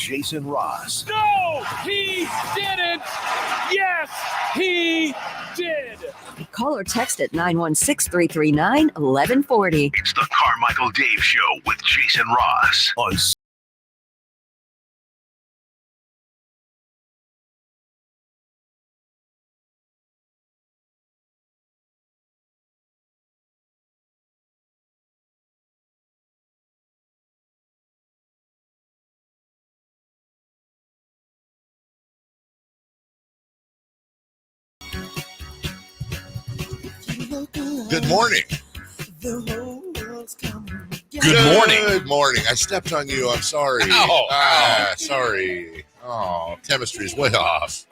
Jason Ross. No, he didn't. Yes, he did. Call or text at 916-339-1140. It's the Carmichael Dave Show with Jason Ross on Good morning. Good morning. Good morning. I stepped on you. I'm sorry. Ow. Sorry. Oh, chemistry's way off.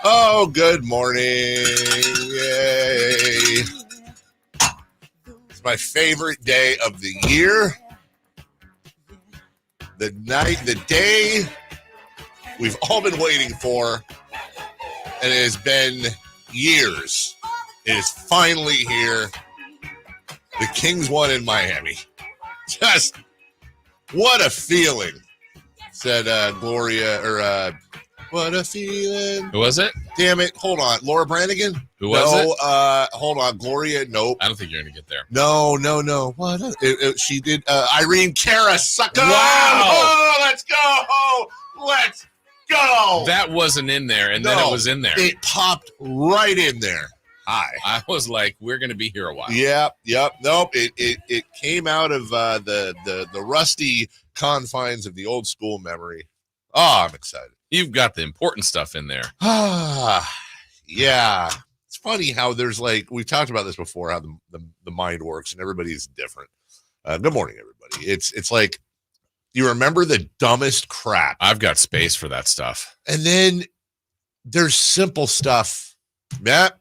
Oh, good morning. Yay. It's my favorite day of the year. The day we've all been waiting for, and it has been years. It is finally here. The Kings won in Miami. Just what a feeling, said Gloria, or what a feeling. Who was it? Damn it. Hold on. Laura Branigan? Who was it? Hold on. Gloria, nope. I don't think you're going to get there. No. What? She did. Irene Cara, sucker. Wow. Oh, let's go. Let's go. That wasn't in there, and then it was in there. It popped right in there. Hi. I was like, we're going to be here a while. Yep. Nope. It came out of the rusty confines of the old school memory. Oh, I'm excited. You've got the important stuff in there. Yeah. It's funny how there's we've talked about this before, how the mind works, and everybody's different. Good morning, everybody. It's like you remember the dumbest crap. I've got space for that stuff. And then there's simple stuff. Matt?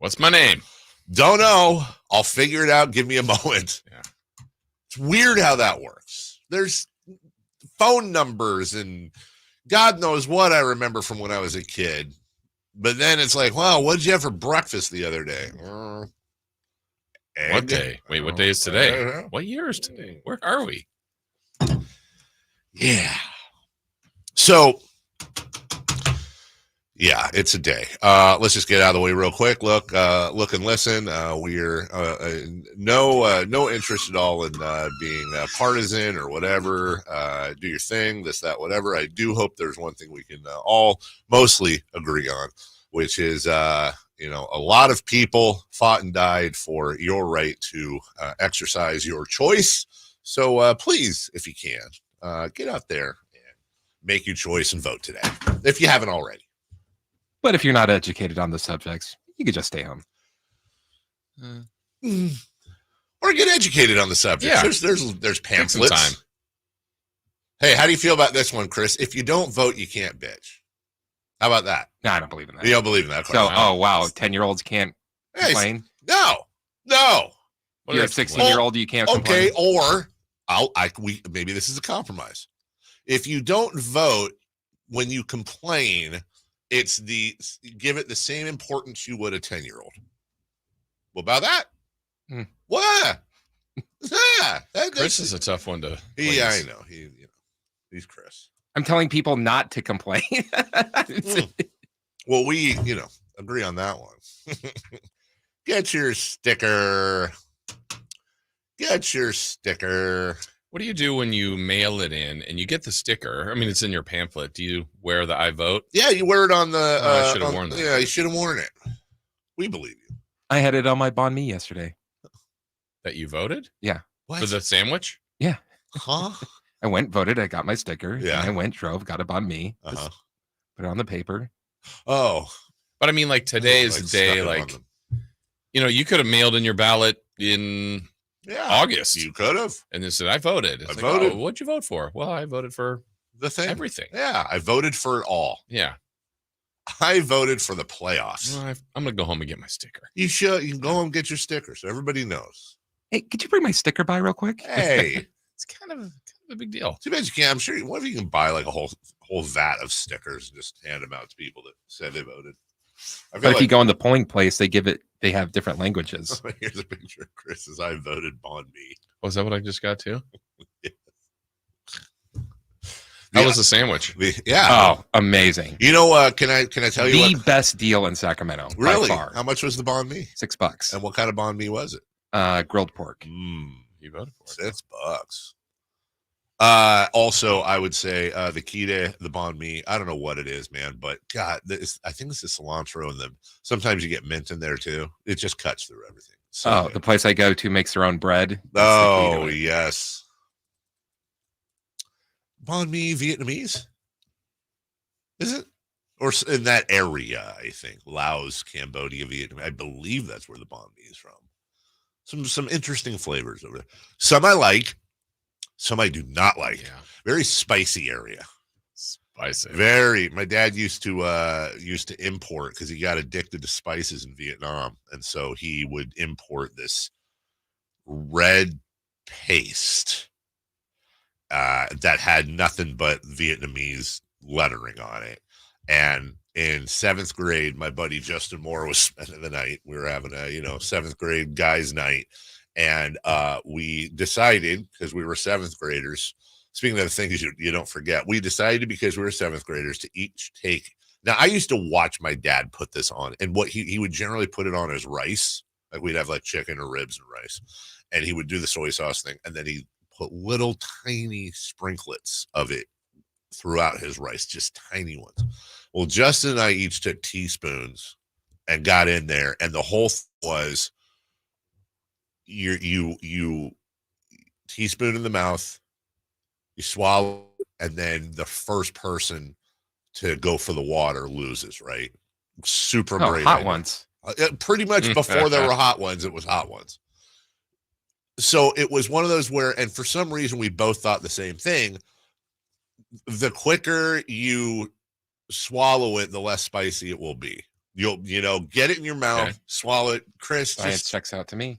What's my name? Don't know. I'll figure it out. Give me a moment. Yeah. It's weird how that works. There's phone numbers and God knows what I remember from when I was a kid. But then it's like, wow, what did you have for breakfast the other day? Egg. What day? Wait, what day is today? What year is today? Where are we? Yeah. So, yeah, it's a day. Let's just get out of the way real quick. Look and listen. We're no interest at all in being partisan or whatever. Do your thing, this, that, whatever. I do hope there's one thing we can all mostly agree on, which is, a lot of people fought and died for your right to exercise your choice. So please, if you can, get out there and make your choice and vote today, if you haven't already. But if you're not educated on the subjects, you could just stay home. Or get educated on the subject. Yeah. There's pamphlets. Time. Hey, how do you feel about this one, Chris? If you don't vote, you can't bitch. How about that? No, I don't believe in that. You don't believe in that? So, oh, wow, 10-year-olds can't complain? No. You're a 16-year-old, you can't complain? Okay, or maybe this is a compromise. If you don't vote when you complain, give it the same importance you would a 10-year-old. What about that? What? Yeah, Chris is a tough one to. Yeah, I know. He's Chris. I'm telling people not to complain. Well, we, agree on that one. Get your sticker. What do you do when you mail it in and you get the sticker? I mean, it's in your pamphlet. Do you wear the I vote? Yeah, you wear it on the. I should have worn that. Yeah, you should have worn it. We believe you. I had it on my banh mi yesterday. That you voted? Yeah. What? For the sandwich? Yeah. Huh? I went, voted, I got my sticker. Yeah. And I went, drove, got a banh mi. Put it on the paper. Oh. But I mean, today is the day, you could have mailed in your ballot in August. You could have. And then said, I voted. It's voted. Oh, what'd you vote for? Well, I voted for the thing. Everything. Yeah, I voted for it all. Yeah. I voted for the playoffs. Well, I'm going to go home and get my sticker. You should. You can go home and get your sticker so everybody knows. Hey, could you bring my sticker by real quick? Hey. It's kind of a big deal. Too bad you can't. I'm sure. What if you can buy a whole vat of stickers and just hand them out to people that said they voted? But if you go in the polling place, they have different languages. Here's a picture of Chris as I voted banh mi. Oh, is that what I just got too? Yes. How was the sandwich? Oh, amazing. You know, can I tell you the best deal in Sacramento? Really? By far. How much was the banh mi? $6. And what kind of banh mi was it? Grilled pork. You voted for it. $6. Also, I would say the key to the banh mi, I don't know what it is, man, but God, I think this is cilantro, and sometimes you get mint in there too. It just cuts through everything. So good. The place I go to makes their own bread. Oh, yes. Banh mi Vietnamese? Is it? Or in that area, I think. Laos, Cambodia, Vietnam. I believe that's where the banh mi is from. Some interesting flavors over there. Some I like. Some I do not like. Yeah. Very spicy area. Spicy. Very. My dad used to import because he got addicted to spices in Vietnam, and so he would import this red paste that had nothing but Vietnamese lettering on it. And in 7th grade, my buddy Justin Moore was spending the night. We were having a 7th grade guys' night. And we decided, because we were 7th graders, speaking of the things you don't forget, we decided because we were 7th graders to each take. Now, I used to watch my dad put this on, and what he would generally put it on as rice. Like we'd have like chicken or ribs and rice, and he would do the soy sauce thing, and then he put little tiny sprinklets of it throughout his rice, just tiny ones. Well, Justin and I each took teaspoons and got in there, and the whole thing was you teaspoon in the mouth, you swallow, and then the first person to go for the water loses, right? Super great. Hot ones. Pretty much before there were hot ones, it was hot ones. So it was one of those where, and for some reason, we both thought the same thing. The quicker you swallow it, the less spicy it will be. You'll, get it in your mouth, swallow it. Chris Science checks out to me.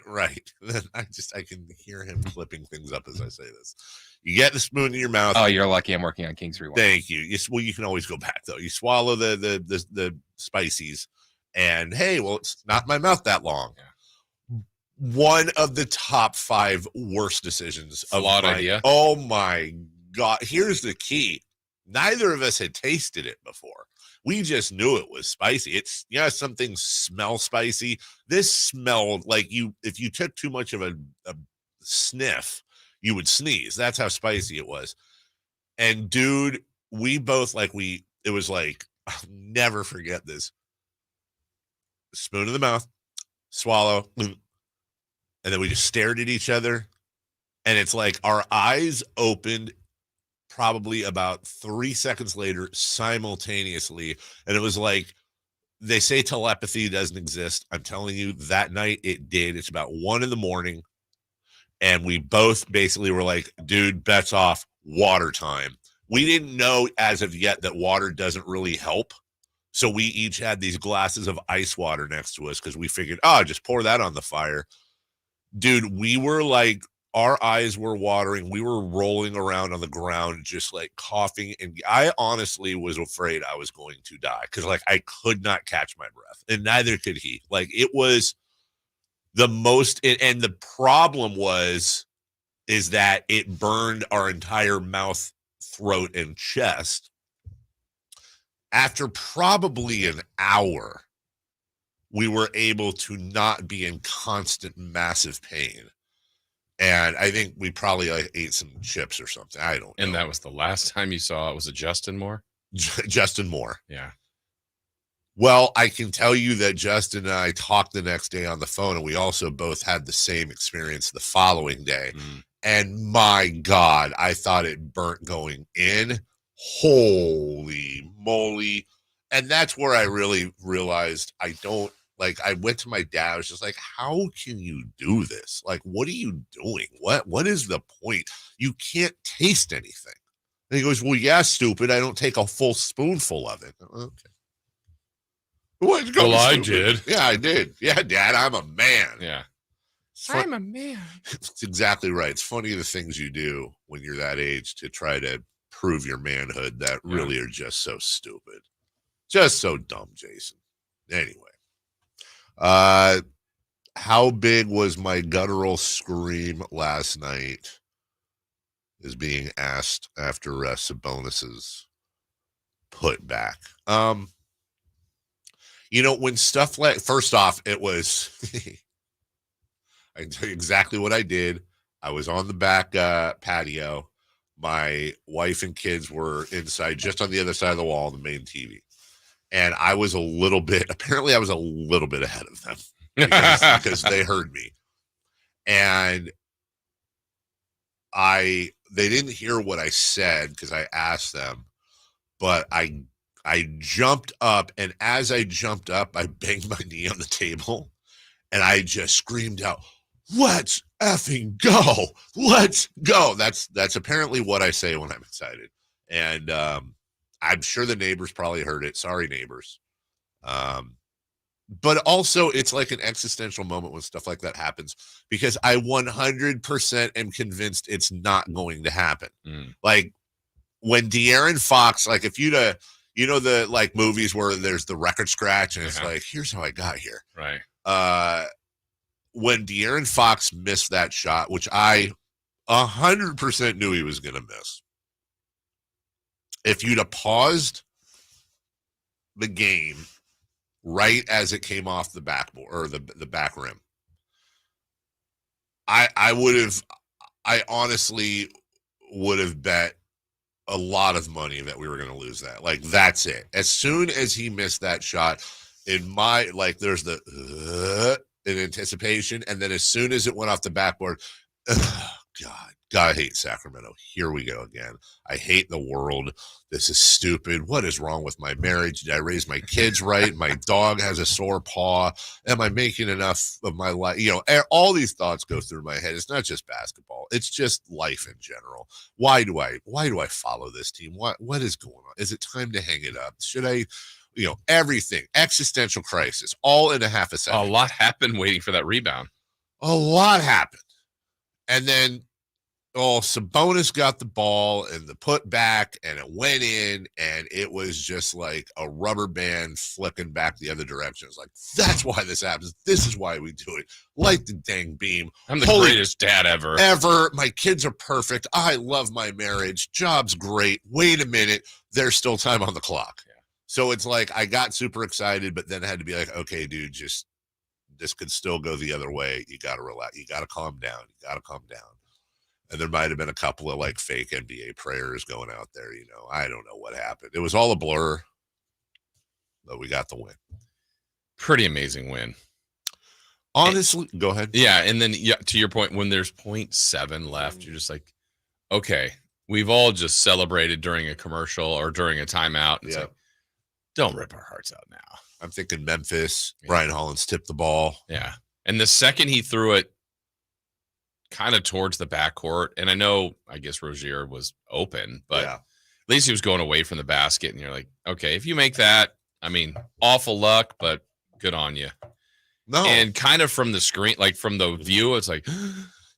Right. Then I can hear him clipping things up as I say this. You get the spoon in your mouth. Oh, you're lucky I'm working on Kings Rewind. Thank you. You can always go back though. You swallow the spices, and hey, well, it's not in my mouth that long. Yeah. One of the top 5 worst decisions. Flawed idea. Oh my God. Here's the key. Neither of us had tasted it before. We just knew it was spicy. It's, some things smell spicy. This smelled like if you took too much of a sniff, you would sneeze. That's how spicy it was. And dude, we both it was like, I'll never forget this. Spoon in the mouth, swallow, and then we just stared at each other. And it's like our eyes opened probably about 3 seconds later simultaneously. And it was like, they say telepathy doesn't exist. I'm telling you, that night it did. It's about 1 a.m. And we both basically were like, dude, bets off, water time. We didn't know as of yet that water doesn't really help. So we each had these glasses of ice water next to us because we figured, just pour that on the fire. Dude, we were like, our eyes were watering. We were rolling around on the ground, just like coughing. And I honestly was afraid I was going to die because I could not catch my breath, and neither could he. It was the most, and the problem is that it burned our entire mouth, throat, and chest. After probably an hour, we were able to not be in constant, massive pain. And I think we probably ate some chips or something. I don't know. And that was the last time you saw it. Was it Justin Moore? Justin Moore. Yeah. Well, I can tell you that Justin and I talked the next day on the phone, and we also both had the same experience the following day. And my God, I thought it burnt going in. Holy moly. And that's where I really realized I went to my dad. I was just like, how can you do this? What are you doing? What is the point? You can't taste anything. And he goes, well, yeah, stupid. I don't take a full spoonful of it. Okay. Well, I did. Yeah, I did. Yeah, Dad, I'm a man. Yeah. I'm a man. It's exactly right. It's funny the things you do when you're that age to try to prove your manhood that really are just so stupid. Just so dumb, Jason. Anyway. How big was my guttural scream last night? is being asked after Sabonis's putback. When stuff like, first off, it was, I can tell you exactly what I did. I was on the back patio. My wife and kids were inside, just on the other side of the wall, the main TV. And I was apparently I was a little bit ahead of them because they heard me. And they didn't hear what I said because I asked them, but I jumped up, and as I jumped up, I banged my knee on the table, and I just screamed out, "Let's effing go! Let's go!" That's apparently what I say when I'm excited, and I'm sure the neighbors probably heard it. Sorry, neighbors. But also, it's like an existential moment when stuff like that happens, because I 100% am convinced it's not going to happen. Like when De'Aaron Fox, like if you'd the like movies where there's the record scratch and it's like, here's how I got here. Right. When De'Aaron Fox missed that shot, which I 100% knew he was going to miss, if you'd have paused the game right as it came off the backboard or the back rim, I honestly would have bet a lot of money that we were going to lose that. Like, that's it. As soon as he missed that shot, in my, like, there's the in anticipation, and then as soon as it went off the backboard, God, I hate Sacramento. Here we go again. I hate the world. This is stupid. What is wrong with my marriage? Did I raise my kids right? My dog has a sore paw. Am I making enough of my life? All these thoughts go through my head. It's not just basketball. It's just life in general. Why do I follow this team? What is going on? Is it time to hang it up? Should I, everything, existential crisis, all in a half a second. A lot happened waiting for that rebound. A lot happened. And then, Sabonis got the ball and the putback, and it went in, and it was just like a rubber band flicking back the other direction. It's like, that's why this happens. This is why we do it. Like the dang beam. I'm the greatest dad ever. My kids are perfect. I love my marriage. Job's great. Wait a minute. There's still time on the clock. Yeah. So it's like I got super excited, but then had to be like, okay, dude, this could still go the other way. You got to relax. You got to calm down. And there might have been a couple of like fake NBA prayers going out there. I don't know what happened. It was all a blur, but we got the win. Pretty amazing win. Honestly, go ahead. Yeah. And then to your point, when there's 0.7 left, you're just like, okay, we've all just celebrated during a commercial or during a timeout. It's like, don't rip our hearts out now. I'm thinking Memphis. Yeah. Brian Hollins tipped the ball. Yeah. And the second he threw it kind of towards the backcourt, and I guess Rozier was open, but at least he was going away from the basket, and you're like, okay, if you make that, awful luck, but good on you. No. And kind of from the screen, like from the view, it's like,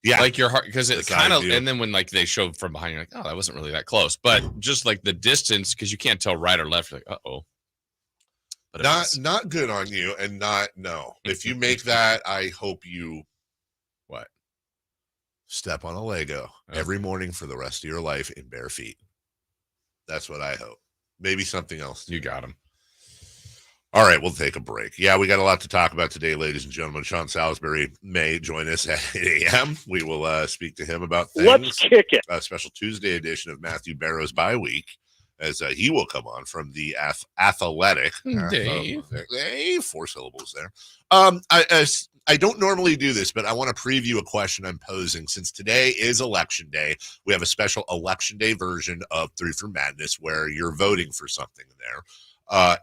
like your heart, because it kind of, and then when like they show from behind, you're like, oh, that wasn't really that close, but just like the distance, because you can't tell right or left, you're like, uh-oh. But not good on you, and no. If you make that, I hope you step on a Lego every morning for the rest of your life in bare feet. That's what I hope. Maybe something else. You got him. All right, we'll take a break. Yeah, we got a lot to talk about today, ladies and gentlemen. Sean Salisbury may join us at 8 a.m. We will speak to him about things. Let's kick it. A special Tuesday edition of Matthew Barrows Bye Week, as he will come on from the Athletic. Dave. 4 syllables there. I don't normally do this, but I want to preview a question I'm posing. Since today is Election Day, we have a special Election Day version of 3 for Madness where you're voting for something there.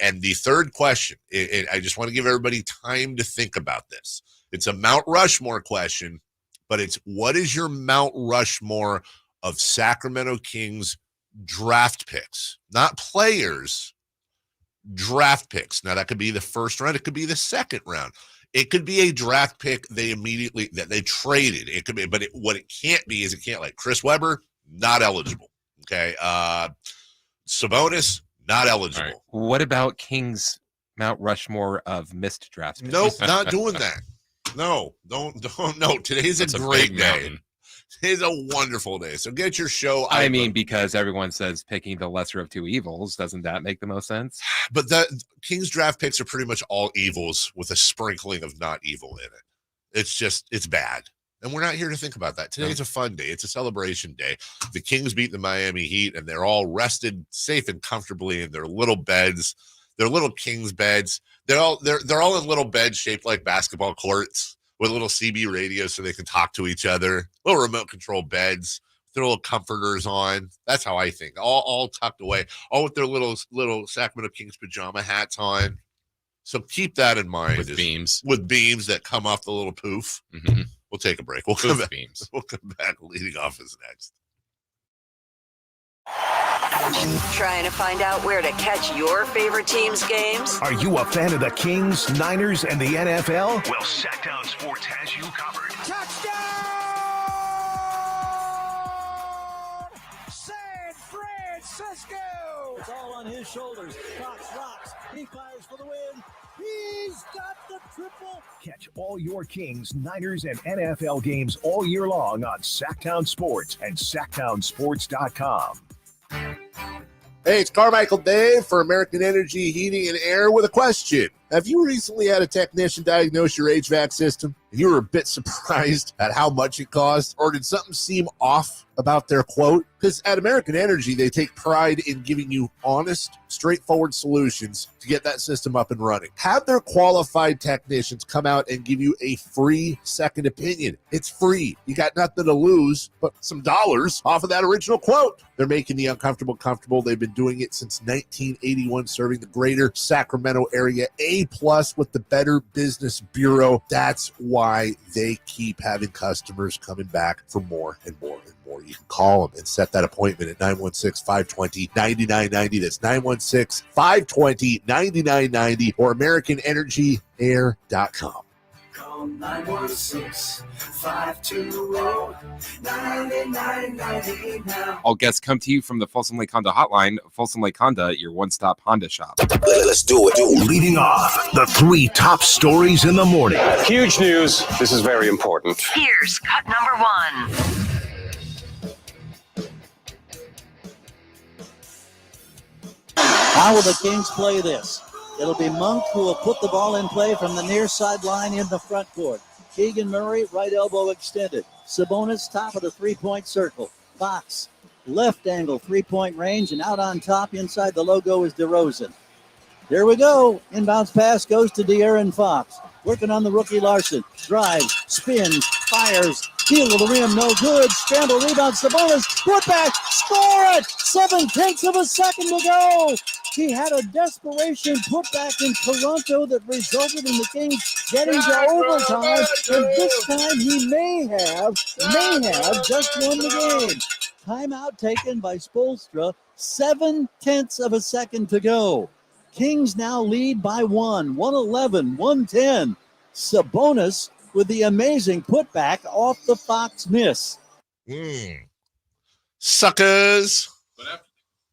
And the third question, I just want to give everybody time to think about this. It's a Mount Rushmore question, but it's, what is your Mount Rushmore of Sacramento Kings draft picks? Not players, draft picks. Now, that could be the first round. It could be the second round. It could be a draft pick that they traded. It could be, but what it can't be is it can't, like Chris Webber, not eligible. Okay. Sabonis, not eligible. Right. What about King's Mount Rushmore of missed drafts? Nope, not doing that. No, don't. No, today's a great day. Today's a wonderful day. So get your show. I mean, because everyone says picking the lesser of two evils, doesn't that make the most sense? But the Kings draft picks are pretty much all evils with a sprinkling of not evil in it. It's bad. And we're not here to think about that. Today's a fun day. It's a celebration day. The Kings beat the Miami Heat, and they're all rested, safe and comfortably in their little beds, their little Kings beds. They're all in little beds shaped like basketball courts with little CB radios so they can talk to each other. Little remote control beds, with their little comforters on. That's how I think. All tucked away, all with their little Sacramento Kings pajama hats on. So keep that in mind. With beams that come off the little poof. Mm-hmm. We'll take a break. We'll come back. Beams. We'll come back. Leading off is next. Trying to find out where to catch your favorite team's games? Are you a fan of the Kings, Niners, and the NFL? Well, Sacktown Sports has you covered. Touchdown! San Francisco! It's all on his shoulders. Fox rocks. He fires for the win. He's got the triple. Catch all your Kings, Niners, and NFL games all year long on Sacktown Sports and SacktownSports.com. Hey, it's Carmichael Dave for American Energy Heating and Air with a question. Have you recently had a technician diagnose your HVAC system and you were a bit surprised at how much it cost? Or did something seem off about their quote? Because at American Energy, they take pride in giving you honest, straightforward solutions to get that system up and running. Have their qualified technicians come out and give you a free second opinion. It's free. You got nothing to lose but some dollars off of that original quote. They're making the uncomfortable comfortable. They've been doing it since 1981, serving the greater Sacramento area. A+ with the Better Business Bureau. That's why they keep having customers coming back for more and more and more. You can call them and set that appointment at 916-520-9990. That's 916-520-9990 or AmericanEnergyAir.com. Call 916-520-9990 now. All guests come to you from the Folsom Lake Honda Hotline. Folsom Lake Honda, your one-stop Honda shop. Let's do it. Leading off, the 3 top stories in the morning. Huge news. This is very important. Here's cut number 1. How will the Kings play this? It'll be Monk who will put the ball in play from the near sideline in the front court. Keegan Murray, right elbow extended. Sabonis, top of the three-point circle. Fox, left angle, three-point range, and out on top inside the logo is DeRozan. Here we go. Inbounds pass goes to De'Aaron Fox. Working on the rookie Larson. Drives, spins, fires. Heel to the rim, no good. Scramble, rebound, Sabonis. Put back, score it! 7/10 of a second to go. He had a desperation putback in Toronto that resulted in the Kings getting to overtime. And this time he may have just won the game. Timeout taken by Spoelstra. 7/10 of a second to go. Kings now lead by 111-110. Sabonis with the amazing putback off the Fox miss. Suckers.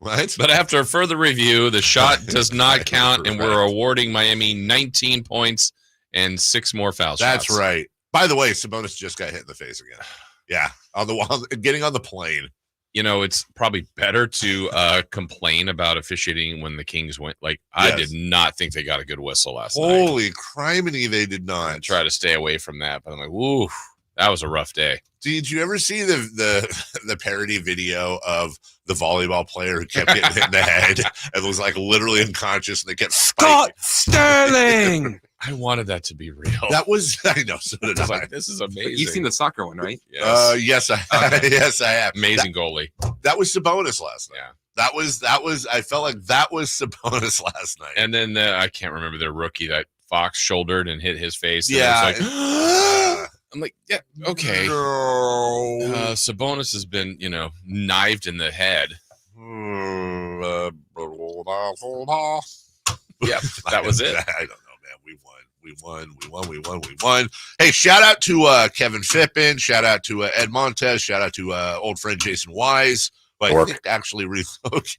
Right. But after a further review, the shot does not count, and we're awarding Miami 19 points and 6 more foul shots. That's right. By the way, Sabonis just got hit in the face again. Yeah, on the wall, getting on the plane. You know, it's probably better to complain about officiating when the Kings went. Like, I did not think they got a good whistle last night. Holy criminy, they did not. I try to stay away from that, but I'm like, woo, that was a rough day. Did you ever see the parody video of the volleyball player who kept getting hit in the head and was like literally unconscious and they kept Scott Sterling! I wanted that to be real. That was, I know, so did I. Like, this is amazing. You've seen the soccer one, right? Yes. Yes, I have. Yes, I have. Amazing goalie. That was Sabonis last night. Yeah. That was, I felt like that was Sabonis last night. And then I can't remember their rookie that Fox shouldered and hit his face. Yeah. I'm like, yeah, okay. No. Sabonis has been, knifed in the head. Yeah, that was it. I don't know, man. We won. Hey, shout out to Kevin Fippen. Shout out to Ed Montez. Shout out to old friend Jason Wise. But I think actually, what?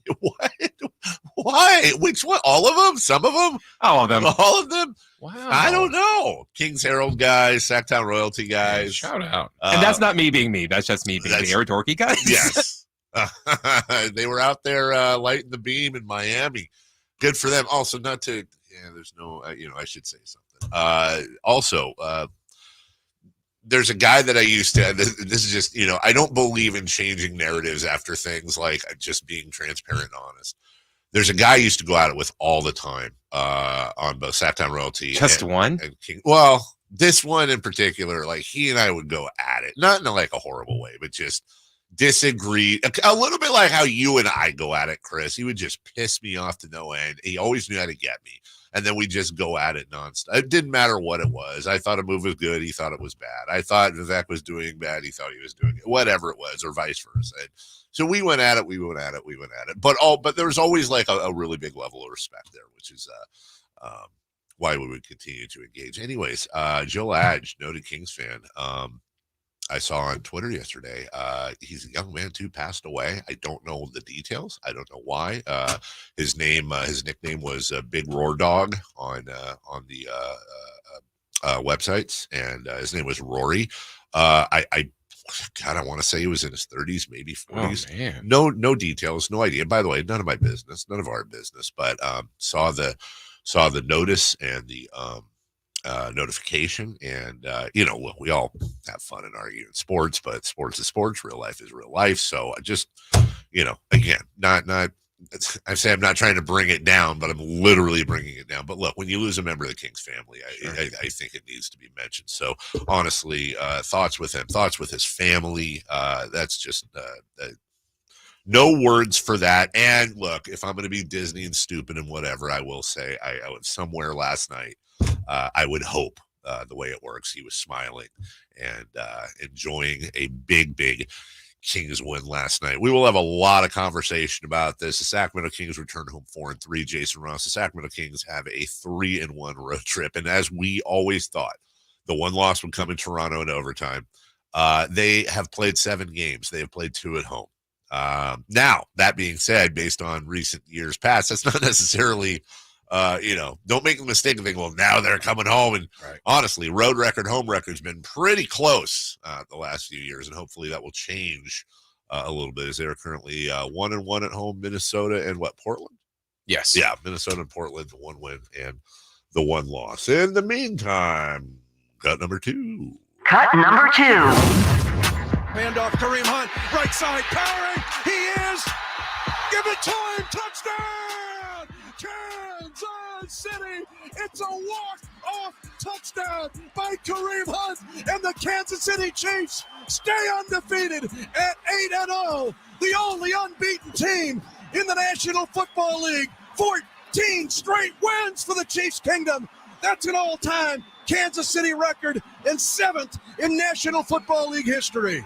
Why? Which one? All of them? Some of them? All of them. All of them? Wow. I don't know. Kings Herald guys, Sacktown Royalty guys. Yeah, shout out. And that's not me being me. That's just me being the dorky guy. Yes. They were out there lighting the beam in Miami. Good for them. Also, not to, there's no, I should say something. Also, there's a guy that I used to, this is just, I don't believe in changing narratives after things like just being transparent and honest. There's a guy I used to go at it with all the time on both Sacktown Royalty. Just one? And King. Well, this one in particular, like he and I would go at it, not in like a horrible way, but just disagree. A little bit like how you and I go at it, Chris. He would just piss me off to no end. He always knew how to get me. And then we just go at it nonstop. It didn't matter what it was. I thought a move was good. He thought it was bad. I thought Vivek was doing bad. He thought he was doing it. Whatever it was, or vice versa. And so we went at it. But there was always like a really big level of respect there, which is why we would continue to engage. Anyways, Joe Adge, noted Kings fan. I saw on Twitter yesterday. He's a young man too, passed away. I don't know the details. I don't know why. His nickname was Big Roar Dog on the websites, and his name was Rory. I want to say he was in his 30s, maybe 40s. Oh, man. No details, no idea. By the way, none of our business. But saw the notice and the notification, and we all have fun and argue in sports, but sports is sports, real life is real life. So I just, again, not I say I'm not trying to bring it down, but I'm literally bringing it down. But look, when you lose a member of the Kings family, I think it needs to be mentioned. So honestly, thoughts with him, thoughts with his family. That's just no words for that. And look, if I'm going to be Disney and stupid and whatever, I will say I was somewhere last night. I would hope the way it works, he was smiling and enjoying a big Kings win last night. We will have a lot of conversation about this. The Sacramento Kings return home 4-3. Jason Ross, the Sacramento Kings have a 3-1 road trip. And as we always thought, the one loss would come in Toronto in overtime. They have played 7 games. They have played 2 at home. Now, that being said, based on recent years past, that's not necessarily don't make the mistake of thinking, well, now they're coming home. And honestly, road record, home record's been pretty close the last few years, and hopefully that will change a little bit, as they're currently 1-1 at home. Minnesota and Portland? Yes. Yeah, Minnesota and Portland, the 1 win and the 1 loss. In the meantime, cut number 2. Cut number 2. Handoff, Kareem Hunt, right side, powering. He is. Give it time. Touchdown. Kansas City. It's a walk-off touchdown by Kareem Hunt, and the Kansas City Chiefs stay undefeated at 8-0. The only unbeaten team in the National Football League. 14 straight wins for the Chiefs Kingdom. That's an all-time Kansas City record and 7th in National Football League history.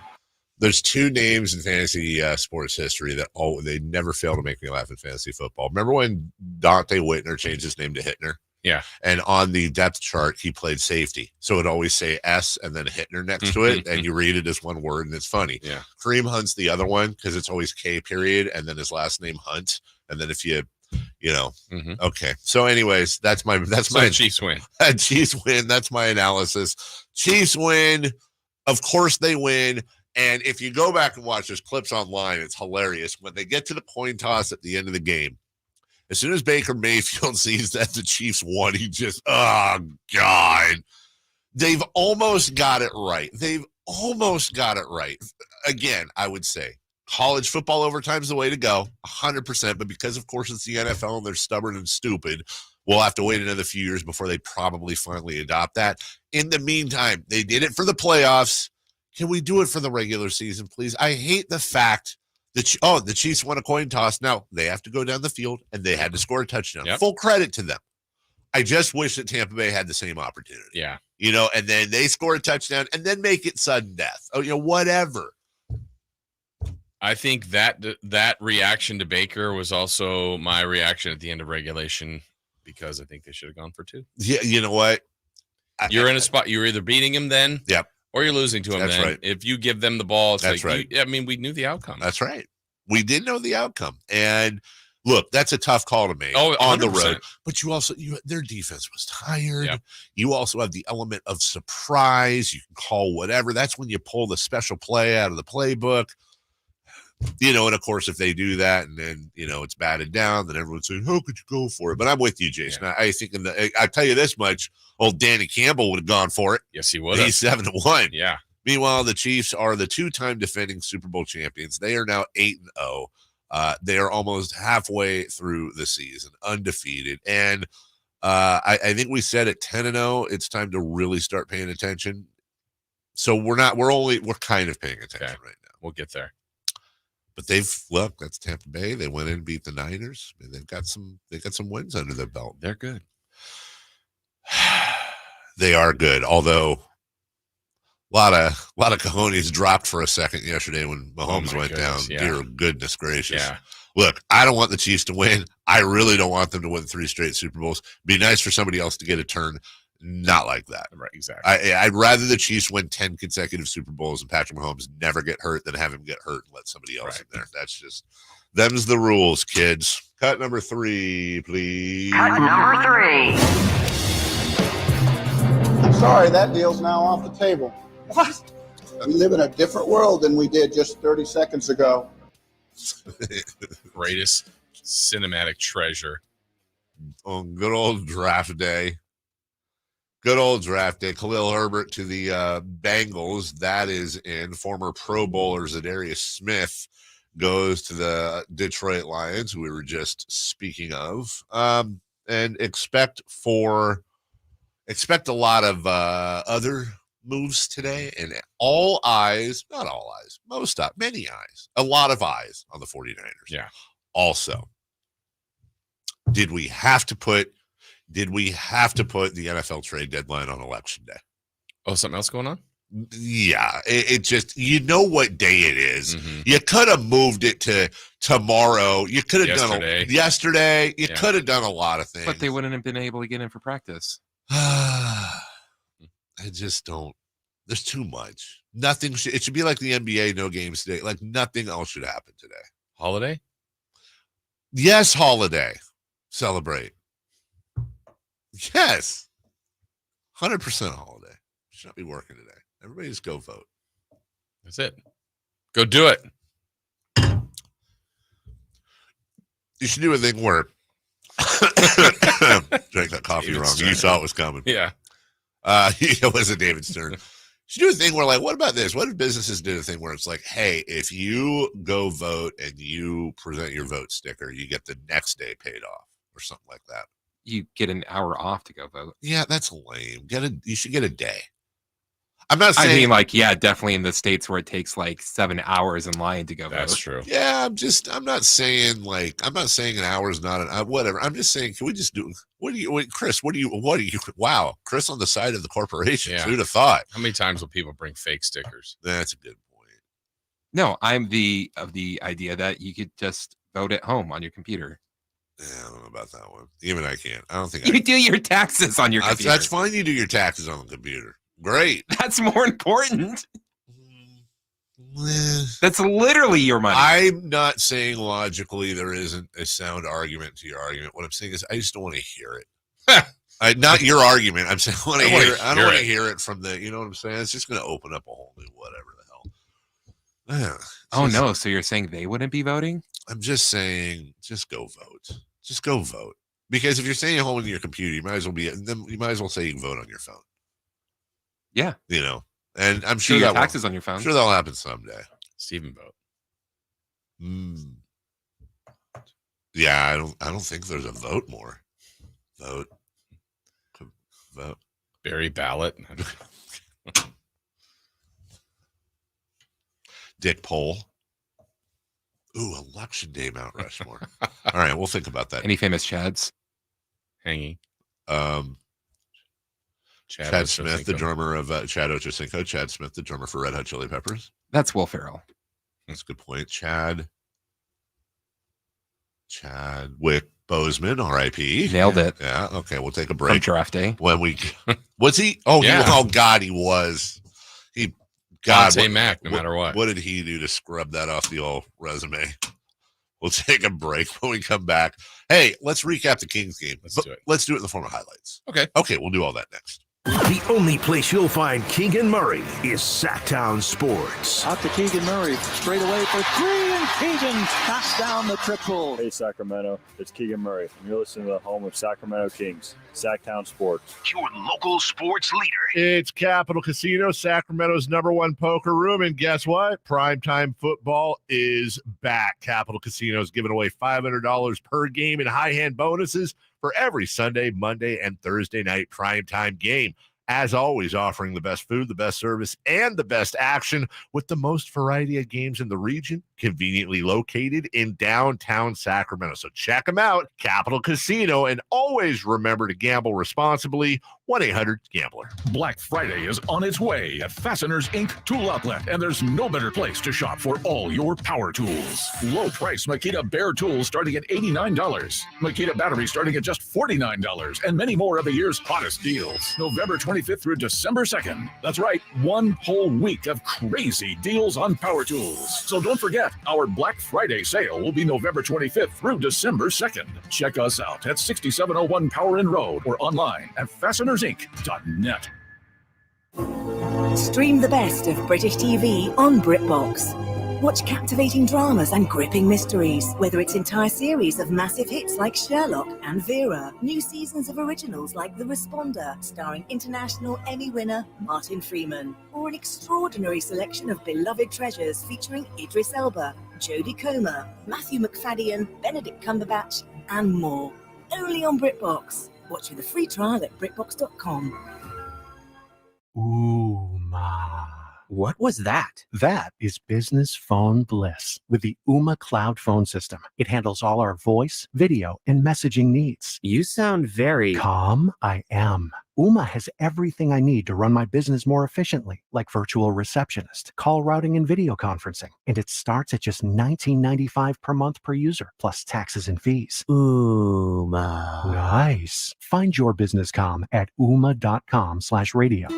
There's 2 names in fantasy sports history that they never fail to make me laugh in fantasy football. Remember when Dante Whitner changed his name to Hittner? Yeah. And on the depth chart, he played safety. So it'd always say S and then Hittner next to it, and you read it as one word, and it's funny. Yeah. Kareem Hunt's the other one because it's always K period, and then his last name Hunt. And then if you okay. So anyways, that's my Chiefs win. Chiefs win. That's my analysis. Chiefs win. Of course they win. And if you go back and watch, there's clips online, it's hilarious. When they get to the coin toss at the end of the game, as soon as Baker Mayfield sees that the Chiefs won, he just, oh, God. They've almost got it right. Again, I would say college football overtime is the way to go, 100%. But because, of course, it's the NFL and they're stubborn and stupid, we'll have to wait another few years before they probably finally adopt that. In the meantime, they did it for the playoffs. Can we do it for the regular season, please? I hate the fact that, the Chiefs won a coin toss. Now, they have to go down the field, and they had to score a touchdown. Yep. Full credit to them. I just wish that Tampa Bay had the same opportunity. Yeah. And then they score a touchdown, and then make it sudden death. Whatever. I think that reaction to Baker was also my reaction at the end of regulation, because I think they should have gone for 2. Yeah, you know what? You're in a spot. You're either beating him then. Yep. Or you're losing to him. That's then. Right. If you give them the ball, it's that's like, right. we knew the outcome. That's right. We did know the outcome. And look, that's a tough call to make on the road. But their defense was tired. Yep. You also have the element of surprise. You can call whatever. That's when you pull the special play out of the playbook. And of course, if they do that and then, it's batted down, then everyone's saying, how could you go for it? But I'm with you, Jason. Yeah. I think I tell you this much, old Danny Campbell would have gone for it. Yes, he would. He's 7-1. Yeah. Meanwhile, the Chiefs are the 2-time defending Super Bowl champions. They are now 8-0. They are almost halfway through the season, undefeated. And I think we said at 10-0, it's time to really start paying attention. So we're kind of paying attention right now. We'll get there. But that's Tampa Bay. They went in and beat the Niners. They've got some wins under their belt. They're good. They are good. Although a lot of cojones dropped for a second yesterday when Mahomes went down. Yeah. Dear goodness gracious. Yeah. Look, I don't want the Chiefs to win. I really don't want them to win 3 straight Super Bowls. Be nice for somebody else to get a turn. Not like that. Right, exactly. I'd rather the Chiefs win 10 consecutive Super Bowls and Patrick Mahomes never get hurt than have him get hurt and let somebody else in there. That's just, them's the rules, kids. Cut number 3, please. Cut number 3. I'm sorry, that deal's now off the table. What? We live in a different world than we did just 30 seconds ago. Greatest cinematic treasure. On good old draft day. Good old draft day. Khalil Herbert to the Bengals. That is in. Former Pro Bowler Zadarius Smith goes to the Detroit Lions, who we were just speaking of. And expect a lot of other moves today. And not all eyes, many eyes, a lot of eyes on the 49ers. Yeah. Also, did we have to put the NFL trade deadline on election day? Oh, something else going on? Yeah, it just, what day it is. Mm-hmm. You could have moved it to tomorrow. You could have done it yesterday. You could have done a lot of things. But they wouldn't have been able to get in for practice. I just don't. There's too much. Nothing. It should be like the NBA, no games today. Like nothing else should happen today. Holiday? Yes, holiday. Celebrate. Yes. 100% holiday. Should not be working today. Everybody just go vote. That's it. Go do it. You should do a thing where drank that coffee David wrong. Stern. You saw it was coming. Yeah. It wasn't David Stern. You should do a thing where, like, what about this? What if businesses did a thing where it's like, hey, if you go vote and you present your vote sticker, you get the next day paid off or something like that. You get an hour off to go vote. Yeah, that's lame. You should get a day. I'm not saying. I mean, definitely in the states where it takes like 7 hours in line to go vote. That's true. Yeah, I'm not saying an hour is not an hour, whatever. I'm just saying, can we just do, Chris, wow, Chris on the side of the corporation. Yeah. Who'd have thought? How many times will people bring fake stickers? That's a good point. No, I'm of the idea that you could just vote at home on your computer. Yeah, I don't know about that one. Even I can't. I don't think you do your taxes on your computer. That's fine. You do your taxes on the computer. Great. That's more important. That's literally your money. I'm not saying logically there isn't a sound argument to your argument. What I'm saying is I just don't want to hear it. Not your argument. I'm saying I don't want to hear it from the, you know what I'm saying? It's just going to open up a whole new whatever the hell. No. So you're saying they wouldn't be voting? I'm just saying, just go vote. Just go vote. Because if you're staying at home on your computer, you might as well say you can vote on your phone. Yeah. And I'm sure your taxes on your phone. I'm sure that'll happen someday. Stephen vote. Yeah, I don't think there's a vote more. Vote. Bury ballot. Dick poll. Ooh, election day Mount Rushmore. All right, we'll think about that. Any famous Chads? Hanging. Chad Smith, the drummer of Chad Ochocinco. Chad Smith, the drummer for Red Hot Chili Peppers. That's Will Ferrell. That's a good point. Chadwick Boseman, R.I.P. Nailed it. Yeah. Okay, we'll take a break. From draft day. When we was he? Oh, yeah. God, he was. God, Mac, no matter what. What did he do to scrub that off the old resume? We'll take a break. When we come back, hey, let's recap the Kings game. Let's do it in the form of highlights. Okay, we'll do all that next. The only place you'll find Keegan Murray is Sacktown Sports. Out to Keegan Murray, straight away for three, and Keegan knocks down the triple. Hey, Sacramento, it's Keegan Murray, and you're listening to the home of Sacramento Kings, Sacktown Sports. Your local sports leader. It's Capital Casino, Sacramento's #1 poker room, and guess what? Primetime football is back. Capital Casino is giving away $500 per game in high-hand bonuses for every Sunday, Monday, and Thursday night primetime game. As always, offering the best food, the best service, and the best action with the most variety of games in the region, conveniently located in downtown Sacramento. So check them out, Capital Casino, and always remember to gamble responsibly. 1-800-GAMBLER. Black Friday is on its way at Fasteners Inc. Tool Outlet, and there's no better place to shop for all your power tools. Low price Makita Bear tools starting at $89, Makita batteries starting at just $49, and many more of the year's hottest deals. November 25th through December 2nd. That's right, one whole week of crazy deals on power tools. So don't forget, our Black Friday sale will be November 25th through December 2nd. Check us out at 6701 Power Inn Road or online at fastenersinc.net. Stream the best of British TV on BritBox. Watch captivating dramas and gripping mysteries, whether it's entire series of massive hits like Sherlock and Vera, new seasons of originals like The Responder, starring international Emmy winner Martin Freeman, or an extraordinary selection of beloved treasures featuring Idris Elba, Jodie Comer, Matthew McFadden, Benedict Cumberbatch, and more. Only on BritBox. Watch with a free trial at BritBox.com. Ooh, ma. What was that? That is business phone bliss with the Ooma Cloud phone system. It handles all our voice, video, and messaging needs. You sound very calm. I am. Ooma has everything I need to run my business more efficiently, like virtual receptionist, call routing, and video conferencing. And it starts at just $19.95 per month per user, plus taxes and fees. Ooma. Nice. Find your business comm at ooma.com/radio.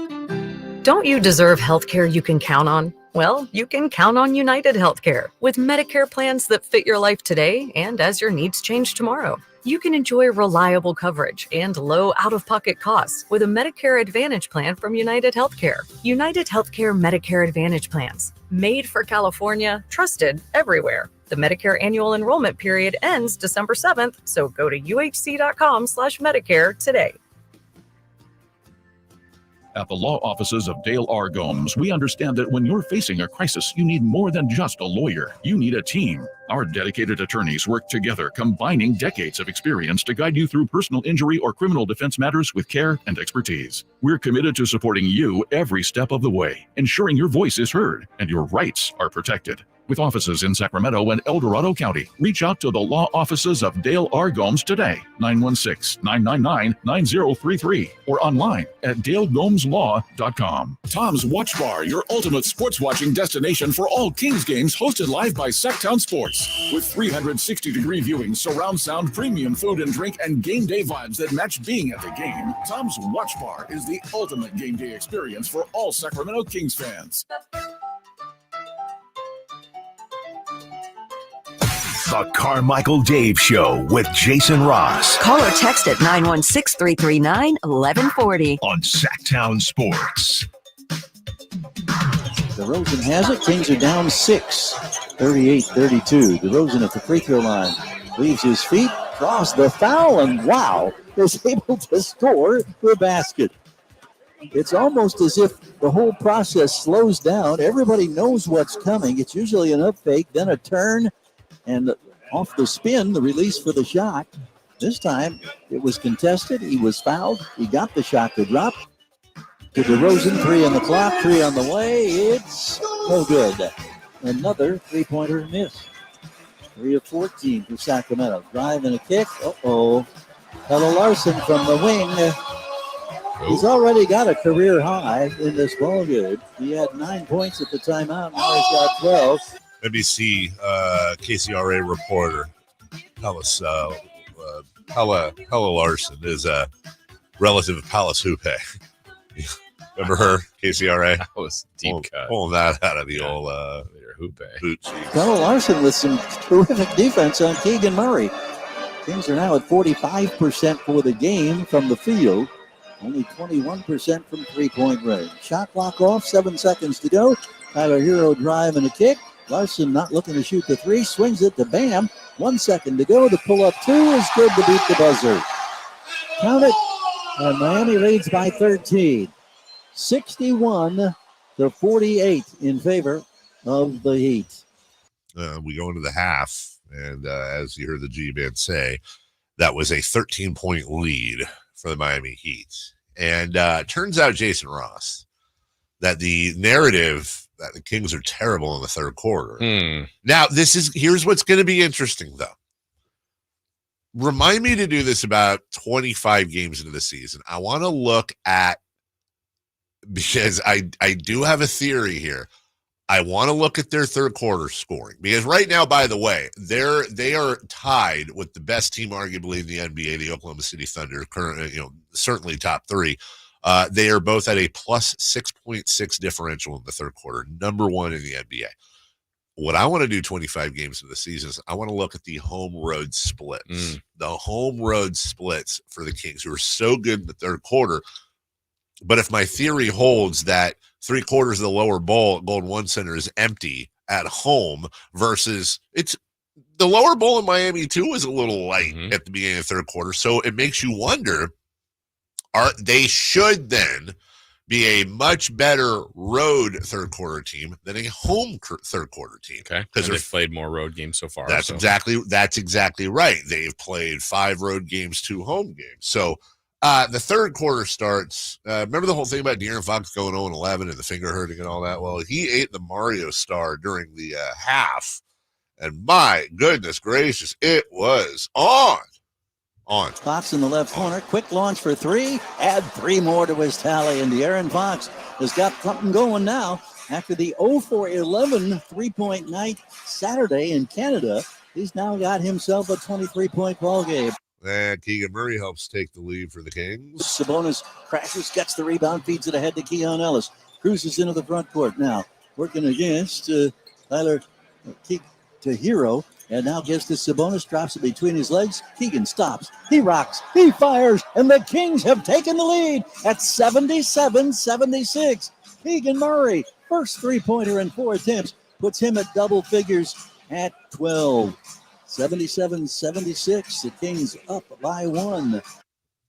Don't you deserve healthcare you can count on? Well, you can count on United Healthcare with Medicare plans that fit your life today and as your needs change tomorrow. You can enjoy reliable coverage and low out-of-pocket costs with a Medicare Advantage plan from United Healthcare. United Healthcare Medicare Advantage plans, made for California, trusted everywhere. The Medicare annual enrollment period ends December 7th, so go to uhc.com/Medicare today. At the law offices of Dale R. Gomes, we understand that when you're facing a crisis, you need more than just a lawyer. You need a team. Our dedicated attorneys work together, combining decades of experience to guide you through personal injury or criminal defense matters with care and expertise. We're committed to supporting you every step of the way, ensuring your voice is heard and your rights are protected. With offices in Sacramento and El Dorado County, reach out to the law offices of Dale R. Gomes today, 916-999-9033, or online at dalegomslaw.com. Tom's Watch Bar, your ultimate sports watching destination for all Kings games, hosted live by Sacktown Sports. With 360-degree viewing, surround sound, premium food and drink, and game day vibes that match being at the game, Tom's Watch Bar is the ultimate game day experience for all Sacramento Kings fans. The Carmichael Dave Show with Jason Ross. Call or text at 916-339-1140. On Sacktown Sports. DeRozan has it. Kings are down 6, 38-32. DeRozan at the free throw line. Leaves his feet, draws the foul, and wow, is able to score the basket. It's almost as if the whole process slows down. Everybody knows what's coming. It's usually an up fake, then a turn, and off the spin, the release for the shot. This time, it was contested. He was fouled. He got the shot to drop. To DeRozan, 3 on the clock, 3 on the way. It's no good. Another three-pointer miss. 3 of 14 for Sacramento. Drive and a kick. Uh-oh. Ella Larson from the wing. He's already got a career high in this ballgame. He had 9 points at the timeout. Now he's got 12. NBC KCRA reporter Hella Larson is a relative of Palace Houpe. Remember her, KCRA? That was deep cut. Pulling that out of the old boot cheeks. Donald Larson with some terrific defense on Keegan Murray. Kings are now at 45% for the game from the field. Only 21% from three-point range. Shot clock off, 7 seconds to go. Tyler Hero drive and a kick. Larson not looking to shoot the three. Swings it to Bam. 1 second to go. The pull-up two is good to beat the buzzer. Count it. And Miami leads by 13. 61-48 in favor of the Heat. We go into the half, and as you heard the G-Man say, that was a 13-point lead for the Miami Heat. And turns out, Jason Ross, that the narrative that the Kings are terrible in the third quarter. Now, here's what's going to be interesting, though. Remind me to do this about 25 games into the season. I want to look at, because I do have a theory here. I want to look at their third quarter scoring, because right now, by the way, they are tied with the best team arguably in the NBA, the Oklahoma City Thunder, currently, certainly top three. They are both at a plus 6.6 differential in the third quarter, number one in the NBA. What I want to do 25 games of the season is I want to look at the home road splits, the home road splits for the Kings, who are so good in the third quarter. But if my theory holds that 3/4 of the lower bowl at Golden One Center is empty at home versus it's the lower bowl in Miami too is a little light at the beginning of the third quarter. So it makes you wonder, they should then be a much better road third quarter team than a home third quarter team. Okay. Because they've played more road games so far. That's exactly right. They've played 5 road games, 2 home games. So the third quarter starts. Remember the whole thing about De'Aaron Fox going 0-11 and the finger hurting and all that? Well, he ate the Mario star during the half, and my goodness gracious, it was on. Fox in the left corner, quick launch for 3, add 3 more to his tally, and De'Aaron Fox has got something going now. After the 0-for-11 three-point night Saturday in Canada, he's now got himself a 23-point ball game. And Keegan Murray helps take the lead for the Kings. Sabonis crashes, gets the rebound, feeds it ahead to Keon Ellis. Cruises into the front court now, working against Tyler to Hero. And now gives to Sabonis, drops it between his legs. Keegan stops. He rocks. He fires. And the Kings have taken the lead at 77-76. Keegan Murray, first three-pointer in 4 attempts, puts him at double figures at 12. 77-76. The Kings up by 1.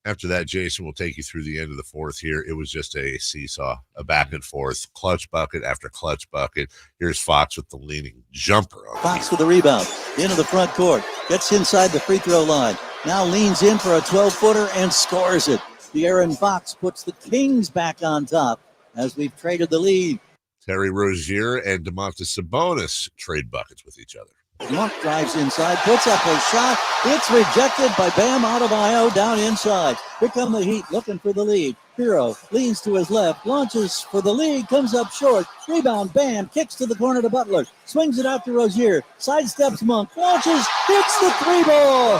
After that, Jason will take you through the end of the fourth here. It was just a seesaw, a back and forth, clutch bucket after clutch bucket. Here's Fox with the leaning jumper. Fox with the rebound, into the front court, gets inside the free throw line. Now leans in for a 12-footer and scores it. De'Aaron Fox puts the Kings back on top as we've traded the lead. Terry Rozier and Domantas Sabonis trade buckets with each other. Monk drives inside, puts up a shot. It's rejected by Bam Adebayo down inside. Here come the Heat looking for the lead. Hero leans to his left, launches for the lead, comes up short. Rebound, Bam, kicks to the corner to Butler. Swings it out to Rozier. Sidesteps Monk, launches, hits the 3-ball.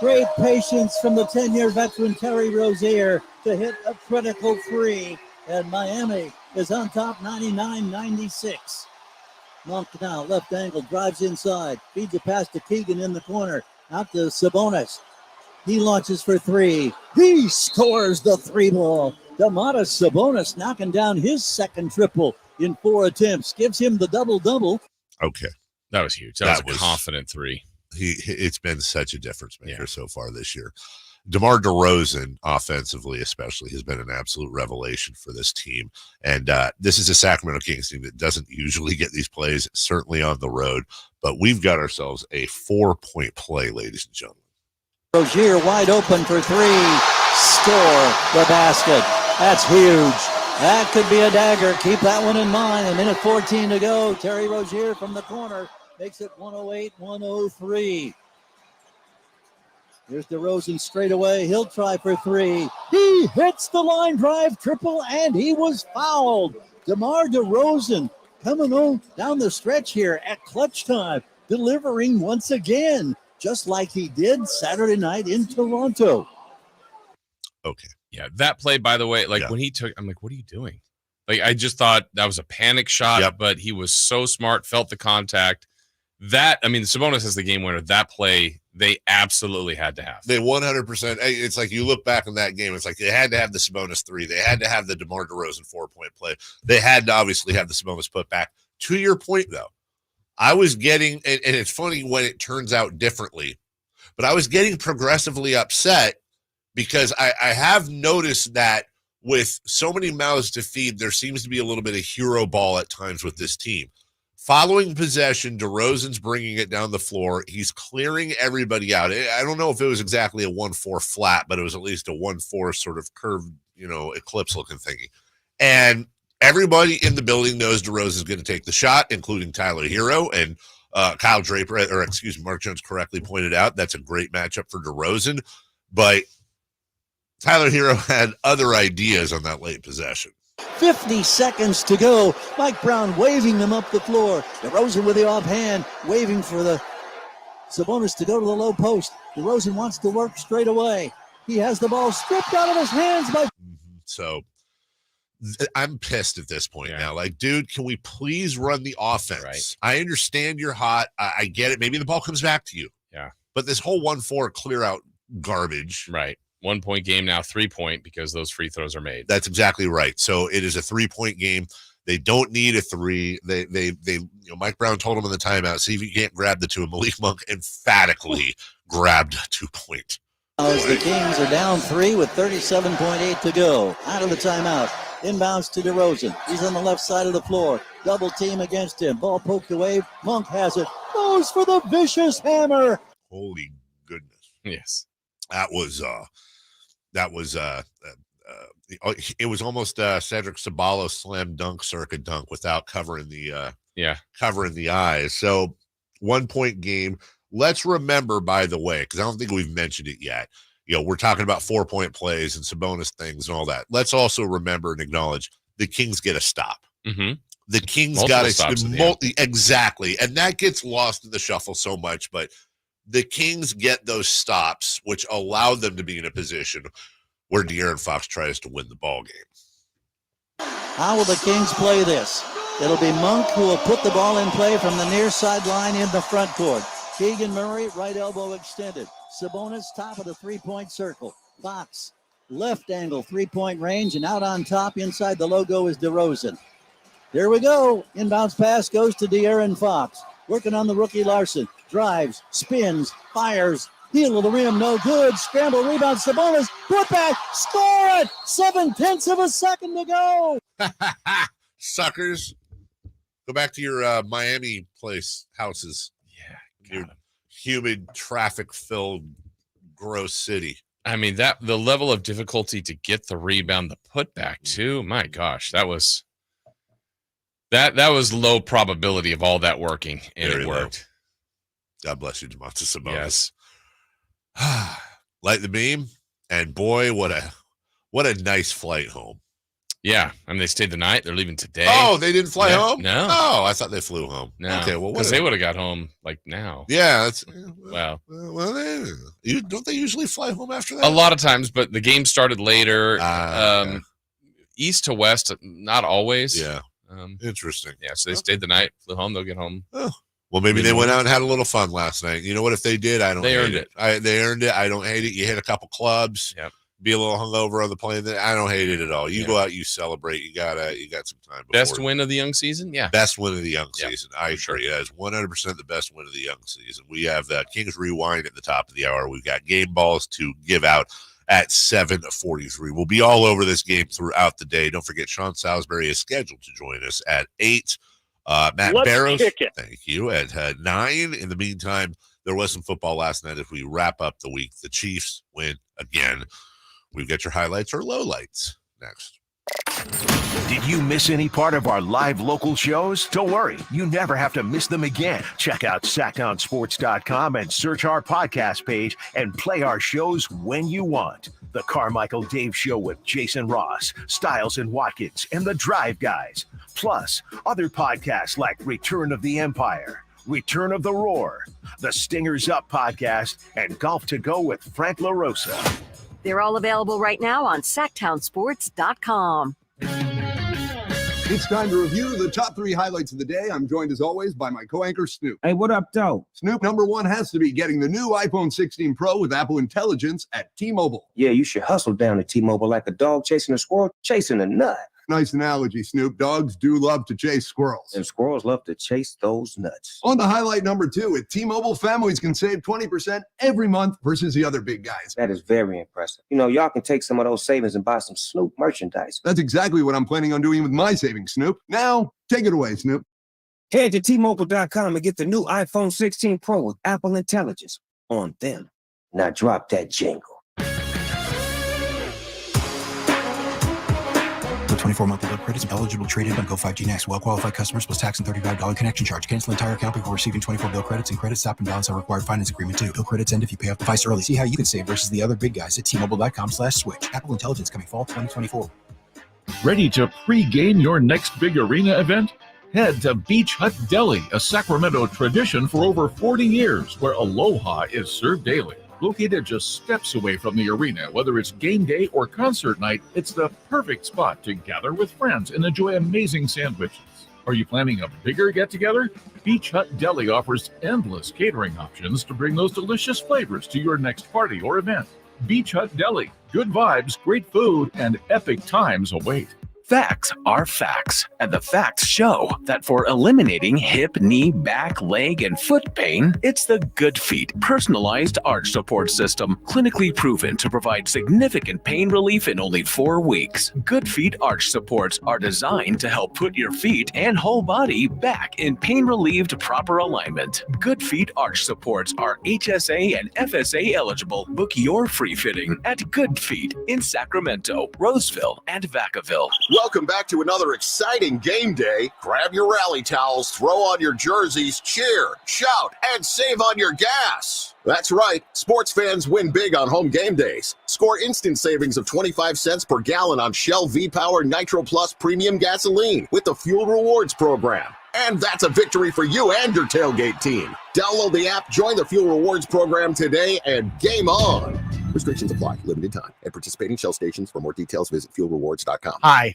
Great patience from the 10-year veteran Terry Rozier to hit a critical 3. And Miami is on top 99-96. Monk now, left angle, drives inside, feeds a pass to Keegan in the corner, out to Sabonis. He launches for 3. He scores the 3-ball. Domantas Sabonis knocking down his second triple in 4 attempts, gives him the double-double. Okay. That was huge. That was a confident 3. It's been such a difference maker so far this year. DeMar DeRozan, offensively especially, has been an absolute revelation for this team. And this is a Sacramento Kings team that doesn't usually get these plays, certainly on the road. But we've got ourselves a 4-point play, ladies and gentlemen. Rozier wide open for 3. Score the basket. That's huge. That could be a dagger. Keep that one in mind. A minute 14 to go. Terry Rozier from the corner makes it 108-103. Here's DeRozan straight away. He'll try for 3. He hits the line drive triple, and he was fouled. DeMar DeRozan coming on down the stretch here at clutch time, delivering once again, just like he did Saturday night in Toronto. Okay. Yeah, that play, by the way, like when he took, I'm like, what are you doing? Like, I just thought that was a panic shot, but he was so smart, felt the contact. Sabonis is the game winner. That play, they absolutely had to have. They 100%. It's like you look back on that game. It's like they had to have the Sabonis 3. They had to have the DeMar DeRozan 4-point play. They had to obviously have the Sabonis put back. To your point, though, I was getting, and it's funny when it turns out differently, but I was getting progressively upset because I have noticed that with so many mouths to feed, there seems to be a little bit of hero ball at times with this team. Following possession, DeRozan's bringing it down the floor. He's clearing everybody out. I don't know if it was exactly a 1-4 flat, but it was at least a 1-4 sort of curved, eclipse looking thingy. And everybody in the building knows DeRozan's going to take the shot, including Tyler Hero and Kyle Draper, Mark Jones correctly pointed out. That's a great matchup for DeRozan. But Tyler Hero had other ideas on that late possession. 50 seconds to go. Mike Brown waving them up the floor. DeRozan with the offhand, waving for the Sabonis to go to the low post. DeRozan wants to work straight away. He has the ball stripped out of his hands by. So I'm pissed at this point now. Like, dude, can we please run the offense? Right. I understand you're hot. I get it. Maybe the ball comes back to you. Yeah. But this whole 1-4 clear out garbage. Right. 1-point game now, 3-point because those free throws are made. That's exactly right. So it is a 3-point game. They don't need a 3. They Mike Brown told him in the timeout, see if you can't grab the 2. And Malik Monk emphatically grabbed a 2-point. As the Kings are down 3 with 37.8 to go. Out of the timeout. Inbounds to DeRozan. He's on the left side of the floor. Double team against him. Ball poked away. Monk has it. Goes for the vicious hammer. Holy goodness. Yes. It was almost Cedric Ceballos slam dunk circuit dunk without covering the eyes. So 1-point game. Let's remember, by the way, because I don't think we've mentioned it yet. We're talking about 4-point plays and Sabonis things and all that. Let's also remember and acknowledge the Kings get a stop. Mm-hmm. The Kings got a exactly, and that gets lost in the shuffle so much, but the Kings get those stops, which allow them to be in a position where De'Aaron Fox tries to win the ball game. How will the Kings play this? It'll be Monk who will put the ball in play from the near sideline in the front court. Keegan Murray, right elbow extended. Sabonis, top of the 3-point circle. Fox, left angle, 3-point range, and out on top inside the logo is DeRozan. Here we go. Inbounds pass goes to De'Aaron Fox. Working on the rookie Larson. Drives, spins, fires. Heel of the rim, no good. Scramble, rebound, Sabonis. Put back, score it. 0.7 of a second to go. Suckers. Go back to your Miami place houses. Your humid, traffic-filled, gross city. I mean, the level of difficulty to get the rebound, the putback too. My gosh, that was low probability of all that working, and Very it worked. Low. God bless you, Domantas Sabonis. Yes. Light the beam, and boy, what a nice flight home. Yeah, I mean, they stayed the night. They're leaving today. Oh, they didn't fly home? No. Oh, I thought they flew home. No. Okay, well, because they would have got home like now. Yeah, that's well. Don't they usually fly home after that? A lot of times, but the game started later. East to west, not always. Yeah. Interesting. Yeah, so they stayed the night, flew home. They'll get home. Oh. Well, maybe they went out and had a little fun last night. You know what? If they did, I don't. They earned it. They earned it. I don't hate it. You hit a couple clubs. Yep. Be a little hungover on the plane. I don't hate it at all. You go out, you celebrate. You got some time. Best win of the young season? Yeah. Best win of the young season. I agree. Yeah, it's 100% the best win of the young season. We have Kings Rewind at the top of the hour. We've got game balls to give out at 7:43. We'll be all over this game throughout the day. Don't forget, Sean Salisbury is scheduled to join us at 8. Matt Barrows, thank you, at 9. In the meantime, there was some football last night as we wrap up the week. The Chiefs win again. We've got your highlights or lowlights next. Did you miss any part of our live local shows? Don't worry, you never have to miss them again. Check out SacktownSports.com and search our podcast page and play our shows when you want. The Carmichael Dave Show with Jason Ross, Stiles and Watkins, and the Drive Guys. Plus, other podcasts like Return of the Empire, Return of the Roar, the Stingers Up podcast, and Golf to Go with Frank LaRosa. They're all available right now on SacktownSports.com. It's time to review the top 3 highlights of the day. I'm joined, as always, by my co-anchor, Snoop. Hey, what up, though? Snoop, number 1 has to be getting the new iPhone 16 Pro with Apple Intelligence at T-Mobile. Yeah, you should hustle down to T-Mobile like a dog chasing a squirrel, chasing a nut. Nice analogy, Snoop. Dogs do love to chase squirrels. And squirrels love to chase those nuts. On to highlight number 2, at T-Mobile, families can save 20% every month versus the other big guys. That is very impressive. You know, y'all can take some of those savings and buy some Snoop merchandise. That's exactly what I'm planning on doing with my savings, Snoop. Now, take it away, Snoop. Head to T-Mobile.com and get the new iPhone 16 Pro with Apple Intelligence on them. Now drop that jingle. 24-month bill credits eligible traded on Go 5G Next. Well-qualified customers plus tax and $35 connection charge. Cancel entire account before receiving 24 bill credits, and credit stop and balance on required finance agreement too. Bill credits end if you pay off the device early. See how you can save versus the other big guys at T-Mobile.com/switch. Apple Intelligence coming fall 2024. Ready to pre-game your next big arena event? Head to Beach Hut Deli, a Sacramento tradition for over 40 years, where aloha is served daily. Located just steps away from the arena, whether it's game day or concert night, it's the perfect spot to gather with friends and enjoy amazing sandwiches. Are you planning a bigger get-together? Beach Hut Deli offers endless catering options to bring those delicious flavors to your next party or event. Beach Hut Deli. Good vibes, great food, and epic times await. Facts are facts, and the facts show that for eliminating hip, knee, back, leg, and foot pain, it's the Good Feet personalized arch support system, clinically proven to provide significant pain relief in only 4 weeks. Good Feet arch supports are designed to help put your feet and whole body back in pain-relieved proper alignment. Good Feet arch supports are HSA and FSA eligible. Book your free fitting at Good Feet in Sacramento, Roseville, and Vacaville. Welcome back to another exciting game day. Grab your rally towels, throw on your jerseys, cheer, shout, and save on your gas. That's right, sports fans win big on home game days. Score instant savings of 25 cents per gallon on Shell V-Power Nitro Plus Premium Gasoline with the Fuel Rewards program. And that's a victory for you and your tailgate team. Download the app, join the Fuel Rewards program today, and game on. Restrictions apply. Limited time. At participating Shell stations. For more details, visit fuelrewards.com. Hi,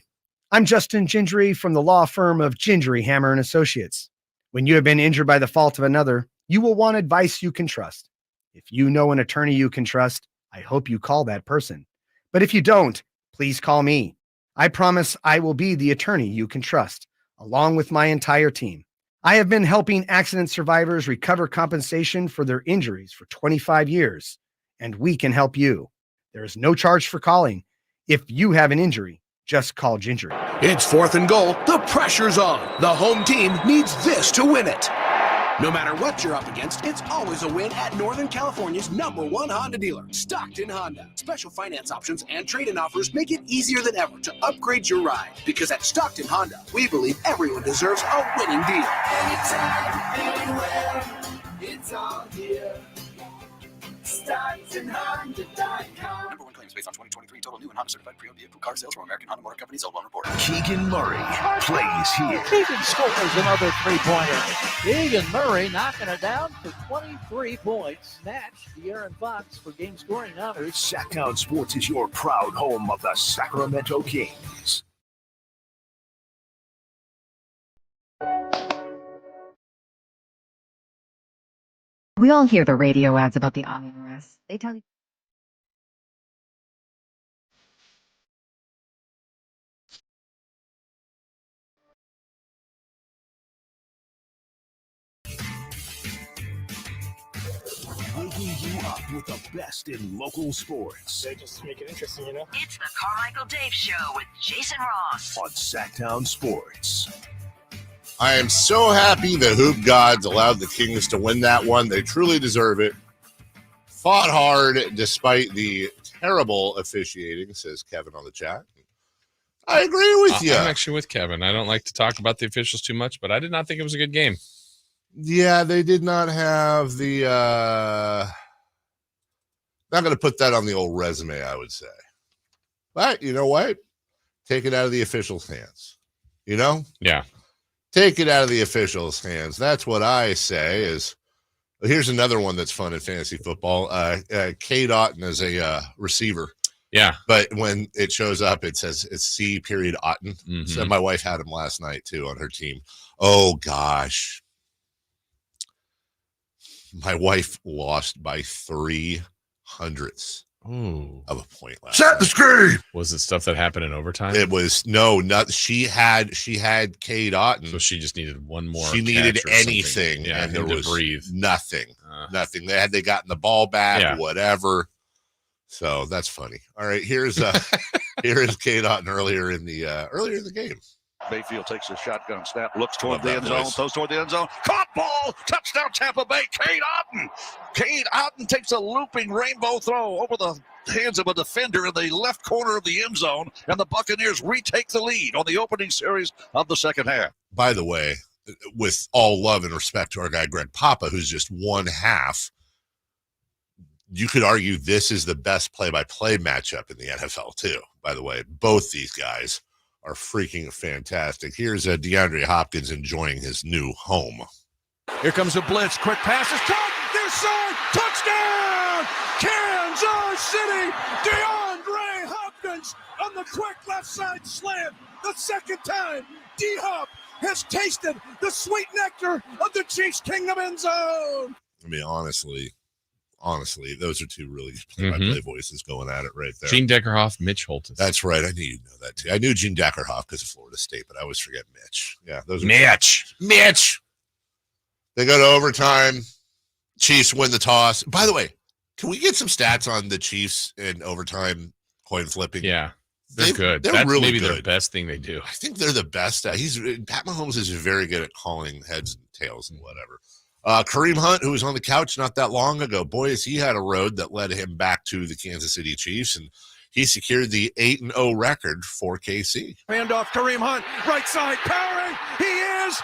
I'm Justin Gingery from the law firm of Gingery, Hammer & Associates. When you have been injured by the fault of another, you will want advice you can trust. If you know an attorney you can trust, I hope you call that person. But if you don't, please call me. I promise I will be the attorney you can trust, along with my entire team. I have been helping accident survivors recover compensation for their injuries for 25 years, and we can help you. There is no charge for calling. If you have an injury, just call Gingery. It's 4th and goal. The pressure's on. The home team needs this to win it. No matter what you're up against, it's always a win at Northern California's #1 Honda dealer, Stockton Honda. Special finance options and trade-in offers make it easier than ever to upgrade your ride. Because at Stockton Honda, we believe everyone deserves a winning deal. Anytime, anywhere, it's all here. StocktonHonda.com. #1 claims based on 2023 total new and Honda certified pre-owned vehicle car sales from American Honda Motor Company. Sold on report. Keegan Murray plays here. Keegan scores another three-pointer. Keegan Murray knocking it down for 23 points. Snatched De'Aaron Fox for game scoring honors. Sacktown Sports is your proud home of the Sacramento Kings. We all hear the radio ads about the IRS. They tell you. Waking you up with the best in local sports. They just make it interesting, you know? It's the Carmichael Dave Show with Jason Ross on Sacktown Sports. I am so happy the Hoop Gods allowed the Kings to win that one. They truly deserve it. Fought hard despite the terrible officiating, says Kevin on the chat. I agree with you. I'm actually with Kevin. I don't like to talk about the officials too much, but I did not think it was a good game. Yeah, they did not have the not going to put that on the old resume, I would say. But you know what? Take it out of the officials' hands. You know? Yeah. Take it out of the officials' hands. That's what I say is, here's another one that's fun in fantasy football. K. Dotton as a receiver. Yeah. But when it shows up, it says it's C. Otten. Mm-hmm. So my wife had him last night, too, on her team. Oh, gosh. My wife lost by 300ths of a point last Set night. the screen. Was it stuff that happened in overtime? It was she had Cade Otten. So she just needed one more. She needed catch or anything, yeah, and there to was breathe. nothing. Nothing. They gotten the ball back, whatever. So that's funny. All right, here is Cade Otten earlier in the game. Mayfield takes a shotgun snap, looks toward the end zone, throws toward the end zone. Caught ball, touchdown Tampa Bay, Cade Otten. Cade Otten takes a looping rainbow throw over the hands of a defender in the left corner of the end zone, and the Buccaneers retake the lead on the opening series of the second half. By the way, with all love and respect to our guy Greg Papa, who's just one half, you could argue this is the best play-by-play matchup in the NFL, too. By the way, both these guys are freaking fantastic. Here's DeAndre Hopkins enjoying his new home. Here comes a blitz. Quick pass is caught. This side. Touchdown! Kansas City. DeAndre Hopkins on the quick left side slant. The second time D-Hop has tasted the sweet nectar of the Chiefs Kingdom end zone. I mean, honestly, those are two really good play-by-play voices going at it right there. Gene Deckerhoff, Mitch Holtis. That's right. I knew you'd know that too. I knew Gene Deckerhoff because of Florida State, but I always forget Mitch. Yeah, those are Mitch. They go to overtime. Chiefs win the toss. By the way, can we get some stats on the Chiefs in overtime coin flipping? Yeah, they're good. They're That's really maybe good. their best thing they do. I think they're the best. Pat Mahomes is very good at calling heads and tails and whatever. Kareem Hunt, who was on the couch not that long ago, boy, has he had a road that led him back to the Kansas City Chiefs, and he secured the 8-0 record for KC. Handoff, Kareem Hunt, right side, powering. He is.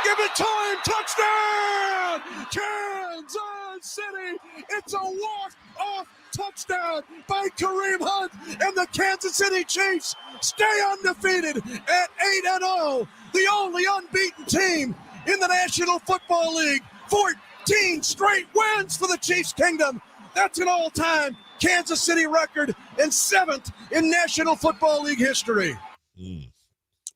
Give it time. Touchdown! Kansas City. It's a walk-off touchdown by Kareem Hunt, and the Kansas City Chiefs stay undefeated at 8-0, the only unbeaten team in the National Football League. 14 straight wins for the Chiefs Kingdom. That's an all-time Kansas City record and 7th in National Football League history.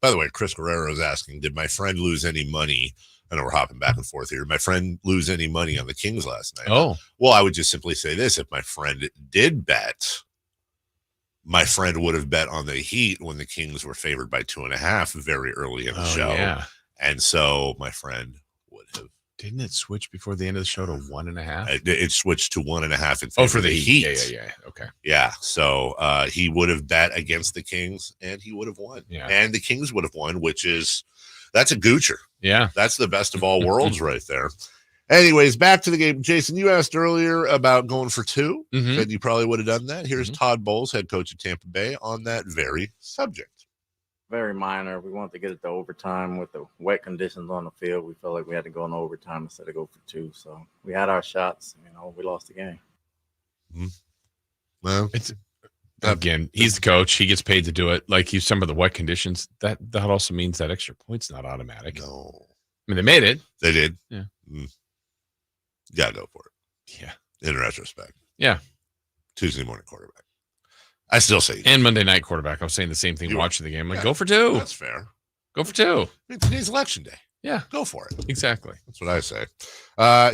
By the way, Chris Guerrero is asking, did my friend lose any money? I know we're hopping back and forth here. Did my friend lose any money on the Kings last night? Oh. Well, I would just simply say this. If my friend did bet, my friend would have bet on the Heat when the Kings were favored by 2.5 very early in the show. Yeah. And so my friend would have. Didn't it switch before the end of the show to 1.5? It switched to 1.5 in favor for the of Heat. Yeah. Okay. Yeah. So he would have bet against the Kings and he would have won. Yeah. And the Kings would have won, that's a goocher. Yeah. That's the best of all worlds right there. Anyways, back to the game. Jason, you asked earlier about going for 2. Said you probably would have done that. Here's Todd Bowles, head coach of Tampa Bay, on that very subject. Very minor. We wanted to get it to overtime with the wet conditions on the field. We felt like we had to go into overtime instead of go for 2. So we had our shots. We lost the game. Well, it's again, he's the coach. He gets paid to do it. Like some of the wet conditions. That also means that extra point's not automatic. No, I mean they made it. They did. Yeah. You gotta go for it. Yeah. In retrospect. Yeah. Tuesday morning quarterback. I still say. And Monday night quarterback. I was saying the same thing watching the game. Like, go for 2. That's fair. Go for 2. I mean, today's election day. Yeah. Go for it. Exactly. That's what I say.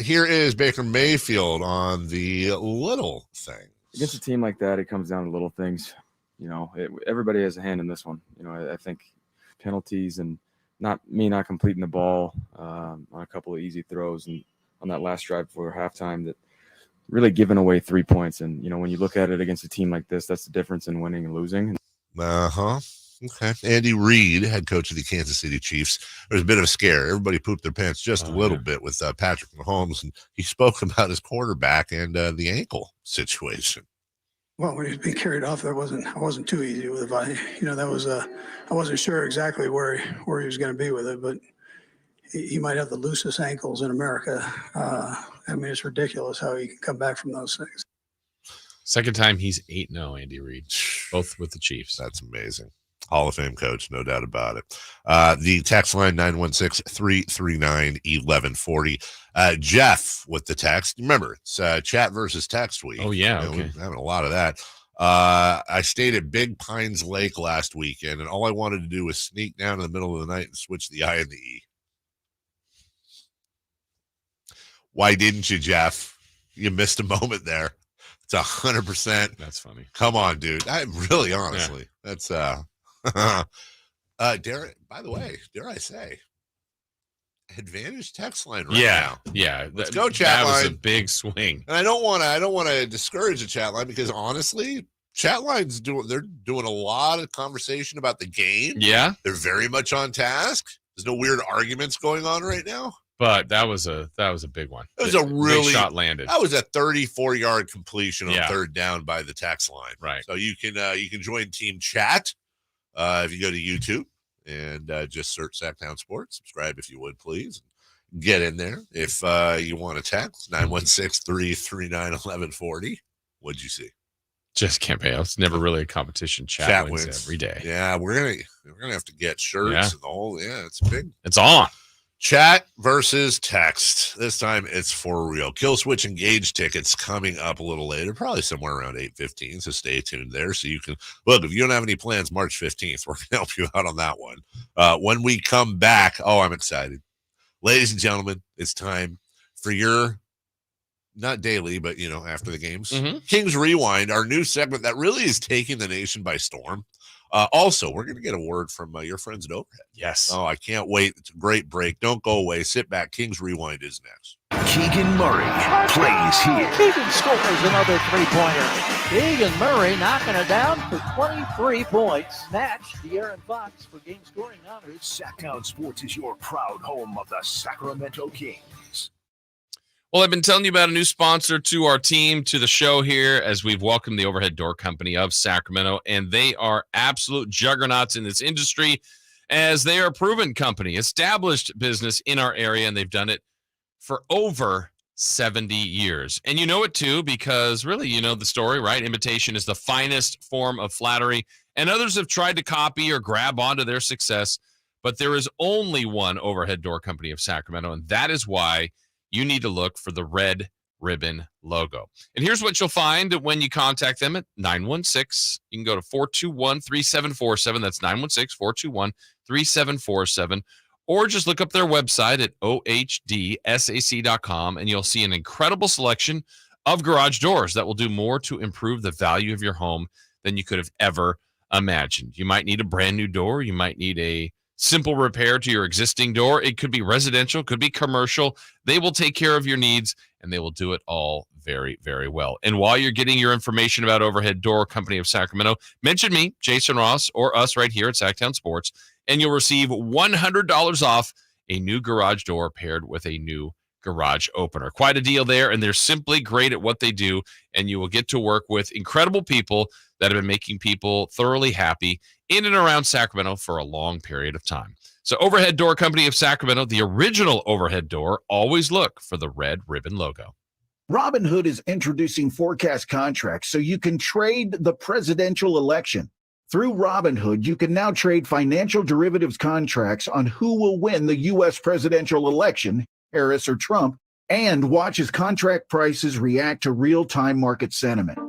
Here is Baker Mayfield on the little thing. Against a team like that, it comes down to little things. Everybody has a hand in this one. I think penalties and not completing the ball on a couple of easy throws and on that last drive before halftime that really giving away 3 points. And, when you look at it against a team like this, that's the difference in winning and losing. Okay. Andy Reid, head coach of the Kansas City Chiefs. There was a bit of a scare. Everybody pooped their pants just a little bit with Patrick Mahomes, and he spoke about his quarterback and the ankle situation. Well, when he was being carried off, I wasn't too easy with it. That was I wasn't sure exactly where he was going to be with it, but he might have the loosest ankles in America. It's ridiculous how he can come back from those things. Second time he's 8-0, Andy Reid, both with the Chiefs. That's amazing. Hall of Fame coach, no doubt about it. The text line 916-339-1140. Jeff with the text. Remember, it's chat versus text week. Oh, yeah. We're having a lot of that. I stayed at Big Pines Lake last weekend, and all I wanted to do was sneak down in the middle of the night and switch the I and the E. Why didn't you, Jeff? You missed a moment there. It's 100%. That's funny. Come on, dude. I really, honestly, that's by the way, dare I say, advantage text line right now. Yeah. Let's go, chat that line. was a big swing. And I don't want to discourage the chat line, because honestly, chat line's doing a lot of conversation about the game. Yeah. They're very much on task. There's no weird arguments going on right now. But that was a big one. It was a really big shot landed. That was a 34-yard completion on third down by the text line. Right. So you can join team chat if you go to YouTube and just search Sacktown Sports. Subscribe if you would, please. Get in there. If you want to text 916-339-1140. What'd you see? Just campaign. It's never really a competition. Chat wins every day. Yeah, we're gonna have to get shirts and the whole. Yeah, it's big. It's on. Chat versus text. This time it's for real. Kill Switch Engage tickets coming up a little later, probably somewhere around 8:15. So stay tuned there. So you can look, if you don't have any plans March 15th, we're gonna help you out on that one. When we come back, I'm excited. Ladies and gentlemen, it's time for your not daily, but after the games. Kings Rewind, our new segment that really is taking the nation by storm. Also, we're going to get a word from your friends at Overhead. Yes. Oh, I can't wait. It's a great break. Don't go away. Sit back. Kings Rewind is next. Keegan Murray plays here. Keegan scores another three-pointer. Keegan Murray knocking it down for 23 points. Snatch De'Aaron Fox for game scoring honors. Sacktown Sports is your proud home of the Sacramento Kings. Well, I've been telling you about a new sponsor to our team, to the show here, as we've welcomed the Overhead Door Company of Sacramento, and they are absolute juggernauts in this industry, as they are a proven company, established business in our area, and they've done it for over 70 years. And you know it too, because really, you know the story, right? Imitation is the finest form of flattery, and others have tried to copy or grab onto their success, but there is only one Overhead Door Company of Sacramento, and that is why you need to look for the red ribbon logo. And here's what you'll find when you contact them at 916. You can go to 421-3747. That's 916-421-3747. Or just look up their website at ohdsac.com, and you'll see an incredible selection of garage doors that will do more to improve the value of your home than you could have ever imagined. You might need a brand new door. You might need a simple repair to your existing door. It could be residential, could be commercial. They will take care of your needs, and they will do it all very, very well. And while you're getting your information about Overhead Door Company of Sacramento, mention me, Jason Ross, or us right here at Sacktown Sports, and you'll receive $100 off a new garage door paired with a new garage opener. Quite a deal there, and they're simply great at what they do, and you will get to work with incredible people that have been making people thoroughly happy in and around Sacramento for a long period of time. So Overhead Door Company of Sacramento, the original overhead door, always look for the red ribbon logo. Robinhood is introducing forecast contracts so you can trade the presidential election. Through Robinhood, you can now trade financial derivatives contracts on who will win the U.S. presidential election, Harris or Trump, and watch as contract prices react to real-time market sentiment.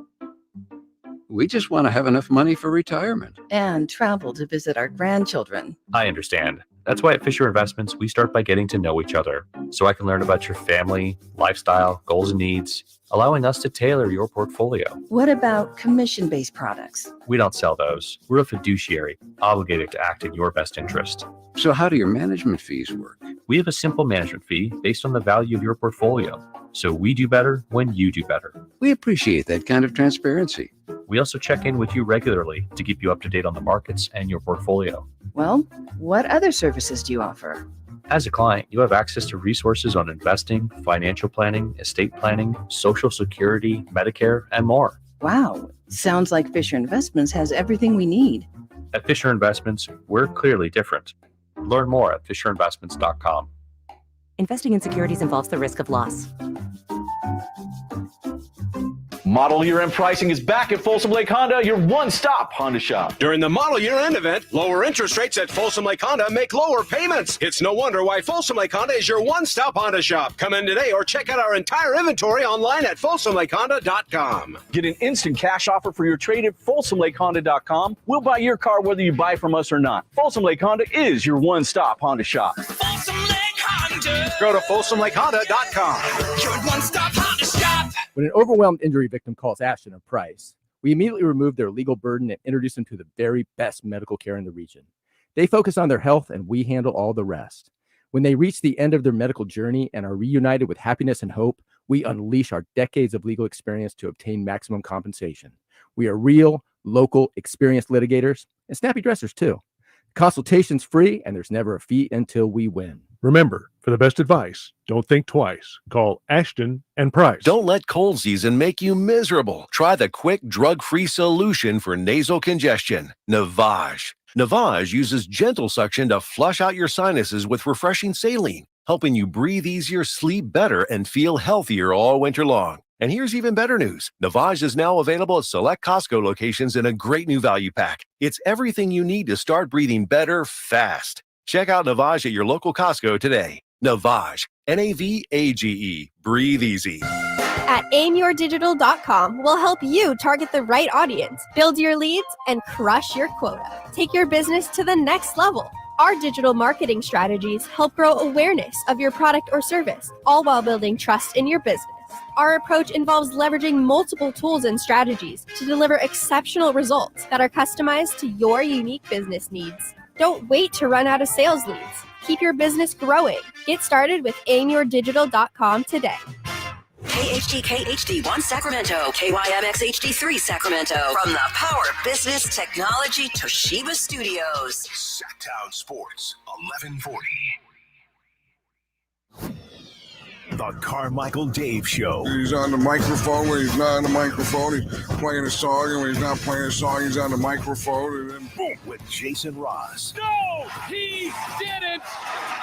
We just want to have enough money for retirement. And travel to visit our grandchildren. I understand. That's why at Fisher Investments, we start by getting to know each other so I can learn about your family, lifestyle, goals, and needs, allowing us to tailor your portfolio. What about commission-based products? We don't sell those. We're a fiduciary, obligated to act in your best interest. So how do your management fees work? We have a simple management fee based on the value of your portfolio. So we do better when you do better. We appreciate that kind of transparency. We also check in with you regularly to keep you up to date on the markets and your portfolio. Well, what other services do you offer? As a client, you have access to resources on investing, financial planning, estate planning, Social Security, Medicare, and more. Wow, sounds like Fisher Investments has everything we need. At Fisher Investments, we're clearly different. Learn more at fisherinvestments.com. Investing in securities involves the risk of loss. Model Year End pricing is back at Folsom Lake Honda, your one-stop Honda shop. During the Model Year End event, lower interest rates at Folsom Lake Honda make lower payments. It's no wonder why Folsom Lake Honda is your one-stop Honda shop. Come in today or check out our entire inventory online at folsomlakehonda.com. Get an instant cash offer for your trade at folsomlakehonda.com. We'll buy your car whether you buy from us or not. Folsom Lake Honda is your one-stop Honda shop. Folsom Lake Honda. Go to folsomlakehonda.com. Your one-stop Honda shop. When an overwhelmed injury victim calls Ashton or Price, we immediately remove their legal burden and introduce them to the very best medical care in the region. They focus on their health and we handle all the rest. When they reach the end of their medical journey and are reunited with happiness and hope, we unleash our decades of legal experience to obtain maximum compensation. We are real, local, experienced litigators and snappy dressers too. Consultation's free and there's never a fee until we win. Remember, for the best advice, don't think twice. Call Ashton and Price. Don't let cold season make you miserable. Try the quick, drug-free solution for nasal congestion, Navage. Navage uses gentle suction to flush out your sinuses with refreshing saline, helping you breathe easier, sleep better, and feel healthier all winter long. And here's even better news. Navage is now available at select Costco locations in a great new value pack. It's everything you need to start breathing better fast. Check out Navage at your local Costco today. Navage, Navage, breathe easy. At aimyourdigital.com, we'll help you target the right audience, build your leads, and crush your quota. Take your business to the next level. Our digital marketing strategies help grow awareness of your product or service, all while building trust in your business. Our approach involves leveraging multiple tools and strategies to deliver exceptional results that are customized to your unique business needs. Don't wait to run out of sales leads. Keep your business growing. Get started with aimyourdigital.com today. KHD1 Sacramento, KYMX HD3 Sacramento. From the Power Business Technology Toshiba Studios. Sacktown Sports, 1140. The Carmichael Dave Show. He's on the microphone when he's not on the microphone. He's playing a song, and when he's not playing a song, he's on the microphone. And then boom. With Jason Ross. No, he didn't.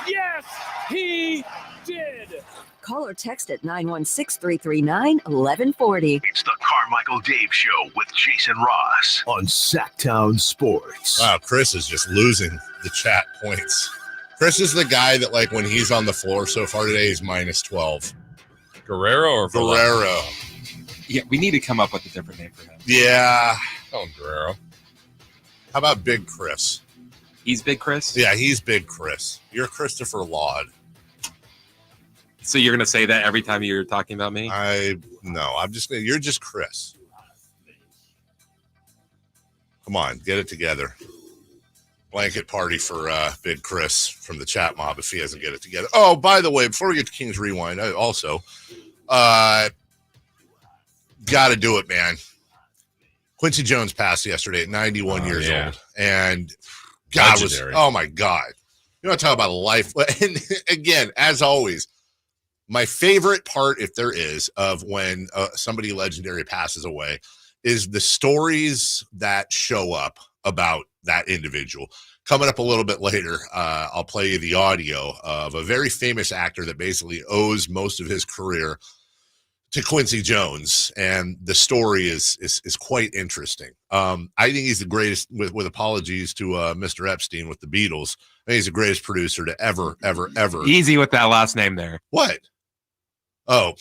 Yes, he did. Call or text at 916-339-1140. It's the Carmichael Dave Show with Jason Ross on Sacktown Sports. Wow, Chris is just losing the chat points. Chris is the guy that, like, when he's on the floor so far today, he's minus 12. Guerrero or Guerrero? Yeah, we need to come up with a different name for him. Yeah. Oh, Guerrero. How about Big Chris? He's Big Chris? Yeah, he's Big Chris. You're Christopher Laud. So you're going to say that every time you're talking about me? You're just Chris. Come on, get it together. Blanket party for Big Chris from the chat mob if he doesn't get it together. Oh, by the way, before we get to King's Rewind, I also got to do it, man. Quincy Jones passed yesterday at 91 years old. And God oh my God. You want to talk about life? And again, as always, my favorite part, if there is, of when somebody legendary passes away is the stories that show up about that individual. Coming up a little bit later, I'll play you the audio of a very famous actor that basically owes most of his career to Quincy Jones, and the story is quite interesting. I think he's the greatest, with apologies to Mr. Epstein with the Beatles. I think he's the greatest producer to ever. Easy with that last name there. What? Oh,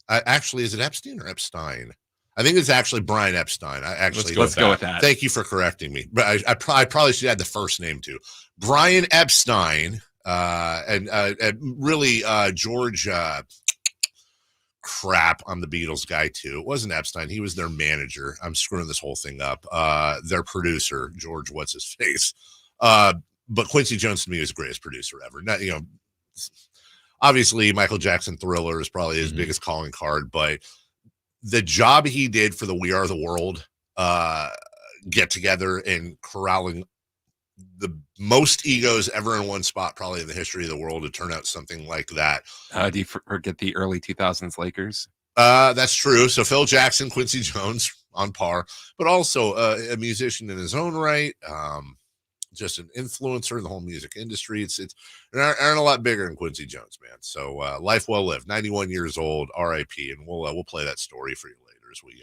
actually, is it Epstein or Epstein? I think it's actually Brian Epstein. Let's go with that. Thank you for correcting me. But I probably should add the first name too. Brian Epstein, and really George. Crap, I'm the Beatles guy too. It wasn't Epstein. He was their manager. I'm screwing this whole thing up. Their producer, George, what's his face? But Quincy Jones to me is the greatest producer ever. Not, obviously Michael Jackson Thriller is probably his biggest calling card, but the job he did for the We Are the World get together and corralling the most egos ever in one spot, probably in the history of the world, to turn out something like that. Do you forget the early 2000s Lakers? That's true. So Phil Jackson, Quincy Jones on par, but also a musician in his own right. Just an influencer in the whole music industry. It's aren't a lot bigger than Quincy Jones, man. So life well lived. 91 years old, R.I.P. And we'll play that story for you later as we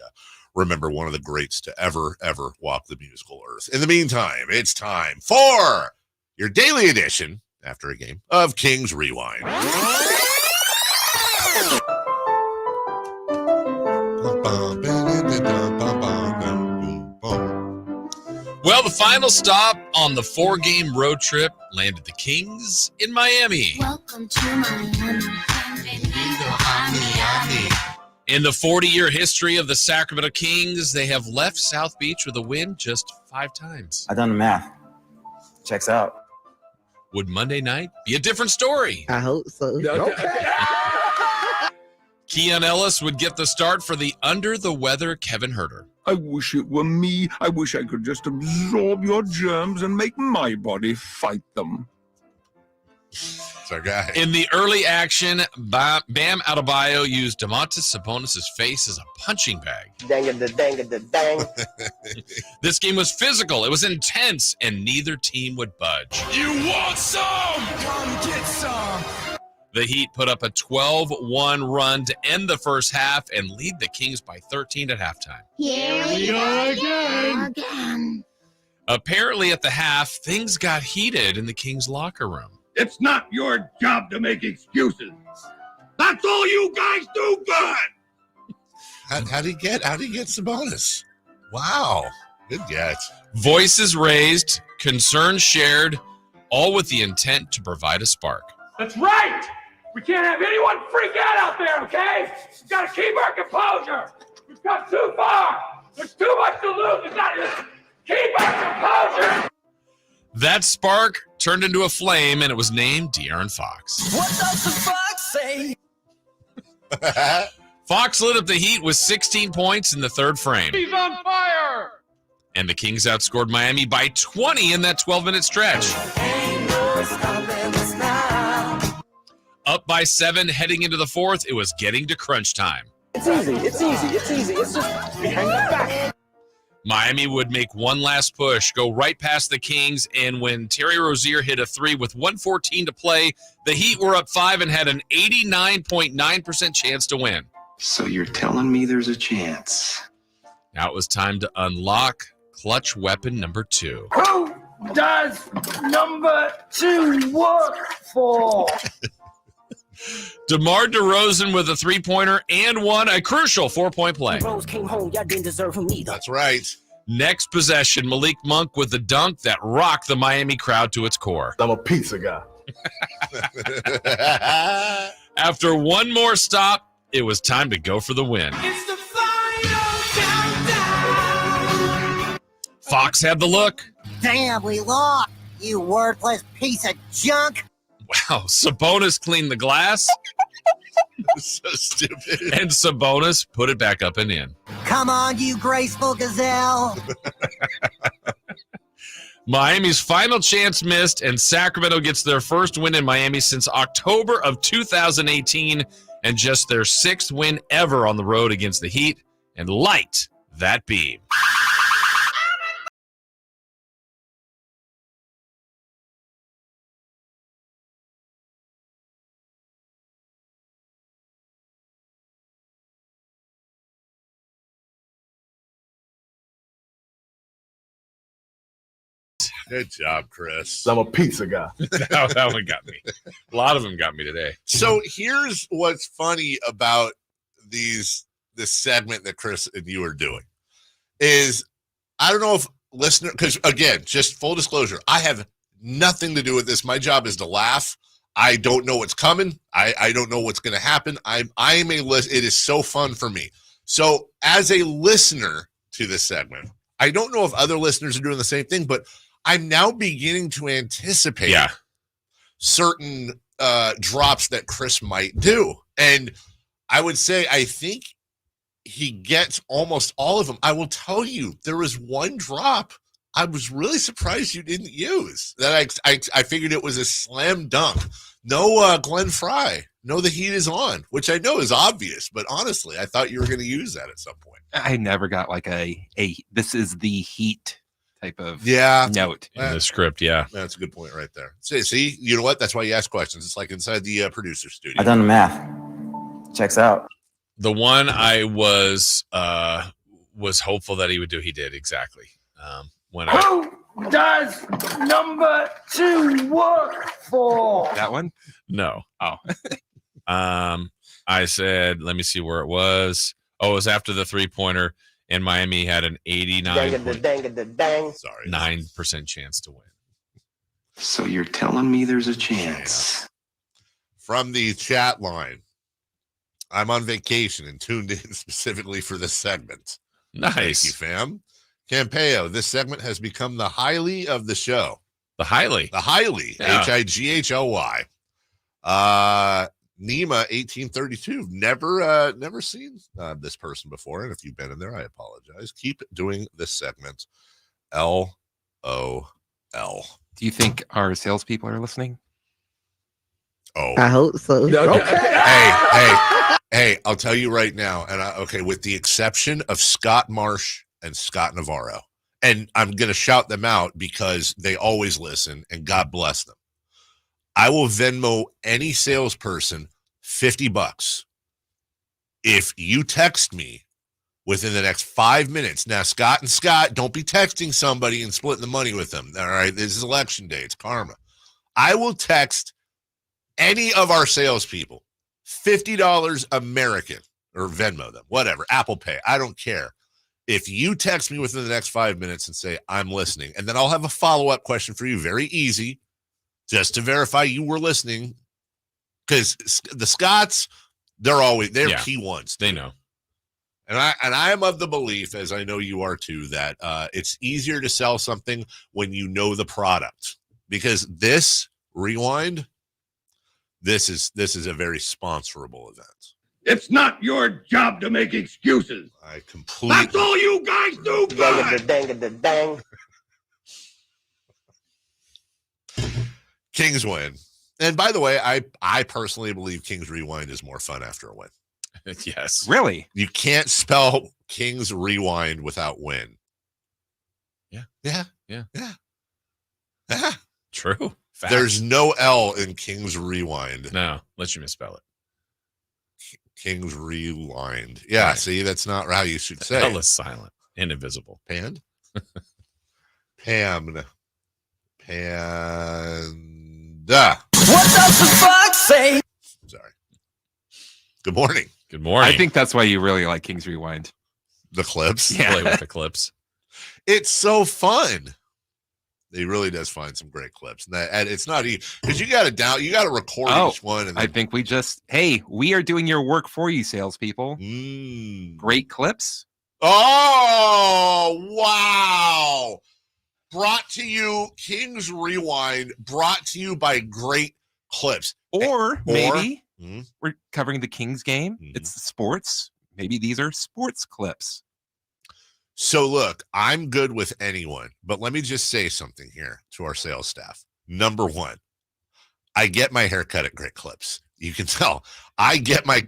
remember one of the greats to ever walk the musical earth. In the meantime, it's time for your daily edition, after a game, of Kings Rewind. Well, the final stop on the 4-game road trip landed the Kings in Miami. Welcome to Miami. In the 40-year history of the Sacramento Kings, they have left South Beach with a win just 5 times. I done the math. Checks out. Would Monday night be a different story? I hope so. Okay. Keon Ellis would get the start for the under-the-weather Kevin Huerter. I wish it were me. I wish I could just absorb your germs and make my body fight them. It's our guy. In the early action, Bam Adebayo used Domantas Sabonis' face as a punching bag. Dang. This game was physical, it was intense, and neither team would budge. You want some? Come get some. The Heat put up a 12-1 run to end the first half and lead the Kings by 13 at halftime. Here we go again. Apparently at the half, things got heated in the Kings locker room. It's not your job to make excuses. That's all you guys do good. How'd he get Sabonis? Wow. Good get. Voices raised, concerns shared, all with the intent to provide a spark. That's right. We can't have anyone freak out there, okay? We've got to keep our composure. We've come too far. There's too much to lose. It's not just keep our composure. That spark turned into a flame, and it was named De'Aaron Fox. What does the fox say? Fox lit up the Heat with 16 points in the third frame. He's on fire. And the Kings outscored Miami by 20 in that 12-minute stretch. Up by 7 heading into the fourth, it was getting to crunch time. It's easy. It's just behind the back. Miami would make one last push, go right past the Kings, and when Terry Rozier hit a 3 with 1:14 to play, the Heat were up 5 and had an 89.9% chance to win. So you're telling me there's a chance? Now it was time to unlock clutch weapon number 2. Who does number 2 work for? DeMar DeRozan with a 3-pointer and won a crucial 4-point play. Came home, y'all didn't deserve him either. That's right. Next possession, Malik Monk with the dunk that rocked the Miami crowd to its core. I'm a pizza guy. After one more stop, it was time to go for the win. It's the final countdown. Fox had the look. Damn, we lost. You worthless piece of junk. Wow, Sabonis cleaned the glass. So stupid. And Sabonis put it back up and in. Come on, you graceful gazelle. Miami's final chance missed, and Sacramento gets their first win in Miami since October of 2018 and just their 6th win ever on the road against the Heat, and light that beam. Good job, Chris. I'm a pizza guy. that one got me. A lot of them got me today. So here's what's funny about this segment that Chris and you are doing is I don't know if listener, because again, just full disclosure, I have nothing to do with this. My job is to laugh. I don't know what's coming. I don't know what's going to happen. I am a list. It is so fun for me. So as a listener to this segment, I don't know if other listeners are doing the same thing, but I'm now beginning to anticipate certain drops that Chris might do. And I would say, I think he gets almost all of them. I will tell you, there was one drop I was really surprised you didn't use. That I figured it was a slam dunk. No Glenn Fry. No, the heat is on, which I know is obvious, but honestly, I thought you were going to use that at some point. I never got like a this is the heat type of note in the script. Yeah, that's a good point right there. See, you know what? That's why you ask questions. It's like inside the producer studio. I done the math. Checks out. The one I was hopeful that he would do, he did exactly. Who does number 2 work for? That one? No. Oh. I said, let me see where it was. Oh, it was after the 3-pointer, and Miami had an 9% chance to win. So you're telling me there's a chance? From the chat line, I'm on vacation and tuned in specifically for this segment. Nice. Thank you, fam. Campeo, this segment has become the highly of the show. The highly? The highly. Yeah. Highly. Nima 1832. Never seen this person before. And if you've been in there, I apologize. Keep doing this segment. LOL. Do you think our salespeople are listening? Oh, I hope so. Hey, I'll tell you right now. And with the exception of Scott Marsh and Scott Navarro, and I'm going to shout them out because they always listen and God bless them. I will Venmo any salesperson $50 if you text me within the next 5 minutes. Now, Scott, don't be texting somebody and splitting the money with them. All right, this is election day. It's karma. I will text any of our salespeople $50 American or Venmo them, whatever, Apple Pay. I don't care. If you text me within the next 5 minutes and say, I'm listening, and then I'll have a follow-up question for you, very easy, just to verify you were listening, because the Scots, they're key ones. They know. And I am of the belief, as I know you are too, that it's easier to sell something when you know the product. Because this rewind, this is a very sponsorable event. It's not your job to make excuses. I completely. That's all you guys do good. Dang. Kings win. And by the way, I personally believe Kings Rewind is more fun after a win. Yes. Really? You can't spell Kings Rewind without win. Yeah. True. Fact. There's no L in Kings Rewind. No, let you misspell it. Kings Rewind. Yeah, right. See, that's not how you should say L is silent and invisible. Panda. What does the fuck say? Sorry. Good morning. Good morning. I think that's why you really like Kings Rewind. The clips? Yeah. Play with the clips. It's so fun. He really does find some great clips. And it's not easy because you got to record each one. And I think we are doing your work for you, salespeople. Great clips. Oh, wow. Brought to you, Kings Rewind, brought to you by Great Clips. Or maybe we're covering the Kings game. It's sports. Maybe these are sports clips. So look, I'm good with anyone, but let me just say something here to our sales staff. Number one, I get my haircut at Great Clips. You can tell I've gotten my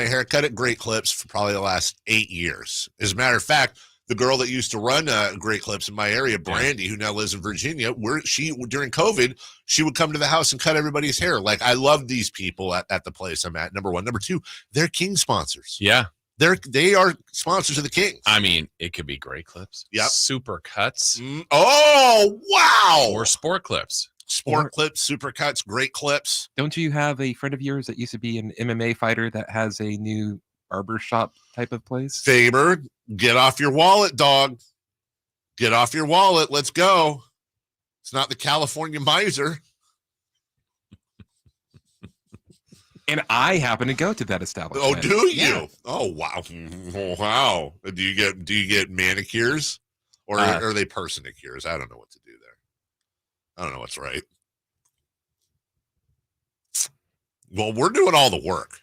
haircut at Great Clips for probably the last 8 years. As a matter of fact, the girl that used to run Great Clips in my area, Brandy, who now lives in Virginia, during COVID, she would come to the house and cut everybody's hair. Like, I love these people at the place I'm at. Number one. Number two, they're King sponsors. Yeah. They are sponsors of the Kings. I mean, it could be Great Clips. Yep. Super Cuts. Oh, wow. Or Sport Clips. Sport Clips, Super Cuts, Great Clips. Don't you have a friend of yours that used to be an MMA fighter that has a new barbershop type of place? Faber, get off your wallet, dog. Get off your wallet. Let's go. It's not the California miser. And I happen to go to that establishment. Oh, do you? Yeah. Oh, wow. Wow. Do you get manicures or are they personicures? I don't know what to do there. I don't know what's right. Well, we're doing all the work.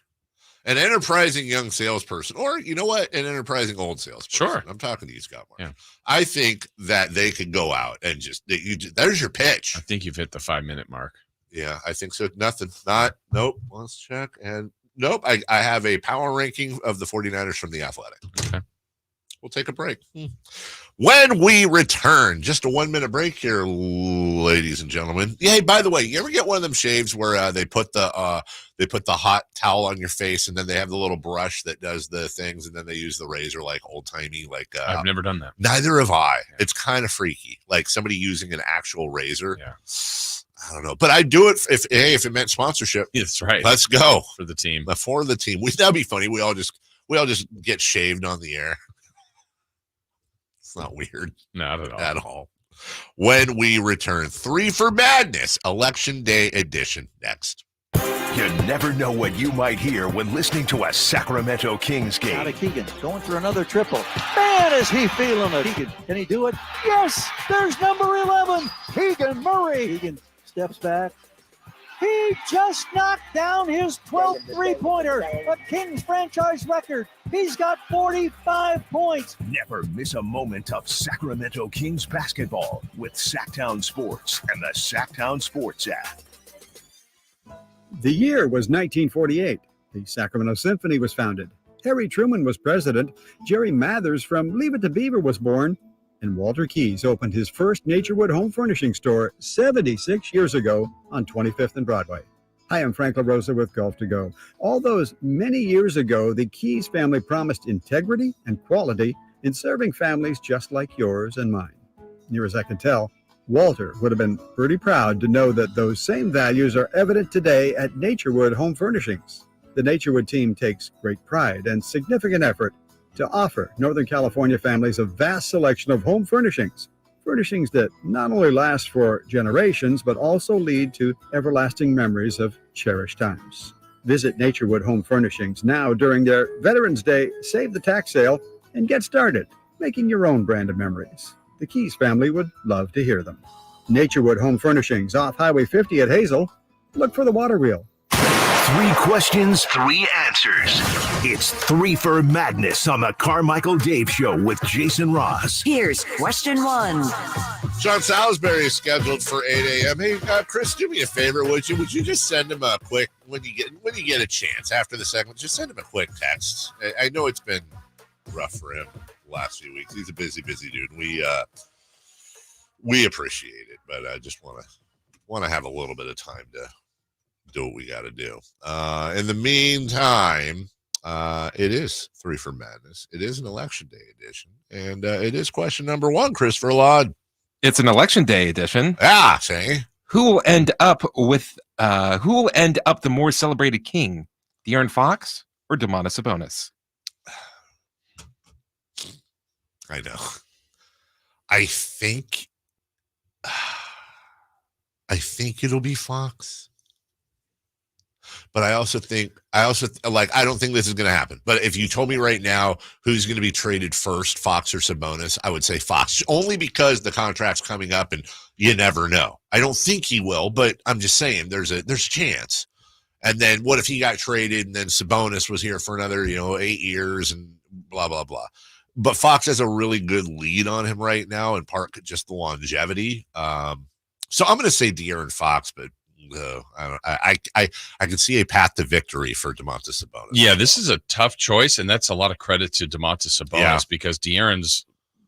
An enterprising young salesperson, or you know what? An enterprising old salesperson. Sure. I'm talking to you, Scott Marsh. Yeah. I think that they could go out and there's your pitch. I think you've hit the 5-minute mark. Yeah, I think so. Nothing. Nope. Let's check. And nope. I have a power ranking of the 49ers from The Athletic. Okay. We'll take a break. When we return, just a 1 minute break here, ladies and gentlemen. Yeah, hey, by the way, you ever get one of them shaves where they put the hot towel on your face and then they have the little brush that does the things and then they use the razor like old timey? Like I've never done that. Neither have I. It's kind of freaky, like somebody using an actual razor. Yeah. I don't know, but I'd do it if it meant sponsorship. That's right. Let's go for the team. For the team, that'd be funny. We all just get shaved on the air. It's not weird. Not at all. At all. When we return, 3 for Madness, Election Day edition next. You never know what you might hear when listening to a Sacramento Kings game. Out of Keegan, going for another triple. Man, is he feeling it. Keegan, can he do it? Yes, there's number 11, Keegan Murray. Keegan steps back. He just knocked down his 12th three-pointer, a Kings franchise record. He's got 45 points. Never miss a moment of Sacramento Kings basketball with Sacktown Sports and the Sacktown Sports app. The year was 1948. The Sacramento Symphony was founded. Harry Truman was president. Jerry Mathers from Leave It to Beaver was born. And Walter Keyes opened his first Naturewood home furnishing store 76 years ago on 25th and Broadway. Hi, I'm Frank LaRosa with Golf to Go. All those many years ago, the Keyes family promised integrity and quality in serving families just like yours and mine. Near as I can tell, Walter would have been pretty proud to know that those same values are evident today at Naturewood Home Furnishings. The Naturewood team takes great pride and significant effort to offer Northern California families a vast selection of home furnishings. Furnishings that not only last for generations, but also lead to everlasting memories of cherished times. Visit Naturewood Home Furnishings now during their Veterans Day Save the Tax sale and get started making your own brand of memories. The Keyes family would love to hear them. Naturewood Home Furnishings off Highway 50 at Hazel. Look for the water wheel. 3 questions, 3 answers. It's 3 for Madness on the Carmichael Dave Show with Jason Ross. Here's question 1. John Salisbury is scheduled for 8 a.m. Hey, Chris, do me a favor, would you? Would you just send him a quick when you get a chance after the segment? Just send him a quick text. I know it's been rough for him the last few weeks. He's a busy dude. We appreciate it, but I just want to have a little bit of time to do what we got to do. In the meantime, it is 3 for Madness. It is an Election Day edition, and it is question number 1, Christopher Laud. It's an Election Day edition. Say. Who will end up the more celebrated king? De'Aaron Fox or Domantas Sabonis? I know. I think it'll be Fox. But I don't think this is going to happen. But if you told me right now who's going to be traded first, Fox or Sabonis, I would say Fox, only because the contract's coming up and you never know. I don't think he will, but I'm just saying there's a chance. And then what if he got traded and then Sabonis was here for another, 8 years and blah, blah, blah. But Fox has a really good lead on him right now, in part just the longevity. So I'm going to say De'Aaron Fox, but I can see a path to victory for Domantas Sabonis. Yeah, this is a tough choice, and that's a lot of credit to Domantas Sabonis because De'Aaron's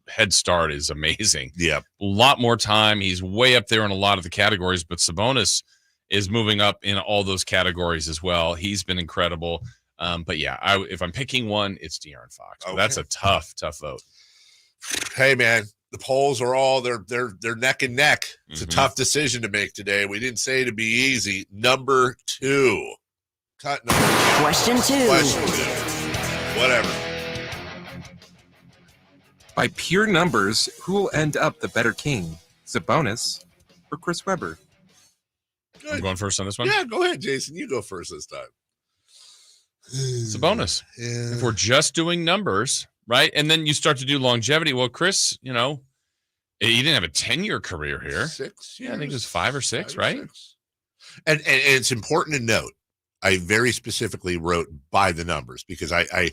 head start is amazing. Yeah, a lot more time. He's way up there in a lot of the categories, but Sabonis is moving up in all those categories as well. He's been incredible. But yeah, if I'm picking one, it's De'Aaron Fox. Okay. That's a tough vote. Hey, man. The polls are all they're neck and neck. It's a tough decision to make today. We didn't say it'd be easy. Number 2. Cut number 2. Question 2. Whatever. By pure numbers, who will end up the better king? Sabonis or Chris Webber? Good. I'm going first on this one? Yeah, go ahead, Jason. You go first this time. Sabonis. Yeah. If we're just doing numbers, right? And then you start to do longevity. Well, Chris, he didn't have a 10-year career here. 6 years. Yeah, I think it was 5 or 6, right? 6. And it's important to note, I very specifically wrote by the numbers because I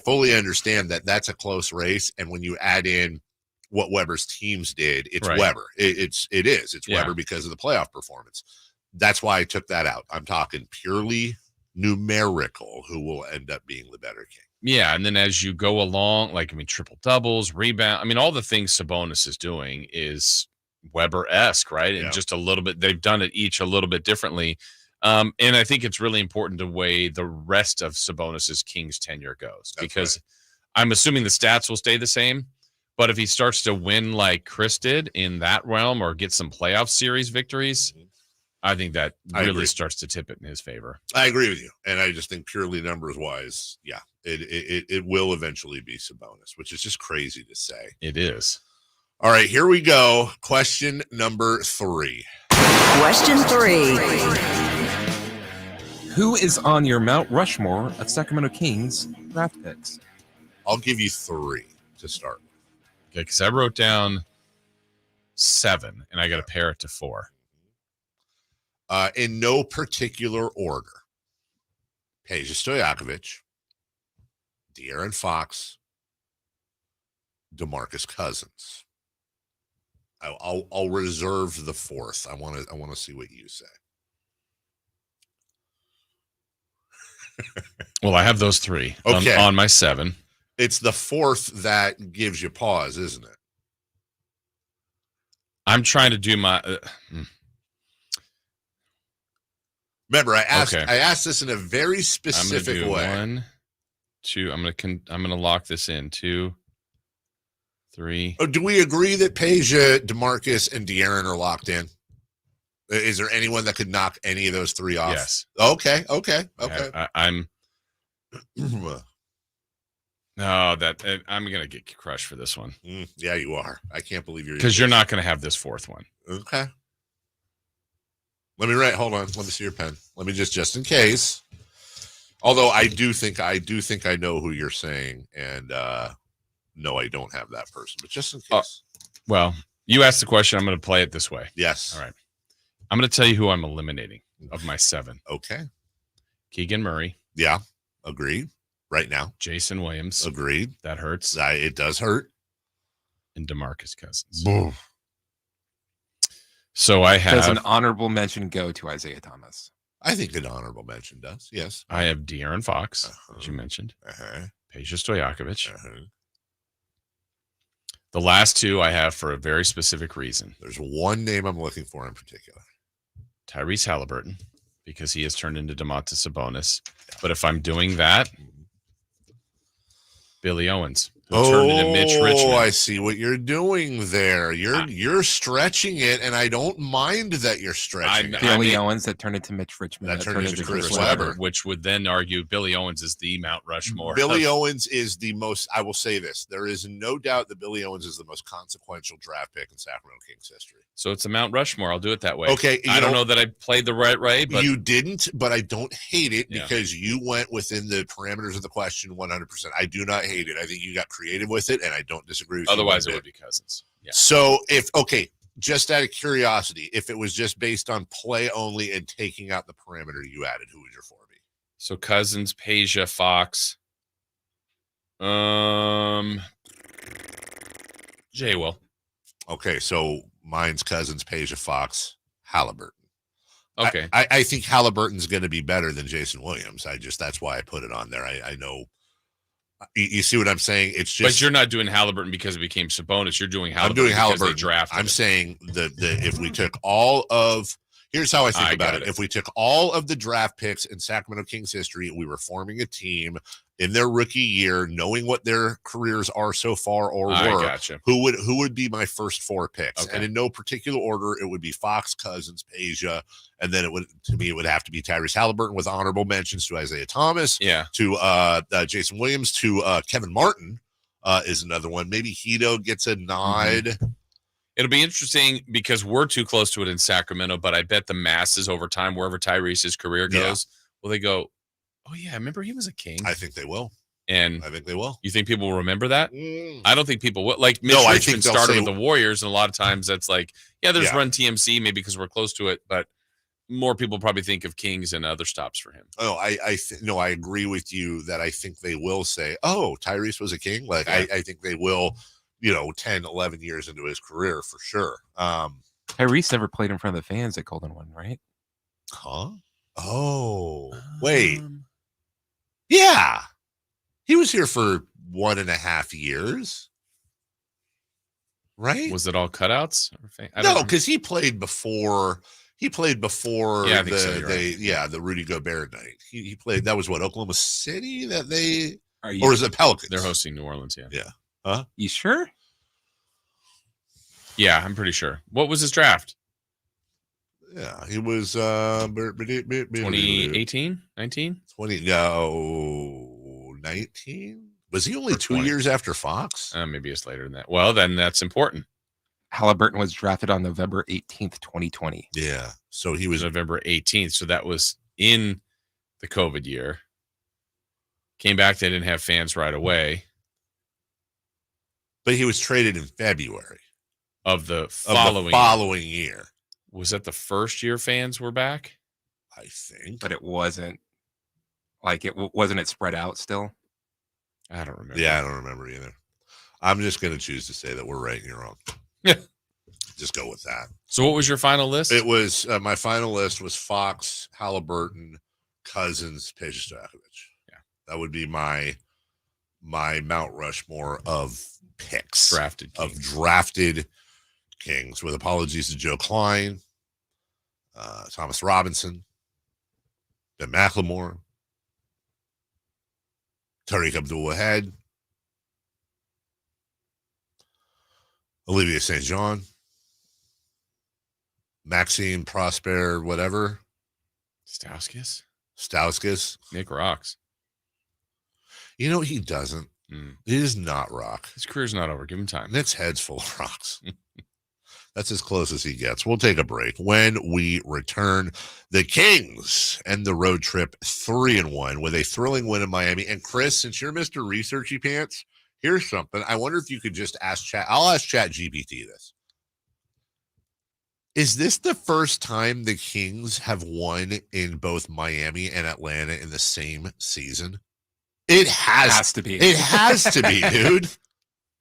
fully understand that that's a close race. And when you add in what Weber's teams did, it's right. Weber. It's Weber because of the playoff performance. That's why I took that out. I'm talking purely numerical who will end up being the better king. Yeah, and then as you go along, triple doubles, rebound. All the things Sabonis is doing is Weber-esque, right? And just a little bit, they've done it each a little bit differently. And I think it's really important the way the rest of Sabonis's Kings tenure goes, because I'm assuming the stats will stay the same. But if he starts to win like Chris did in that realm or get some playoff series victories, I think that really starts to tip it in his favor. I agree with you. And I just think purely numbers wise, it will eventually be Sabonis, which is just crazy to say. It is. All right, here we go. Question number 3. Question 3. Who is on your Mount Rushmore of Sacramento Kings draft picks? I'll give you 3 to start. Okay, because I wrote down 7, and I got to pair it to 4. In no particular order. Peja Stojakovic, De'Aaron Fox, DeMarcus Cousins. I'll reserve the 4th. I want to see what you say. Well, I have those 3 on my 7. It's the 4th that gives you pause, isn't it? I'm trying to do my. Remember, I asked this in a very specific way. 1, 2. I'm gonna lock this in. 2, 3. Oh, do we agree that Peja, DeMarcus, and De'Aaron are locked in? Is there anyone that could knock any of those 3 off? Yes. Okay. I'm. No, I'm gonna get crushed for this one. Yeah, you are. I can't believe because you're not gonna have this 4th one. Okay. Let me write. Hold on. Let me see your pen. Let me just in case. Although I do think I know who you're saying, and no, I don't have that person. But just in case. Well, you asked the question. I'm going to play it this way. Yes. All right. I'm going to tell you who I'm eliminating of my 7. Okay. Keegan Murray. Yeah. Agreed. Right now. Jason Williams. Agreed. That hurts. It does hurt. And DeMarcus Cousins. Boom. So I have. Does an honorable mention go to Isaiah Thomas? I think an honorable mention does. Yes. I have De'Aaron Fox, as you mentioned. Peja Stojakovic. The last 2 I have for a very specific reason. There's one name I'm looking for in particular. Tyrese Halliburton, because he has turned into Domantas Sabonis. But if I'm doing that, Billy Owens, who turned into Mitch Richmond. I see what you're doing there. You're stretching it, and I don't mind that you're stretching it. Billy Owens that turned into Mitch Richmond. That turned into Chris Webber. Which would then argue Billy Owens is the Mount Rushmore. Billy Owens is the most, I will say this, there is no doubt that Billy Owens is the most consequential draft pick in Sacramento Kings history. So it's a Mount Rushmore. I'll do it that way. Okay. I don't know that I played the right way, but you didn't, but I don't hate it because you went within the parameters of the question 100%. I do not hate it. I think you got creative with it, and I don't disagree with you. Otherwise, it would be Cousins. Yeah. So just out of curiosity, if it was just based on play only and taking out the parameter you added, who would your 4 be? So Cousins, Peja, Fox, Jay Will. Okay, so mine's Cousins, Peja, Fox, Halliburton. Okay. I think Halliburton's going to be better than Jason Williams. That's why I put it on there. I know. You see what I'm saying? It's just. But you're not doing Halliburton because it became Sabonis. You're doing Halliburton. I'm doing Halliburton. Because they drafted I'm saying that if we took all of. Here's how I think about it. If we took all of the draft picks in Sacramento Kings history, we were forming a team in their rookie year, knowing what their careers are so far or were. Who would be my first 4 picks? Okay. And in no particular order, it would be Fox, Cousins, Peja, and then it would have to be Tyrese Halliburton with honorable mentions to Isaiah Thomas, to Jason Williams, to Kevin Martin is another one. Maybe Hito gets a nod. Mm-hmm. It'll be interesting because we're too close to it in Sacramento, but I bet the masses over time, wherever Tyrese's career goes, will they go, oh, yeah, I remember he was a King. I think they will. And I think they will. You think people will remember that? I don't think people will. Like Mitch Richmond started with the Warriors, and a lot of times that's like, there's Run TMC maybe because we're close to it, but more people probably think of Kings and other stops for him. Oh, I agree with you that I think they will say, oh, Tyrese was a King. Like I think they will. 10, 11 years into his career for sure. Tyrese never played in front of the fans at Golden One, right? Huh? Oh, wait. Yeah. He was here for 1.5 years. Right? Was it all cutouts? No, because he played before. He played before I think so, right. the Rudy Gobert night. He played. That was what, Oklahoma City that they, or is it Pelicans? They're hosting New Orleans. Yeah. Yeah. Huh? You sure? Yeah, I'm pretty sure. What was his draft? Yeah, he was 2018, 19, 19. Was he only 2 years after Fox? Maybe it's later than that. Well, then that's important. Halliburton was drafted on November 18th, 2020. Yeah. So he was November 18th. So that was in the COVID year. Came back. They didn't have fans right away. But he was traded in February of the following year. Was that the first year fans were back? I think. But it wasn't. Like, wasn't it spread out still? I don't remember. Yeah, I don't remember either. I'm just going to choose to say that we're right and you're wrong. Yeah. Just go with that. So what was your final list? It was, my final list was Fox, Halliburton, Cousins, Stojakovic. Yeah. That would be my Mount Rushmore of picks. Drafted Kings, with apologies to Joe Klein, Thomas Robinson, Ben McLemore, Tariq Abdul-Wahid, Olivier St. John, Maxime Prosper, whatever. Stauskas. Nick rocks. You know, he doesn't. He does not rock. His career's not over. Give him time. Nick's head's full of rocks. That's as close as he gets. We'll take a break. When we return, the Kings end the road trip 3-1 with a thrilling win in Miami. And Chris, since you're Mr. Researchy Pants, here's something. I wonder if you could just ask Chat. I'll ask Chat GPT this. Is this the first time the Kings have won in both Miami and Atlanta in the same season? It has to be. It has to be, dude.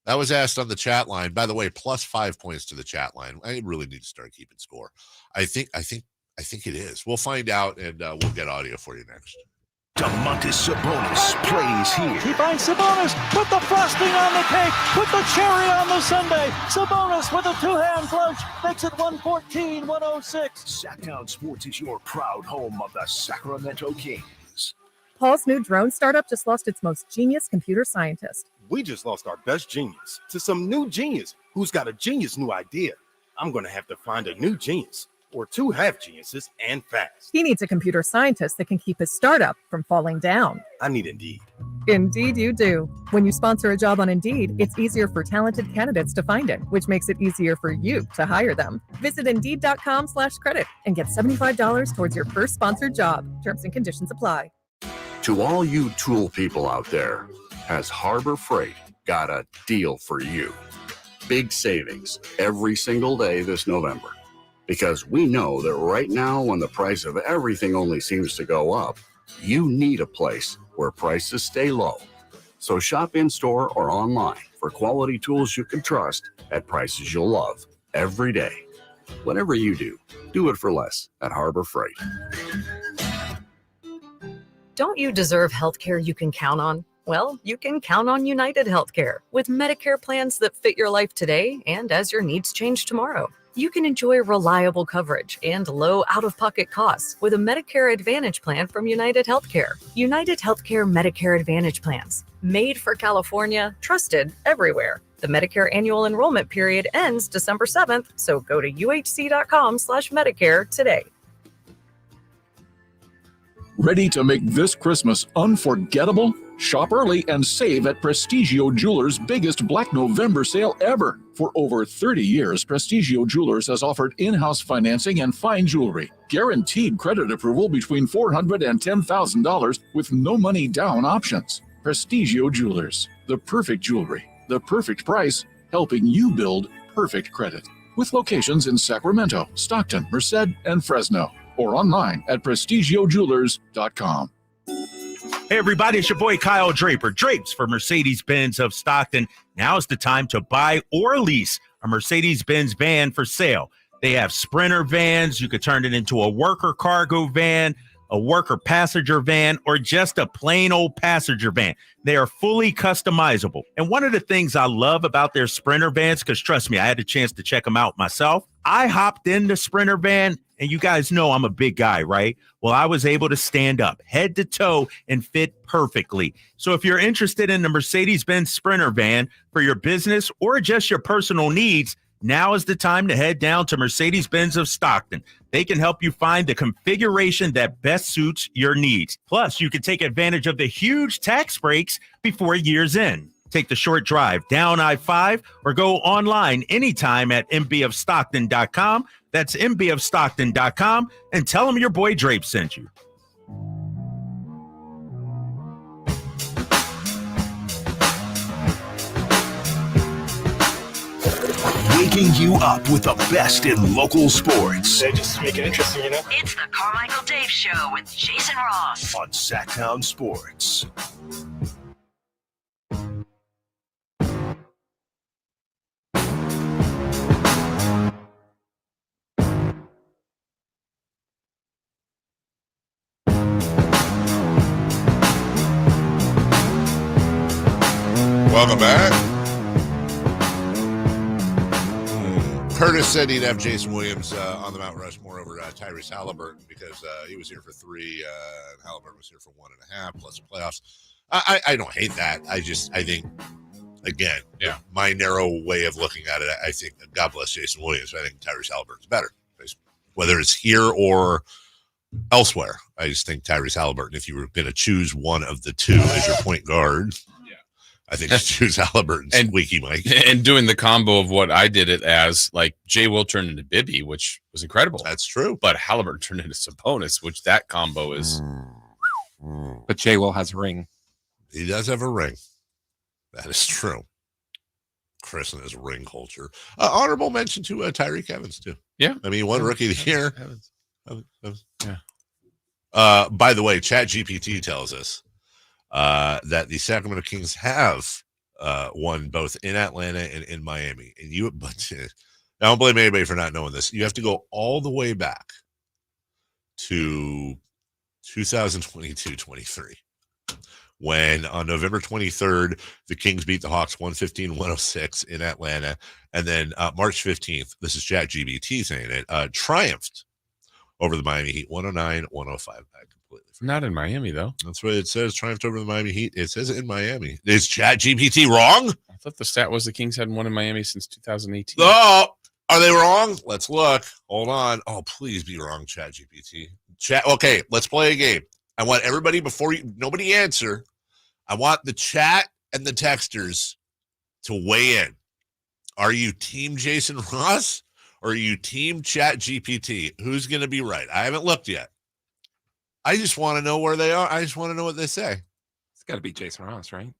That was asked on the chat line. By the way, plus 5 points to the chat line. I really need to start keeping score. I think it is. We'll find out, and we'll get audio for you next. Domantas Sabonis plays here. He finds Sabonis. Put the frosting on the cake. Put the cherry on the sundae. Sabonis with a two-hand clutch makes it 114-106. Sacktown Sports is your proud home of the Sacramento Kings. Paul's new drone startup just lost its most genius computer scientist. We just lost our best genius to some new genius who's got a genius new idea. I'm going to have to find a new genius or two half geniuses and fast. He needs a computer scientist that can keep his startup from falling down. I need Indeed. Indeed you do. When you sponsor a job on Indeed, it's easier for talented candidates to find it, which makes it easier for you to hire them. Visit Indeed.com/credit and get $75 towards your first sponsored job. Terms and conditions apply. To all you tool people out there, has Harbor Freight got a deal for you? Big savings every single day this November. Because we know that right now, when the price of everything only seems to go up, you need a place where prices stay low. So shop in-store or online for quality tools you can trust at prices you'll love every day. Whatever you do, do it for less at Harbor Freight. Don't you deserve healthcare you can count on? Well, you can count on United Healthcare with Medicare plans that fit your life today and as your needs change tomorrow. You can enjoy reliable coverage and low out-of-pocket costs with a Medicare Advantage plan from United Healthcare. United Healthcare Medicare Advantage plans, made for California, trusted everywhere. The Medicare annual enrollment period ends December 7th, so go to uhc.com/Medicare today. Ready to make this Christmas unforgettable? Shop early and save at Prestigio Jewelers' biggest Black November sale ever. For over 30 years, Prestigio Jewelers has offered in-house financing and fine jewelry. Guaranteed credit approval between $400 and $10,000 with no money down options. Prestigio Jewelers, the perfect jewelry, the perfect price, helping you build perfect credit. With locations in Sacramento, Stockton, Merced, and Fresno. Or online at prestigiojewelers.com. Hey everybody, it's your boy Kyle Draper, Drapes for Mercedes-Benz of Stockton. Now's the time to buy or lease a Mercedes-Benz van for sale. They have Sprinter vans. You could turn it into a worker cargo van, a worker passenger van, or just a plain old passenger van. They are fully customizable. And one of the things I love about their Sprinter vans, because trust me, I had a chance to check them out myself. I hopped in the Sprinter van, and you guys know I'm a big guy, right? Well, I was able to stand up head to toe and fit perfectly. So if you're interested in the Mercedes-Benz Sprinter van for your business or just your personal needs, now is the time to head down to Mercedes-Benz of Stockton. They can help you find the configuration that best suits your needs. Plus, you can take advantage of the huge tax breaks before year's end. Take the short drive down I-5 or go online anytime at mbofstockton.com. That's mbofstockton.com, and tell them your boy Drape sent you. Waking you up with the best in local sports. They just make it interesting, you know? It's the Carmichael Dave Show with Jason Ross on Sacktown Sports. Welcome back. Curtis said he'd have Jason Williams on the Mount Rushmore over Tyrese Halliburton because he was here for 3 and Halliburton was here for 1.5 plus the playoffs. I don't hate that. I think, again, my narrow way of looking at it, I think, God bless Jason Williams, I think Tyrese Halliburton's better. Whether it's here or elsewhere, I just think Tyrese Halliburton, if you were going to choose one of the two as your point guard, I think just choose Halliburton and Squeaky Mike. And doing the combo of what I did it as, like Jay Will turned into Bibby, which was incredible. That's true. But Halliburton turned into Sabonis, which that combo is. But Jay Will has a ring. He does have a ring. That is true. Chris and his ring culture. Honorable mention to Tyreek Evans, too. Yeah. I mean, one rookie of the year. Yeah. By the way, ChatGPT tells us that the Sacramento Kings have won both in Atlanta and in Miami. And but I don't blame anybody for not knowing this. You have to go all the way back to 2022-23 when on November 23rd, the Kings beat the Hawks 115-106 in Atlanta. And then March 15th, this is ChatGPT saying it, triumphed over the Miami Heat 109-105. Not in Miami, though. That's what it says. Triumphed over the Miami Heat. It says it in Miami. Is ChatGPT wrong? I thought the stat was the Kings hadn't won in Miami since 2018. Oh, are they wrong? Let's look. Hold on. Oh, please be wrong, ChatGPT. Okay, let's play a game. I want everybody, nobody answer. I want the chat and the texters to weigh in. Are you team Jason Ross or are you team ChatGPT? Who's going to be right? I haven't looked yet. I just want to know where they are. I just want to know what they say. It's got to be Jason Ross, right?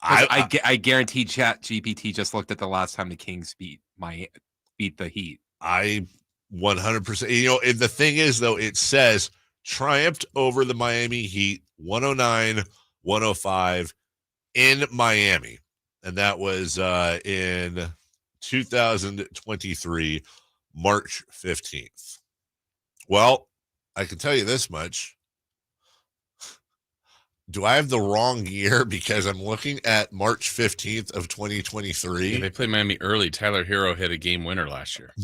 I guarantee ChatGPT just looked at the last time the Kings beat the Heat. I 100%. You know, the thing is, though, it says triumphed over the Miami Heat 109-105 in Miami. And that was in 2023, March 15th. Well, I can tell you this much. Do I have the wrong year? Because I'm looking at March 15th of 2023. Yeah, they played Miami early. Tyler Hero hit a game winner last year.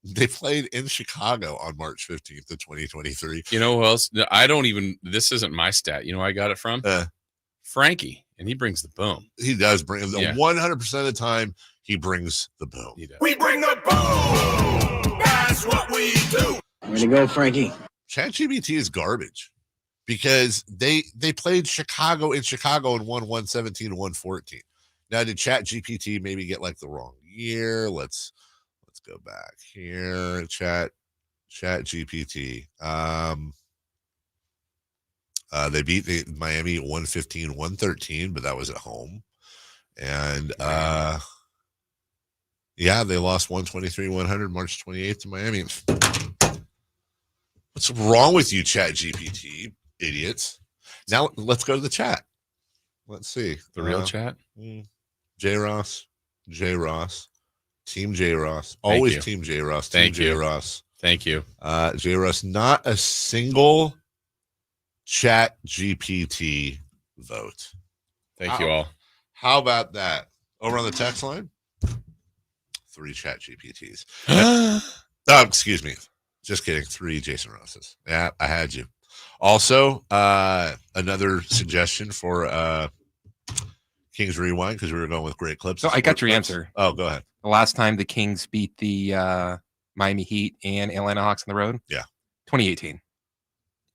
They played in Chicago on March 15th of 2023. You know who else? This isn't my stat. You know where I got it from? Frankie, and he brings the boom. He does bring 100% of the time. He brings the boom. He does. We bring the boom. That's what we do. Way to go, Frankie. ChatGPT is garbage because they played Chicago in Chicago and won 117-114. Now, did ChatGPT maybe get like the wrong year? Let's go back here. ChatGPT. They beat the Miami 115-113, but that was at home. And they lost 123-100 March 28th to Miami. What's wrong with you, ChatGPT, idiots? Now let's go to the chat. Let's see. The real chat? J. Ross. Team J. Ross. Always Team J. Ross. Team J. Ross. Thank you. J. Russ, not a single Chat GPT vote. Thank you all. How about that? Over on the text line, 3 Chat GPTs. Excuse me. Just kidding. 3 Jason Rosses. Yeah, I had you. Also, another suggestion for Kings Rewind, because we were going with great clips. So I got your answer. Oh, go ahead. The last time the Kings beat the Miami Heat and Atlanta Hawks on the road? Yeah. 2018.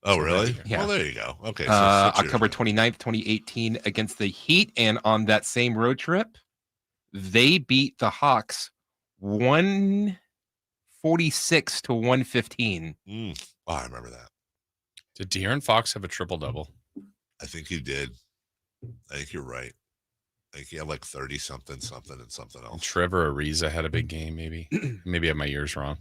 Oh, really? Yeah. Well, there you go. Okay. So October 29th, 2018 against the Heat. And on that same road trip, they beat the Hawks 146 to 115. Oh, I remember that. Did De'Aaron Fox have a triple-double? I think he did. I think you're right. I think he had like 30-something, and something else. And Trevor Ariza had a big game, maybe. Maybe I have my years wrong.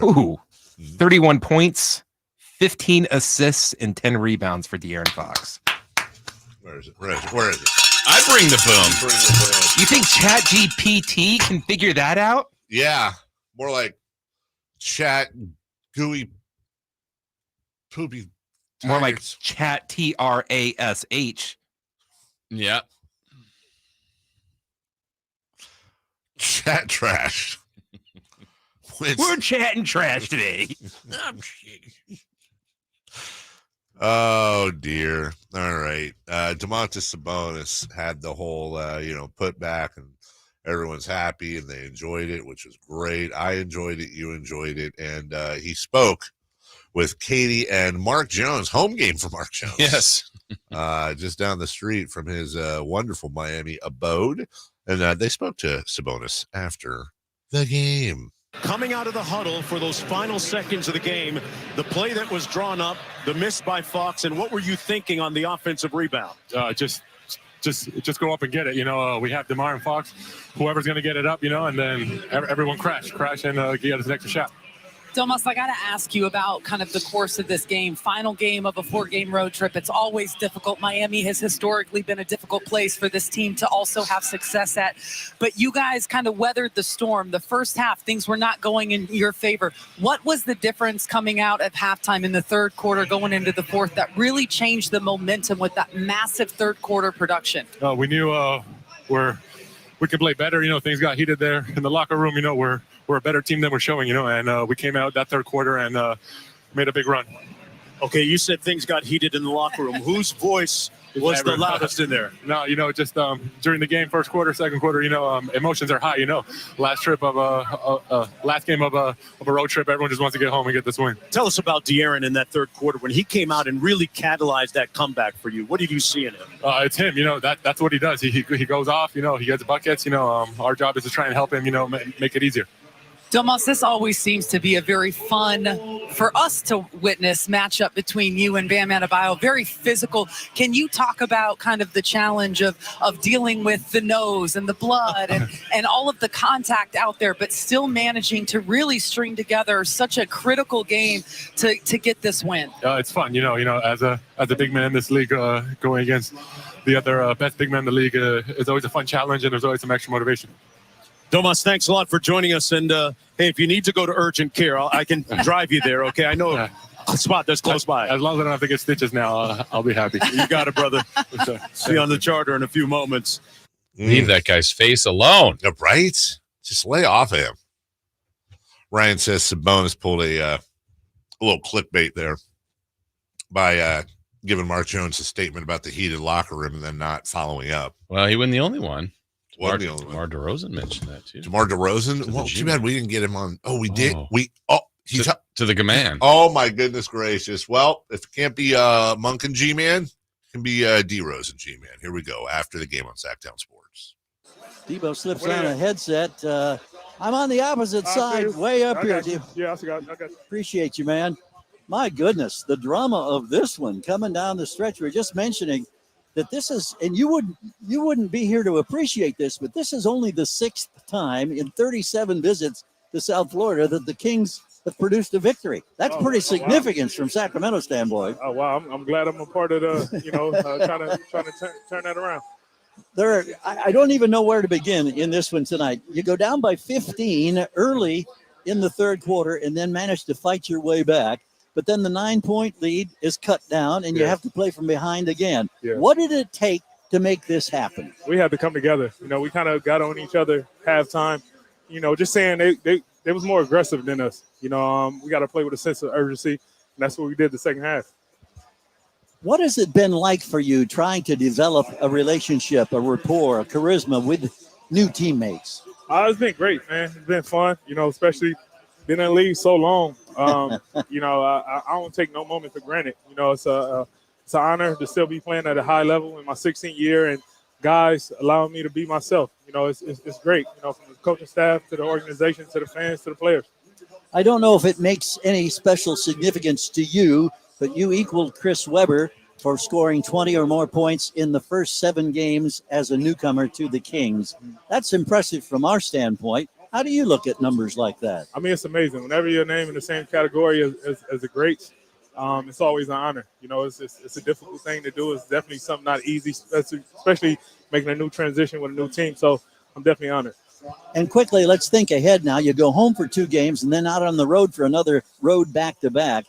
Ooh, 31 points, 15 assists, and 10 rebounds for De'Aaron Fox. Where is it? Where is it? I bring the boom. You think ChatGPT can figure that out? Yeah. More like Chat Gooey Poopy. More like Chat TRASH. Yeah. Chat trash. We're chatting trash today. Oh dear. All right. Domantas Sabonis had the whole put back, and everyone's happy and they enjoyed it, which was great. I enjoyed it, you enjoyed it, and he spoke with Katie and Mark Jones, home game for Mark Jones. Yes. Just down the street from his wonderful Miami abode. And they spoke to Sabonis after the game. Coming out of the huddle for those final seconds of the game, the play that was drawn up, the miss by Fox, and what were you thinking on the offensive rebound? Just go up and get it. We have DeMar and Fox, whoever's going to get it up, and then everyone crash and get us an extra shot. Domas, I got to ask you about kind of the course of this game, final game of a 4-game road trip. It's always difficult. Miami has historically been a difficult place for this team to also have success at. But you guys kind of weathered the storm. The first half, things were not going in your favor. What was the difference coming out at halftime in the third quarter, going into the fourth, that really changed the momentum with that massive third quarter production? We knew we could play better. Things got heated there in the locker room. We're a better team than we're showing, and we came out that third quarter and made a big run. Okay, you said things got heated in the locker room. Whose voice was the loudest in there? No, just during the game, first quarter, second quarter, emotions are high. Last game of a road trip, everyone just wants to get home and get this win. Tell us about De'Aaron in that third quarter when he came out and really catalyzed that comeback for you. What did you see in him? It's him. That's what he does. He goes off. He gets buckets. Our job is to try and help him. Make it easier. Domas, this always seems to be a very fun, for us to witness, matchup between you and Bam Adebayo. Very physical. Can you talk about kind of the challenge of dealing with the nose and the blood and all of the contact out there, but still managing to really string together such a critical game to get this win? It's fun, as a big man in this league, going against the other best big man in the league is always a fun challenge, and there's always some extra motivation. Domas, thanks a lot for joining us. And, hey, if you need to go to urgent care, I can drive you there, okay? I know a spot that's close by. As long as I don't have to get stitches now, I'll be happy. You got it, brother. See you on the charter in a few moments. Leave that guy's face alone. Right? Just lay off of him. Ryan says Sabonis pulled a little clickbait there by giving Mark Jones a statement about the heated locker room and then not following up. Well, he wasn't the only one. DeMar DeRozan mentioned that too. DeMar DeRozan? Well, too bad we didn't get him on. Oh, we did. He's to the command. Oh my goodness gracious. Well, if it can't be Monk and G-Man, it can be DeRozan G-Man. Here we go after the game on Sacktown Sports. Debo slips on a headset. I'm on the opposite side, way up here. Yeah, I got you. Appreciate you, man. My goodness, the drama of this one coming down the stretch. We were just mentioning that this is, and you wouldn't be here to appreciate this, but this is only the 6th time in 37 visits to South Florida that the Kings have produced a victory. That's pretty significant from Sacramento standpoint. Oh wow, I'm glad I'm a part of the, trying to turn that around. I don't even know where to begin in this one tonight. You go down by 15 early in the third quarter and then managed to fight your way back. But then the 9-point lead is cut down, and you have to play from behind again. Yeah. What did it take to make this happen? We had to come together. We kind of got on each other halftime. Just saying they was more aggressive than us. We got to play with a sense of urgency, and that's what we did the second half. What has it been like for you trying to develop a relationship, a rapport, a charisma with new teammates? It's been great, man. It's been fun, especially been in the league so long. I don't take no moment for granted. It's an honor to still be playing at a high level in my 16th year, and guys allowing me to be myself. It's great, from the coaching staff to the organization to the fans to the players. I don't know if it makes any special significance to you, but you equaled Chris Webber for scoring 20 or more points in the first 7 games as a newcomer to the Kings. That's impressive from our standpoint. How do you look at numbers like that? I mean, it's amazing. Whenever you're named in the same category as the greats, it's always an honor. It's a difficult thing to do. It's definitely something not easy, especially making a new transition with a new team. So I'm definitely honored. And quickly, let's think ahead now. You go home for 2 games and then out on the road for another road back-to-back.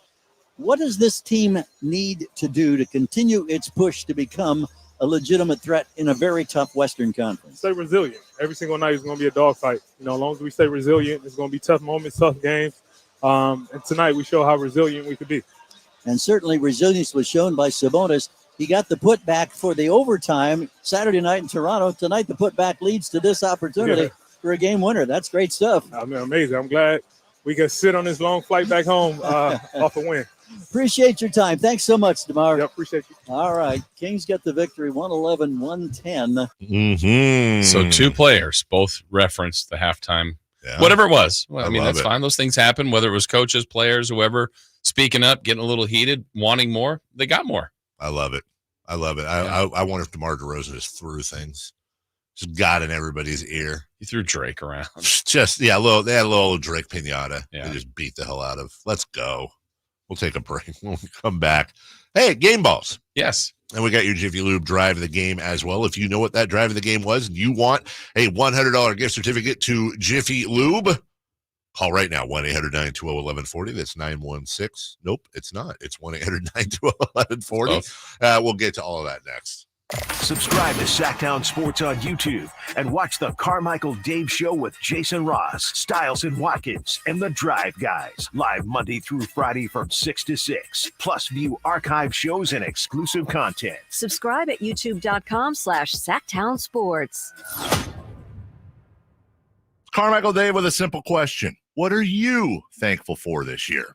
What does this team need to do to continue its push to become a legitimate threat in a very tough Western Conference? Stay resilient. Every single night is going to be a dogfight. As long as we stay resilient, it's going to be tough moments, tough games. And tonight we show how resilient we could be. And certainly resilience was shown by Sabonis. He got the putback for the overtime Saturday night in Toronto. Tonight the putback leads to this opportunity for a game winner. That's great stuff. I mean, amazing. I'm glad we can sit on this long flight back home off a win. Appreciate your time. Thanks so much, DeMar. Yeah, appreciate you. All right. Kings get the victory, 111-110. Mm-hmm. So 2 players both referenced the halftime, whatever it was. Well, I mean, that's fine. Those things happen, whether it was coaches, players, whoever speaking up, getting a little heated, wanting more. They got more. I love it. I wonder if DeMar DeRozan just threw things. Just got in everybody's ear. He threw Drake around. They had a little Drake pinata. Yeah. They just beat the hell out of. Let's go. We'll take a break when we come back. Hey, game balls. Yes. And we got your Jiffy Lube drive of the game as well. If you know what that drive of the game was and you want a $100 gift certificate to Jiffy Lube, call right now, 1-800-920-1140. That's 916. Nope, it's not. It's 1-800-920-1140. We'll get to all of that next. Subscribe to Sacktown Sports on YouTube and watch the Carmichael Dave Show with Jason Ross, Stiles and Watkins, and the Drive Guys. Live Monday through Friday from 6 to 6. Plus view archive shows and exclusive content. Subscribe at youtube.com/Sacktown Sports. Carmichael Dave with a simple question. What are you thankful for this year?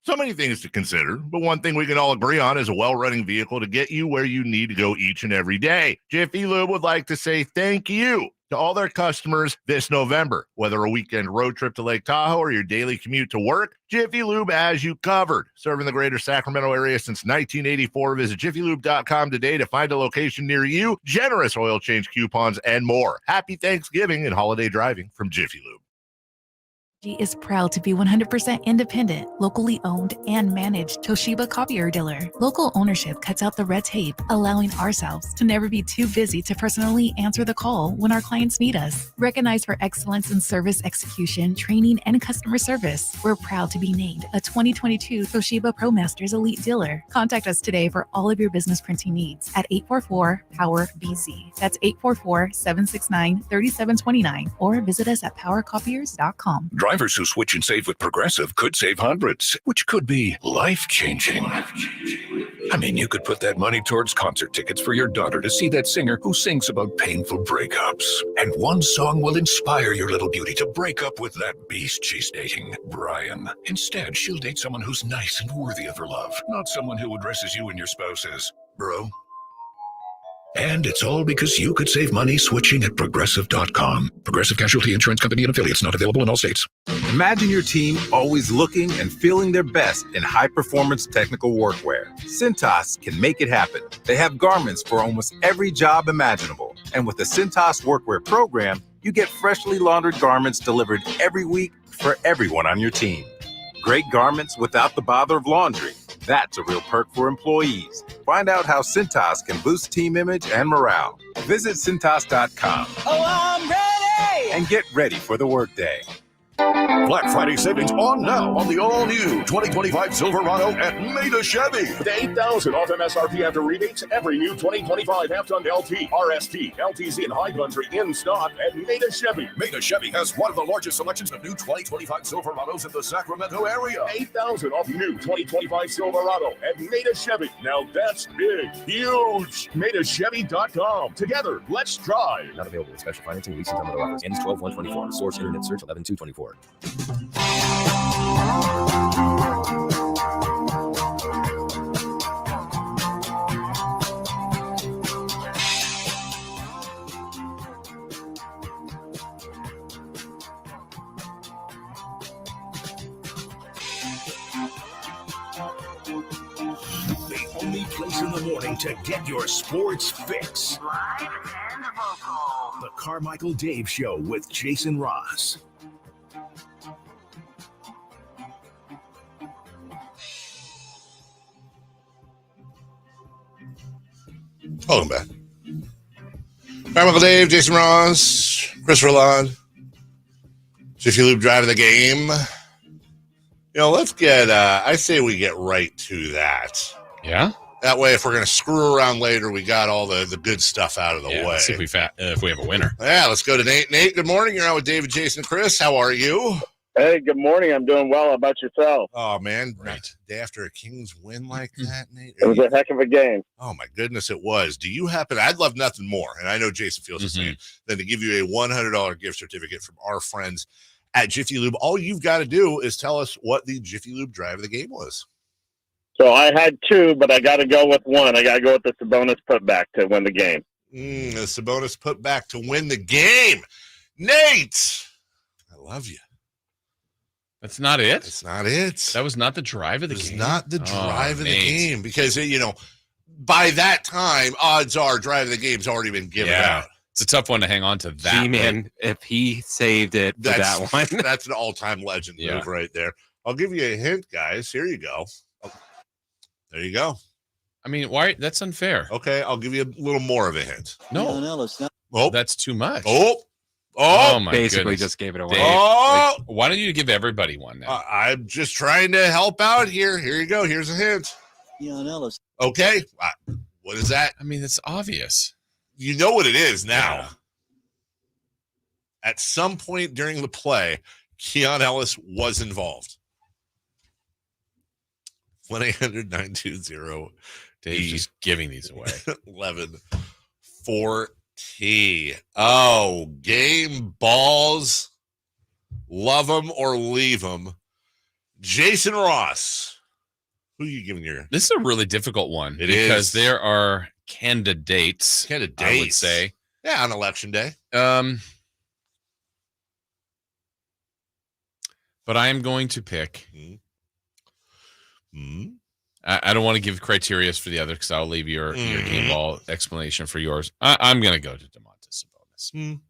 So many things to consider, but one thing we can all agree on is a well-running vehicle to get you where you need to go each and every day. Jiffy Lube would like to say thank you to all their customers this November. Whether a weekend road trip to Lake Tahoe or your daily commute to work, Jiffy Lube has you covered. Serving the greater Sacramento area since 1984. Visit jiffylube.com today to find a location near you, generous oil change coupons, and more. Happy Thanksgiving and holiday driving from Jiffy Lube. Is proud to be 100% independent, locally owned, and managed Toshiba copier dealer. Local ownership cuts out the red tape, allowing ourselves to never be too busy to personally answer the call when our clients need us. Recognized for excellence in service execution, training, and customer service, we're proud to be named a 2022 Toshiba ProMasters Elite Dealer. Contact us today for all of your business printing needs at 844-POWER-BZ. That's 844-769-3729, or visit us at powercopiers.com. Drivers who switch and save with Progressive could save hundreds, which could be life-changing. I mean, you could put that money towards concert tickets for your daughter to see that singer who sings about painful breakups. And one song will inspire your little beauty to break up with that beast she's dating, Brian. Instead, she'll date someone who's nice and worthy of her love, not someone who addresses you and your spouse as bro. And it's all because you could save money switching at Progressive.com. Progressive Casualty Insurance Company and Affiliates, not available in all states. Imagine your team always looking and feeling their best in high-performance technical workwear. Cintas can make it happen. They have garments for almost every job imaginable. And with the Cintas Workwear program, you get freshly laundered garments delivered every week for everyone on your team. Great garments without the bother of laundry. That's a real perk for employees. Find out how Cintas can boost team image and morale. Visit Cintas.com. Oh, I'm ready! And get ready for the workday. Black Friday savings on now on the all-new 2025 Silverado at Maida Chevy. With $8,000 off MSRP after rebates, every new 2025 half-ton LT, RST, LTZ, and high country in stock at Maida Chevy. Maida Chevy has one of the largest selections of new 2025 Silverados in the Sacramento area. $8,000 off new 2025 Silverado at Maida Chevy. Now that's big, huge. MaidaChevy.com. Together, let's drive. Not available with special financing, leasing, time, other offers. Ends 12/1/24. Source internet search 11/2/24. The only place in the morning to get your sports fix. Live and vocal. The Carmichael Dave Show with Jason Ross. Welcome back. Carmichael Dave, Jason Ross, Chris Roland, Jiffy Lube driving the game. You know, let's get, I say we get right to that. Yeah? That way, if we're going to screw around later, we got all the good stuff out of the way. Let's see if we have a winner. Yeah, let's go to Nate. Nate, good morning. You're on with David, Jason, and Chris. How are you? Hey, good morning. I'm doing well. How about yourself? Oh, man. Right. Day after a Kings win like that, Nate? It was a heck of a game. Oh, my goodness, it was. Do you happen, I'd love nothing more, and I know Jason feels the same, than to give you a $100 gift certificate from our friends at Jiffy Lube. All you've got to do is tell us what the Jiffy Lube drive of the game was. So I had two, but I got to go with one. I got to go with the Sabonis putback to win the game. The Sabonis putback to win the game. Nate, I love you. That's not it? It's not it. That was not the drive of the game? It was not the drive of the game because, you know, by that time, odds are drive of the game's already been given out. It's a tough one to hang on to that. G-Man, if he saved it for that one. That's an all-time legend move right there. I'll give you a hint, guys. Here you go. Oh, there you go. I mean, why? That's unfair. Okay, I'll give you a little more of a hint. No. Oh, that's too much. Oh, my basically goodness. just gave it away. Dave, Oh! why don't you give everybody one now? I'm just trying to help out here. Here you go. Here's a hint. Keon Ellis. Okay. What is that? I mean, it's obvious. You know what it is now. Yeah. At some point during the play, Keon Ellis was involved. 1-800-920. Dave's just giving these away. 11-4T. Oh, game balls. Love them or leave them. Jason Ross. Who are you giving your? This is a really difficult one. It because is. there are candidates. I would say. Yeah, on election day. But I am going to pick. I don't want to give criteria for the other because I'll leave your game ball explanation for yours. I'm going to go to Domantas Sabonis.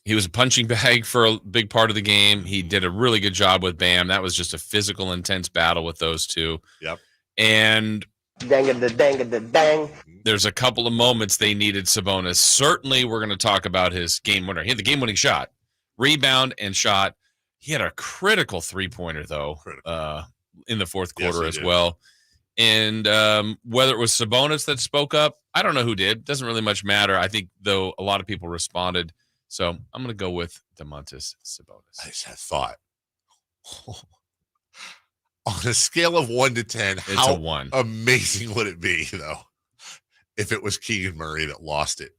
He was a punching bag for a big part of the game. He did a really good job with Bam. That was just a physical, intense battle with those two. Yep. And dang. There's a couple of moments they needed Sabonis. Certainly, we're going to talk about his game winner. He had the game-winning shot, rebound, and shot. He had a critical three-pointer, though, in the fourth quarter as well. And whether it was Sabonis that spoke up, I don't know who did. Doesn't really much matter. I think, though, a lot of people responded. So I'm going to go with Domantas Sabonis. I just had thought. On a scale of 1 to 10, It's how a 1. amazing would it be, though, if it was Keegan Murray that lost it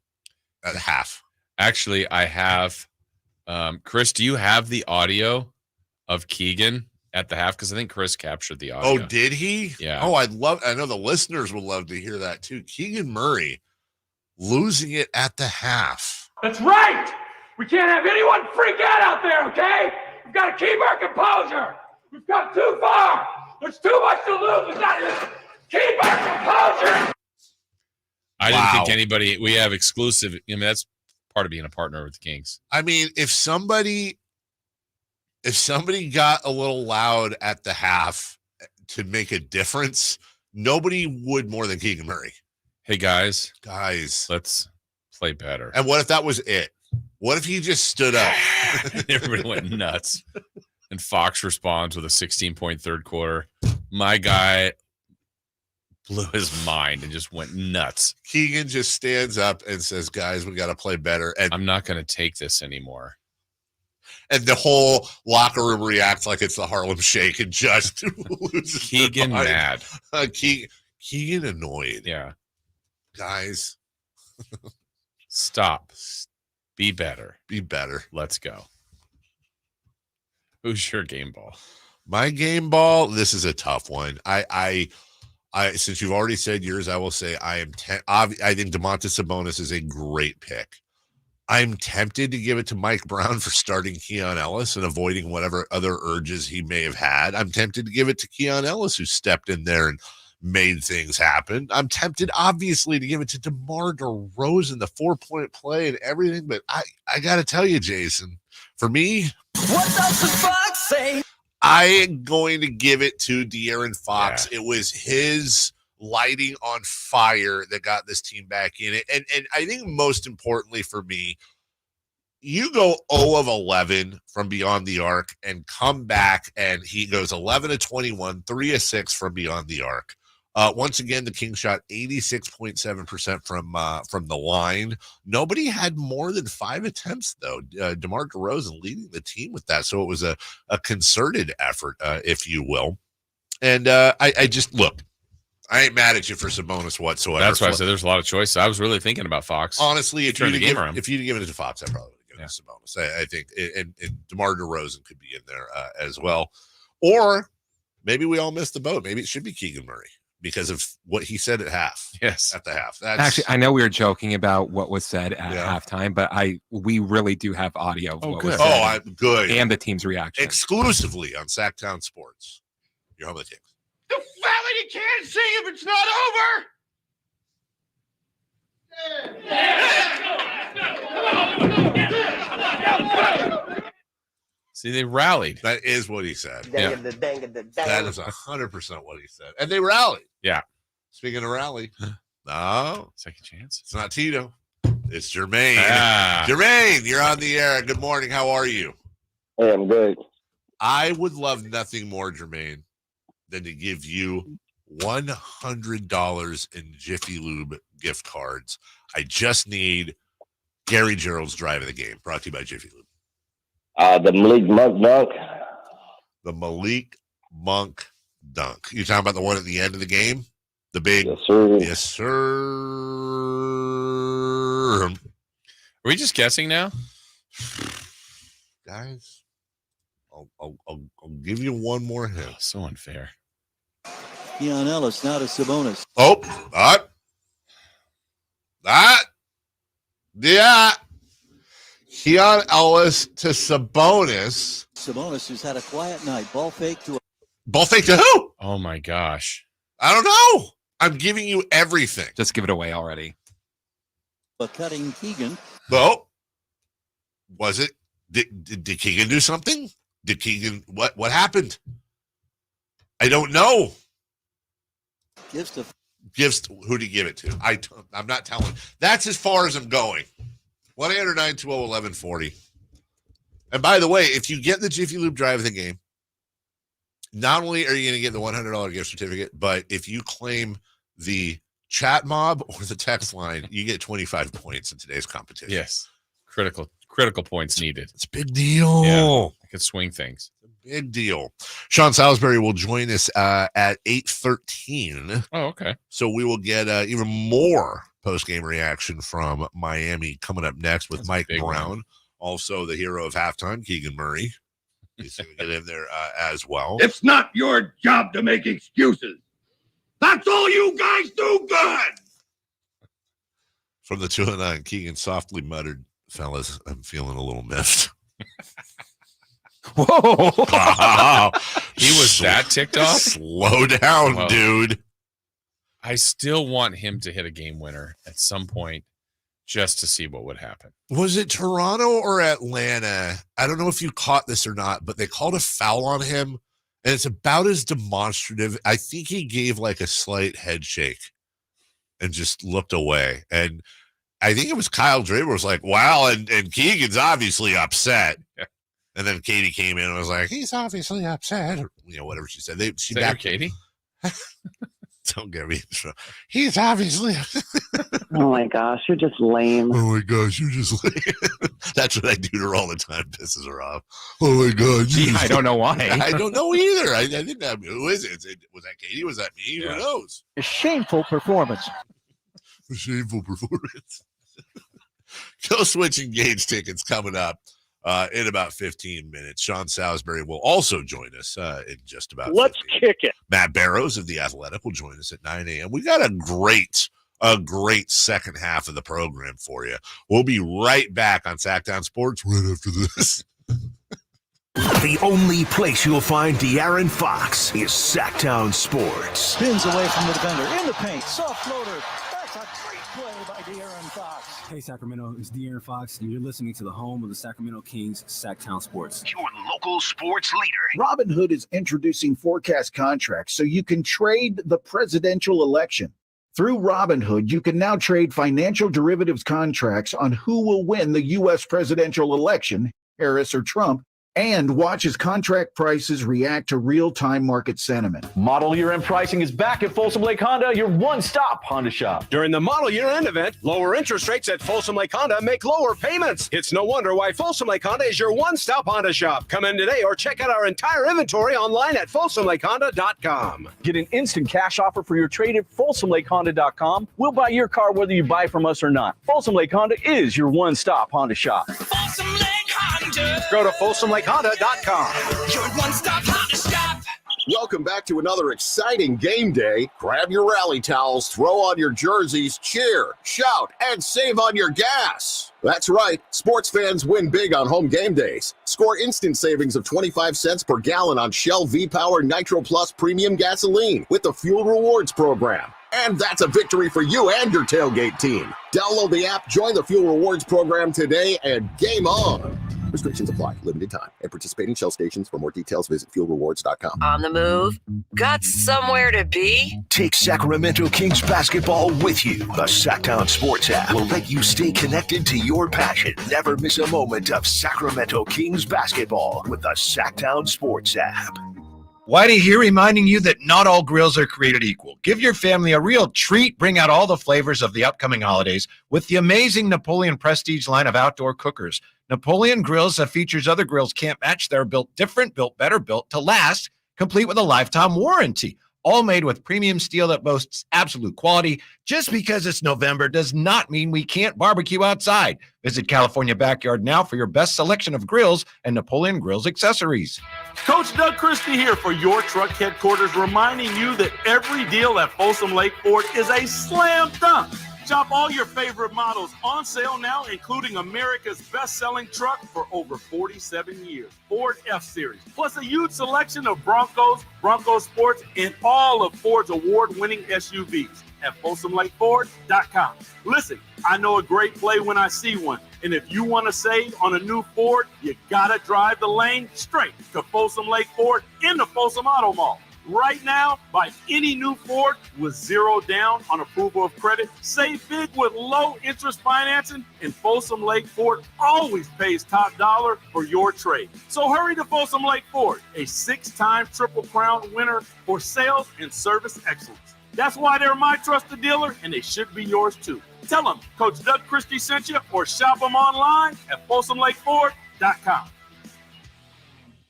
at half? Actually, I have. Chris, do you have the audio of Keegan at the half? Because I think Chris captured the audio. Oh, did he? Yeah. Oh, I know the listeners would love to hear that, too. Keegan Murray losing it at the half. That's right. We can't have anyone freak out there, okay? We've got to keep our composure. We've come too far. There's too much to lose. It's not just keep our composure. I didn't think anybody. We have exclusive. I mean, that's part of being a partner with the Kings. I mean, if somebody got a little loud at the half to make a difference, nobody would more than Keegan Murray. Hey, guys, let's play better. And what if that was it? What if he just stood up? Everybody went nuts. And Fox responds with a 16-point third quarter. My guy blew his mind and just went nuts. Keegan just stands up and says, guys, we got to play better. And I'm not going to take this anymore. And the whole locker room reacts like it's the Harlem Shake and just loses. Keegan mad. Keegan annoyed. Yeah. Guys. Stop. Be better. Be better. Let's go. Who's your game ball? My game ball, this is a tough one. I since you've already said yours, I will say I think Domantas Sabonis is a great pick. I'm tempted to give it to Mike Brown for starting Keon Ellis and avoiding whatever other urges he may have had. I'm tempted to give it to Keon Ellis, who stepped in there and made things happen. I'm tempted, obviously, to give it to DeMar DeRozan, the 4-point play and everything. But I got to tell you, Jason, for me, What does the fox say? I'm going to give it to De'Aaron Fox. Yeah. It was his lighting on fire that got this team back in it. And I think most importantly for me, you go 0 of 11 from beyond the arc and come back, and he goes 11 of 21, 3 of 6 from beyond the arc. Once again, the Kings shot 86.7% from the line. Nobody had more than 5 attempts, though. DeMar DeRozan leading the team with that. So it was a concerted effort, if you will. And I just, look, I ain't mad at you for Sabonis whatsoever. That's why I said there's a lot of choices. I was really thinking about Fox. Honestly, if you'd given it to Fox, I probably would have given it to Sabonis. I think, and DeMar DeRozan could be in there as well. Or maybe we all missed the boat. Maybe it should be Keegan Murray, because of what he said at half. Yes. At the half. Actually, I know we were joking about what was said at halftime, but we really do have audio of what was said. Oh, I'm good. And the team's reaction. Exclusively on Sacktown Sports. Your home of the Kings. The family can't sing if it's not over. See, they rallied. That is what he said. Yeah. That is 100% what he said. And they rallied. Yeah. Speaking of rally, no. Second chance. It's not Tito. It's Jermaine. Ah. Jermaine, you're on the air. Good morning. How are you? Hey, I'm good. I would love nothing more, Jermaine, than to give you $100 in Jiffy Lube gift cards. I just need Gary Gerald's drive of the game. Brought to you by Jiffy Lube. The Malik Monk dunk. The Malik Monk dunk. You talking about the one at the end of the game? The big. Yes, sir. Yes, sir. Are we just guessing now? Guys, I'll give you one more hint. Oh, so unfair. Keon Ellis now to Sabonis. Oh, yeah. Keon Ellis to Sabonis. Sabonis has had a quiet night. Ball fake to who? Oh my gosh. I don't know. I'm giving you everything. Just give it away already. a cutting Keegan. Well, was it? Did Keegan do something? Did Keegan what happened? I don't know. Gives who to give it to? I'm not telling. That's as far as I'm going. 1-800-920-1140. And by the way, if you get the Jiffy Lube drive of the game, not only are you going to get the $100 gift certificate, but if you claim the chat mob or the text line, you get 25 points in today's competition. Yes. Critical points needed. It's a big deal. Yeah, I could swing things. Big deal. Sean Salisbury will join us at 8:13. Oh, okay. So we will get even more post-game reaction from Miami coming up next with Mike Brown. One. Also the hero of halftime, Keegan Murray. He's going to get in there as well. It's not your job to make excuses. That's all you guys do good. From the 209, Keegan softly muttered, "Fellas, I'm feeling a little miffed." Whoa. Wow. He was that ticked off? Slow down, dude. I still want him to hit a game winner at some point just to see what would happen. Was it Toronto or Atlanta? I don't know if you caught this or not, but they called a foul on him, and it's about as demonstrative. I think he gave like a slight head shake and just looked away. And I think it was Kyle Draper was like, wow, and Keegan's obviously upset. Yeah. And then Katie came in and was like, he's obviously upset. Or, whatever she said. She back Katie? Don't get me in trouble. He's obviously Oh my gosh, you're just lame. Oh my gosh, you're just lame. That's what I do to her all the time. Pisses her off. Oh my God. I don't know why. I don't know either. I didn't have, who is it? Was that Katie? Was that me? Yeah. Who knows? A shameful performance. A shameful performance. Go Switch Engage tickets coming up in about 15 minutes. Sean Salisbury will also join us in just about 15. Kick it. Matt Barrows of The Athletic will join us at 9 a.m. We got a great second half of the program for you. We'll be right back on Sacktown Sports right after this. The only place you'll find De'Aaron Fox is Sacktown Sports. Spins away from the defender. In the paint. Soft floater. That's a great play by De'Aaron Fox. Hey, Sacramento, it's De'Aaron Fox, and you're listening to the home of the Sacramento Kings, Sacktown Sports. Your local sports leader. Robinhood is introducing forecast contracts so you can trade the presidential election. Through Robinhood, you can now trade financial derivatives contracts on who will win the U.S. presidential election, Harris or Trump, and watch as contract prices react to real-time market sentiment. Model year-end pricing is back at Folsom Lake Honda, your one-stop Honda shop. During the model year-end event, lower interest rates at Folsom Lake Honda make lower payments. It's no wonder why Folsom Lake Honda is your one-stop Honda shop. Come in today or check out our entire inventory online at folsomlakehonda.com. Get an instant cash offer for your trade at folsomlakehonda.com. We'll buy your car whether you buy from us or not. Folsom Lake Honda is your one-stop Honda shop. Folsom Lake Honda. Go to folsomlakehonda.com. Your one-stop Honda shop. Welcome back to another exciting game day. Grab your rally towels, throw on your jerseys, cheer, shout, and save on your gas. That's right, sports fans win big on home game days. Score instant savings of 25 cents per gallon on Shell V-Power Nitro Plus Premium Gasoline with the Fuel Rewards program. And that's a victory for you and your tailgate team. Download the app, join the Fuel Rewards program today, and game on. Restrictions apply. Limited time. And participating Shell stations. For more details, visit fuelrewards.com. On the move? Got somewhere to be? Take Sacramento Kings basketball with you. The Sacktown Sports app will let you stay connected to your passion. Never miss a moment of Sacramento Kings basketball with the Sacktown Sports app. Whitey here reminding you that not all grills are created equal. Give your family a real treat. Bring out all the flavors of the upcoming holidays with the amazing Napoleon Prestige line of outdoor cookers. Napoleon grills that features other grills can't match. They're built different, built better, built to last, complete with a lifetime warranty. All made with premium steel that boasts absolute quality. Just because it's November does not mean we can't barbecue outside. Visit California Backyard now for your best selection of grills and Napoleon Grills accessories. Coach Doug Christie here for your truck headquarters, reminding you that every deal at Folsom Lake Ford is a slam dunk. Shop all your favorite models on sale now, including America's best-selling truck for over 47 years, Ford F-Series, plus a huge selection of Broncos, Bronco Sports, and all of Ford's award-winning SUVs at FolsomLakeFord.com. Listen, I know a great play when I see one, and if you want to save on a new Ford, you got to drive the lane straight to Folsom Lake Ford in the Folsom Auto Mall. Right now, buy any new Ford with zero down on approval of credit. Save big with low interest financing, and Folsom Lake Ford always pays top dollar for your trade. So hurry to Folsom Lake Ford, a 6-time Triple Crown winner for sales and service excellence. That's why they're my trusted dealer, and they should be yours too. Tell them Coach Doug Christie sent you, or shop them online at FolsomLakeFord.com.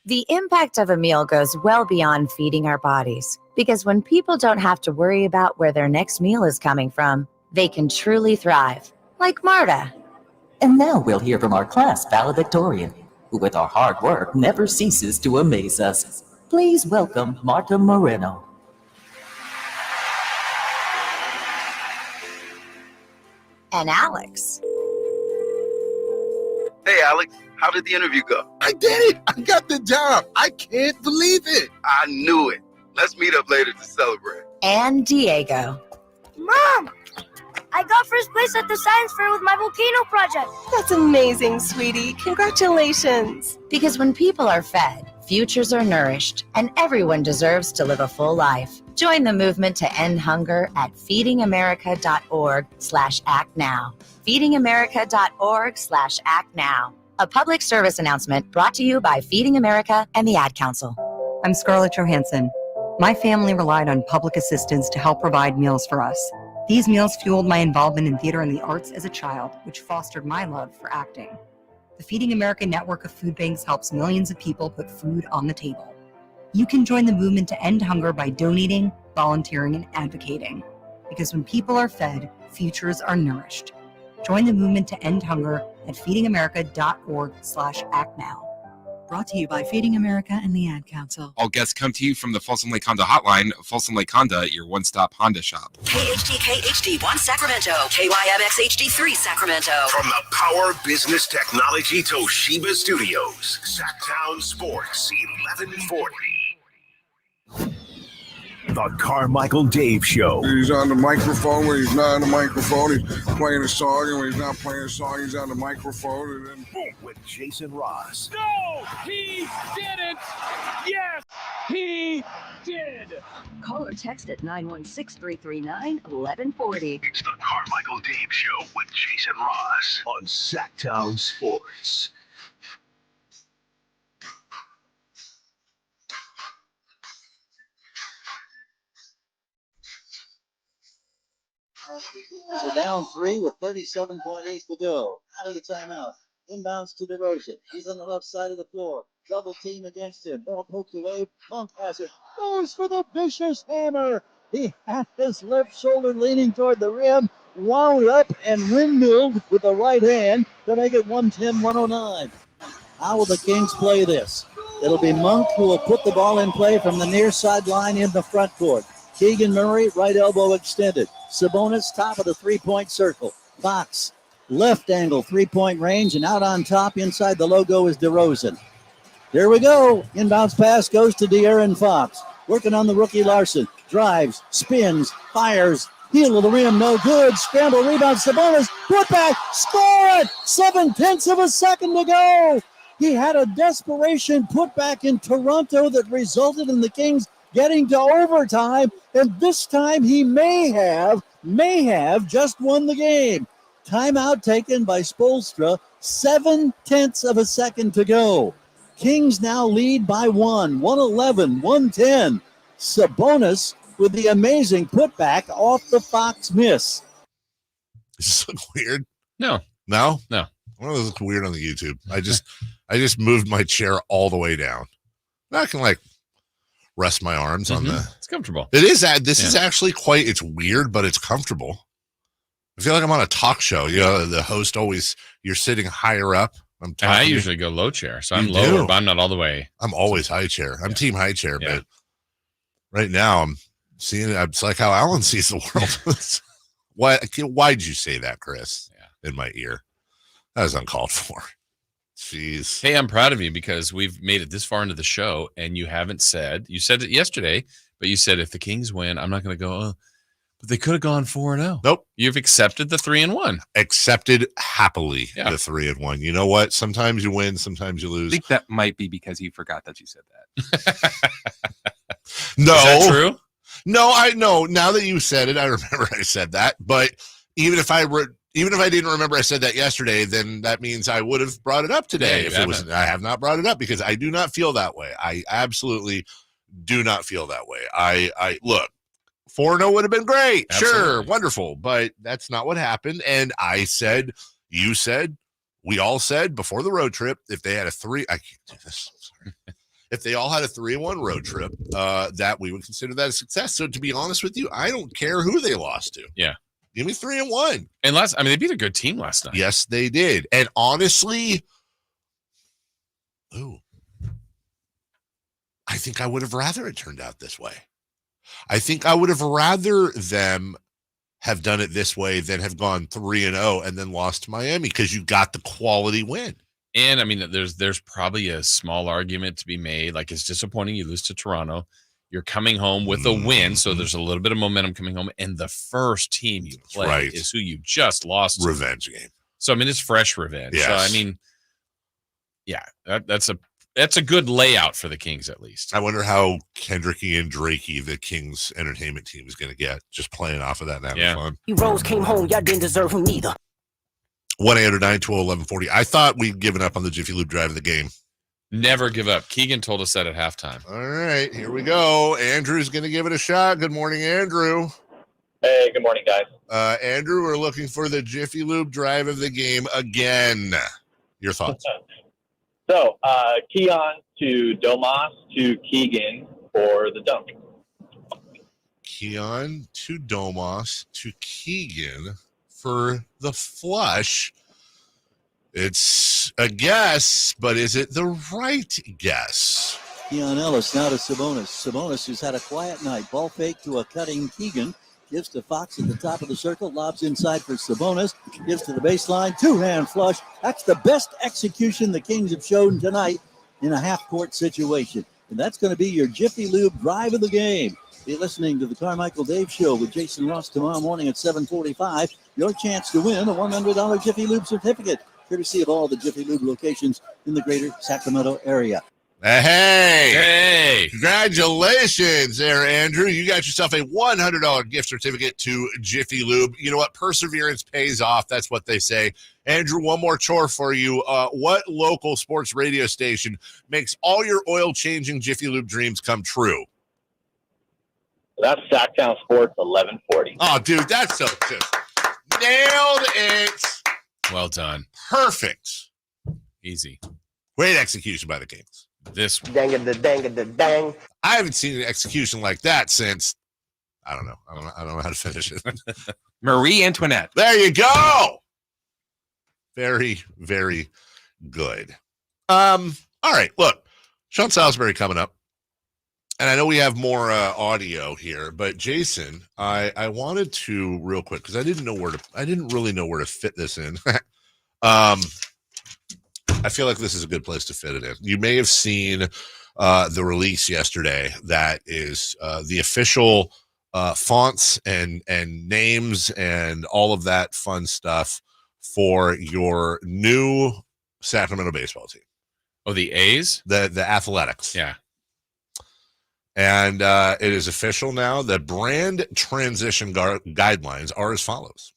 The impact of a meal goes well beyond feeding our bodies, because when people don't have to worry about where their next meal is coming from, they can truly thrive, like Marta. And now we'll hear from our class valedictorian, who with our hard work never ceases to amaze us. Please welcome Marta Moreno. And Alex. Hey, Alex, how did the interview go? I did it. I got the job. I can't believe it. I knew it. Let's meet up later to celebrate. And Diego. Mom, I got first place at the science fair with my volcano project. That's amazing, sweetie. Congratulations. Because when people are fed, Futures are nourished, and everyone deserves to live a full life. Join the movement to end hunger at feedingamerica.org/actnow. feedingamerica.org/actnow. A public service announcement brought to you by Feeding America and the Ad Council. I'm Scarlett Johansson. My family relied on public assistance to help provide meals for us. These meals fueled my involvement in theater and the arts as a child, which fostered my love for acting. The Feeding America network of food banks helps millions of people put food on the table. You can join the movement to end hunger by donating, volunteering, and advocating. Because when people are fed, futures are nourished. Join the movement to end hunger at feedingamerica.org/actnow. Brought to you by Feeding America and the Ad Council. All guests come to you from the Folsom Lake Honda Hotline. Folsom Lake Honda, your one-stop Honda shop. KHD1 Sacramento, KYMX HD3 Sacramento. From the Power Business Technology Toshiba Studios, Sacktown Sports 1140. The Carmichael Dave Show. He's on the microphone when he's not on the microphone. He's playing a song, and when he's not playing a song, he's on the microphone. And then boom, with Jason Ross. No, he didn't. Yes, he did. Call or text at 916-339-1140. It's the Carmichael Dave Show with Jason Ross on Sacktown Sports. So down 3 with 37.8 to go. Out of the timeout. Inbounds to DeRozan. He's on the left side of the floor. Double team against him. Ball poked away. Monk has it. Goes for the vicious hammer. He had his left shoulder leaning toward the rim. Wound up and windmilled with the right hand to make it 110-109. How will the Kings play this? It'll be Monk who will put the ball in play from the near sideline in the front court. Keegan Murray, right elbow extended. Sabonis, top of the three-point circle. Fox, left angle, three-point range, and out on top inside the logo is DeRozan. Here we go. Inbounds pass goes to De'Aaron Fox. Working on the rookie Larson. Drives, spins, fires. Heel of the rim, no good. Scramble, rebound, Sabonis. Put back, score it! 0.7 of a second to go. He had a desperation putback in Toronto that resulted in the Kings getting to overtime, and this time he may have just won the game. Timeout taken by Spoelstra, 0.7 of a second to go. Kings now lead by 111-110. Sabonis with the amazing putback off the Fox miss. Does this look weird? No. No? No. Well, this looks weird on the YouTube. I just moved my chair all the way down. I can rest my arms on the. It's comfortable. It is. This is actually quite. It's weird, but it's comfortable. I feel like I'm on a talk show. You know, the host always. You're sitting higher up. I usually go low chair, so I'm lower, but I'm not all the way. I'm always high chair. I'm team high chair, but right now I'm seeing it. It's like how Alan sees the world. Why'd you say that, Chris? In my ear, that was uncalled for. Jeez. Hey, I'm proud of you because we've made it this far into the show, and you haven't said. You said it yesterday, but you said if the Kings win, I'm not going to go. But they could have gone 4-0. Nope. You've accepted the 3-1. Accepted happily the 3-1. You know what? Sometimes you win, sometimes you lose. I think that might be because you forgot that you said that. No. Is that true? No, I know. Now that you said it, I remember I said that. But even if I didn't remember I said that yesterday, then that means I would have brought it up today. I have not brought it up because I do not feel that way. I absolutely do not feel that way. I look, 4-0 would have been great. Absolutely. Sure, wonderful. But that's not what happened. And I said, you said, we all said before the road trip, if they had I can't do this. I'm sorry. If they all had a 3-1 road trip, that we would consider that a success. So to be honest with you, I don't care who they lost to. Yeah. Give me 3-1. And they beat a good team last night. Yes, they did. And honestly, I think I would have rather it turned out this way. I think I would have rather them have done it this way than have gone 3-0 and then lost to Miami because you got the quality win. And there's probably a small argument to be made. Like, it's disappointing you lose to Toronto. You're coming home with a win, so there's a little bit of momentum coming home. And the first team you play is who you just lost to. Revenge game. So, it's fresh revenge. Yes. So, that's a That's a good layout for the Kings, at least. I wonder how Kendricky and Drakey, the Kings entertainment team, is going to get just playing off of that and having fun. Rose came home. Y'all didn't deserve him neither. 1-800-912-1140. I thought we'd given up on the Jiffy Lube drive of the game. Never give up. Keegan told us that at halftime. All right, here we go. Andrew's going to give it a shot. Good morning, Andrew. Hey, good morning, guys. Andrew, we're looking for the Jiffy Lube drive of the game again. Your thoughts? So, Keon to Domas to Keegan for the dunk. Keon to Domas to Keegan for the flush. It's a guess, but is it the right guess? Keon Ellis now to Sabonis. Sabonis, who's had a quiet night. Ball fake to a cutting Keegan. Gives to Fox at the top of the circle. Lobs inside for Sabonis. Gives to the baseline. Two-hand flush. That's the best execution the Kings have shown tonight in a half-court situation. And that's going to be your Jiffy Lube drive of the game. Be listening to the Carmichael Dave Show with Jason Ross tomorrow morning at 7:45. Your chance to win a $100 Jiffy Lube certificate, courtesy of all the Jiffy Lube locations in the greater Sacramento area. Hey! Congratulations there, Andrew. You got yourself a $100 gift certificate to Jiffy Lube. You know what? Perseverance pays off. That's what they say. Andrew, one more chore for you. What local sports radio station makes all your oil-changing Jiffy Lube dreams come true? That's Sacktown Sports 1140. Oh, dude, that's so good. Nailed it. Well done. Perfect. Easy. Great execution by the Kings. This dang. I haven't seen an execution like that since I don't know how to finish it. Marie Antoinette. There you go. Very, very good. All right, look, Sean Salisbury coming up. And I know we have more audio here, but Jason, I wanted to real quick because I didn't really know where to fit this in. I feel like this is a good place to fit it in. You may have seen the release yesterday that is the official fonts and names and all of that fun stuff for your new Sacramento baseball team. Oh, the A's? The Athletics. Yeah. And it is official now. The brand transition guidelines are as follows.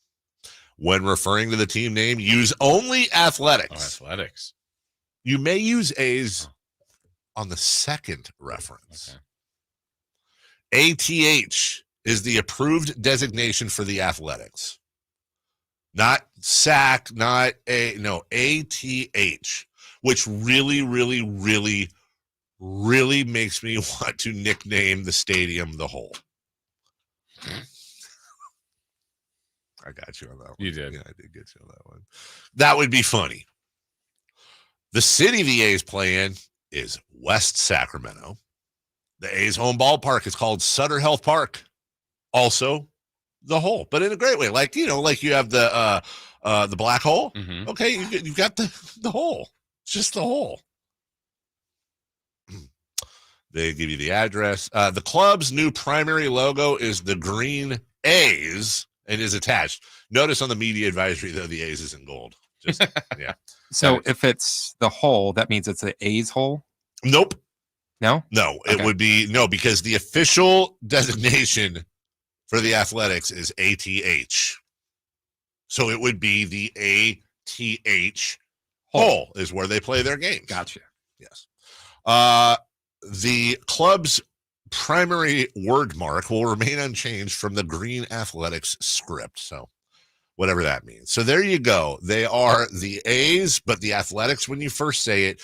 When referring to the team name, use only Athletics. Oh, Athletics. You may use A's on the second reference. Okay. ATH is the approved designation for the Athletics. Not SAC, not ATH, which really, really, really, really makes me want to nickname the stadium the Hole. I got you on that one. You did. Yeah, I did get you on that one. That would be funny. The city the A's play in is West Sacramento. The A's home ballpark is called Sutter Health Park. Also, the Hole, but in a great way. Like you have the black hole. Mm-hmm. Okay, you've got the hole. It's just the hole. They give you the address. The club's new primary logo is the green A's and is attached. Notice on the media advisory, though, the A's is in gold. Just, yeah. So if it's the hole, that means it's the A's hole? Nope. No? No, Okay. It would be no, because the official designation for the Athletics is ATH. So it would be the ATH hole is where they play their games. Gotcha. Yes. The club's primary word mark will remain unchanged from the green Athletics script. So whatever that means. So there you go. They are the A's, but the Athletics, when you first say it,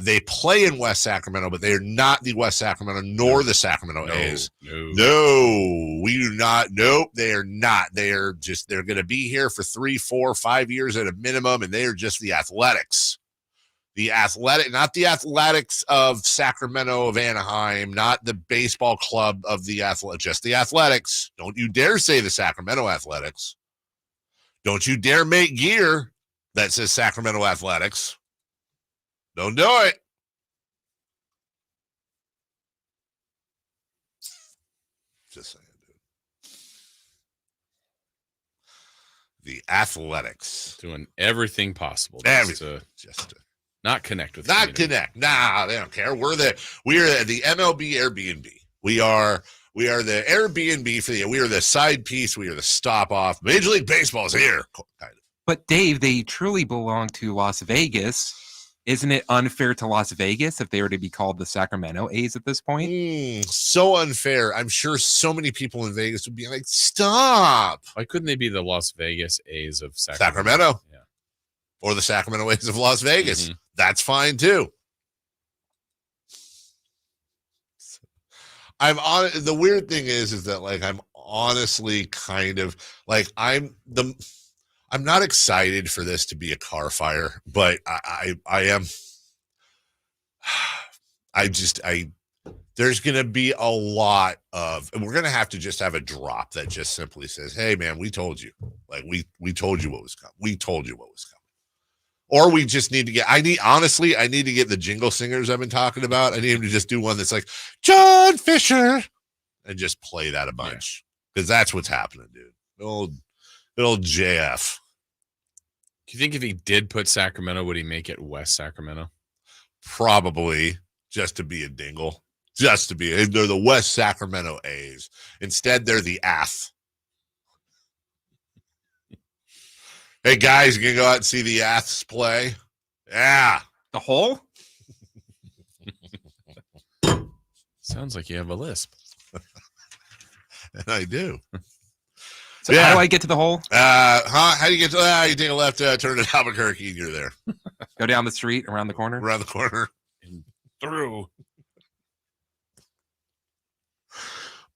they play in West Sacramento, but they are not the West Sacramento nor the Sacramento A's. No, we do not. Nope, they are not. They're going to be here for 3, 4, 5 years at a minimum, and they are just the Athletics. The Athletic, not the Athletics of Sacramento, of Anaheim, not the baseball club of the Athletic, just the Athletics. Don't you dare say the Sacramento Athletics. Don't you dare make gear that says Sacramento Athletics. Don't do it. Just saying, dude. The Athletics. Doing everything possible. Everything. Just to Not connect with. Not connect. Nah, they don't care. We're the MLB Airbnb. We are the Airbnb for we are the side piece. We are the stop off. Major League Baseball is here. Kind of. But Dave, they truly belong to Las Vegas. Isn't it unfair to Las Vegas if they were to be called the Sacramento A's at this point? So unfair. I'm sure so many people in Vegas would be like, stop. Why couldn't they be the Las Vegas A's of Sacramento? Yeah. Or the Sacramento A's of Las Vegas. That's fine too. The weird thing is that like I'm honestly kind of like I'm not excited for this to be a car fire, but I am. There's going to be a lot of, and we're going to have to just have a drop that just simply says, hey man, we told you, like we told you what was coming. We told you what was coming. Or we just need to get, I need to get the jingle singers I've been talking about. I need him to just do one that's like John Fisher and just play that a bunch. Because that's what's happening, dude. Old JF. Do you think if he did put Sacramento, would he make it West Sacramento? Probably, just to be a dingle. Just to be. They're the West Sacramento A's. Instead, they're the Ath. Hey, guys, you going to go out and see the Aths play? Yeah. The Hole? Sounds like you have a lisp. And I do. So how do I get to the Hole? How do you get to you take a left turn to Albuquerque and you're there. Go down the street, around the corner? Around the corner. And through.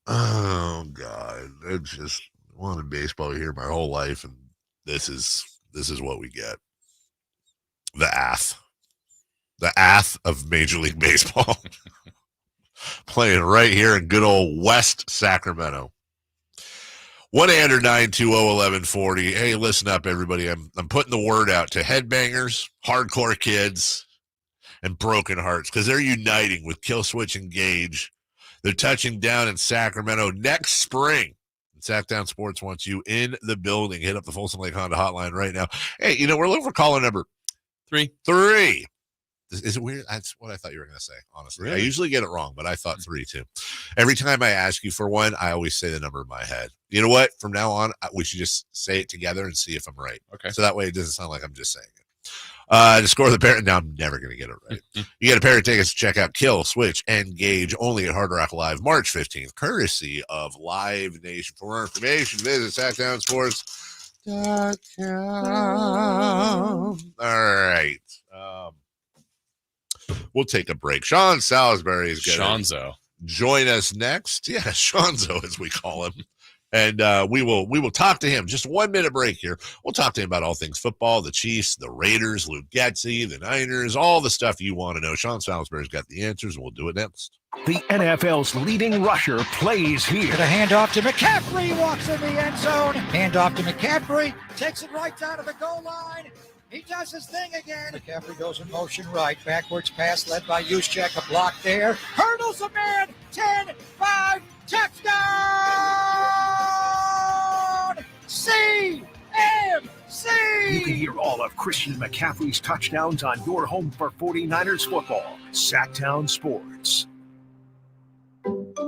Oh, God. It's just wanted baseball here my whole life, and this is what we get. The Ath of Major League Baseball. Playing right here in good old West Sacramento. 1-800-920-1140. Hey, listen up, everybody. I'm putting the word out to headbangers, hardcore kids, and broken hearts because they're uniting with Killswitch and Gage. They're touching down in Sacramento next spring. Sacktown Sports wants you in the building. Hit up the Folsom Lake Honda hotline right now. Hey, we're looking for caller number 3. Is it weird? That's what I thought you were going to say, honestly. Really? I usually get it wrong, but I thought 3 too. Every time I ask you for one, I always say the number in my head. You know what? From now on, we should just say it together and see if I'm right. Okay. So that way it doesn't sound like I'm just saying it. To score the pair. Now I'm never going to get it right. You get a pair of tickets to check out Kill, Switch, and Gage only at Hard Rock Live March 15th, courtesy of Live Nation. For more information, visit SacktownSports.com. All right. We'll take a break. Sean Salisbury is going to join us next. Yeah, Shanzo, as we call him. And we will talk to him. Just a 1 minute break here. We'll talk to him about all things football, the Chiefs, the Raiders, Luke Getsy, the Niners, all the stuff you want to know. Sean Salisbury's got the answers, and we'll do it next. The NFL's leading rusher plays here. The handoff to McCaffrey, walks in the end zone. Handoff to McCaffrey, takes it right down to the goal line. He does his thing again. McCaffrey goes in motion right. Backwards pass led by Juszczyk. A block there. Hurdles a man. 10, 5, touchdown! CMC! You can hear all of Christian McCaffrey's touchdowns on your home for 49ers football. Sacktown Sports.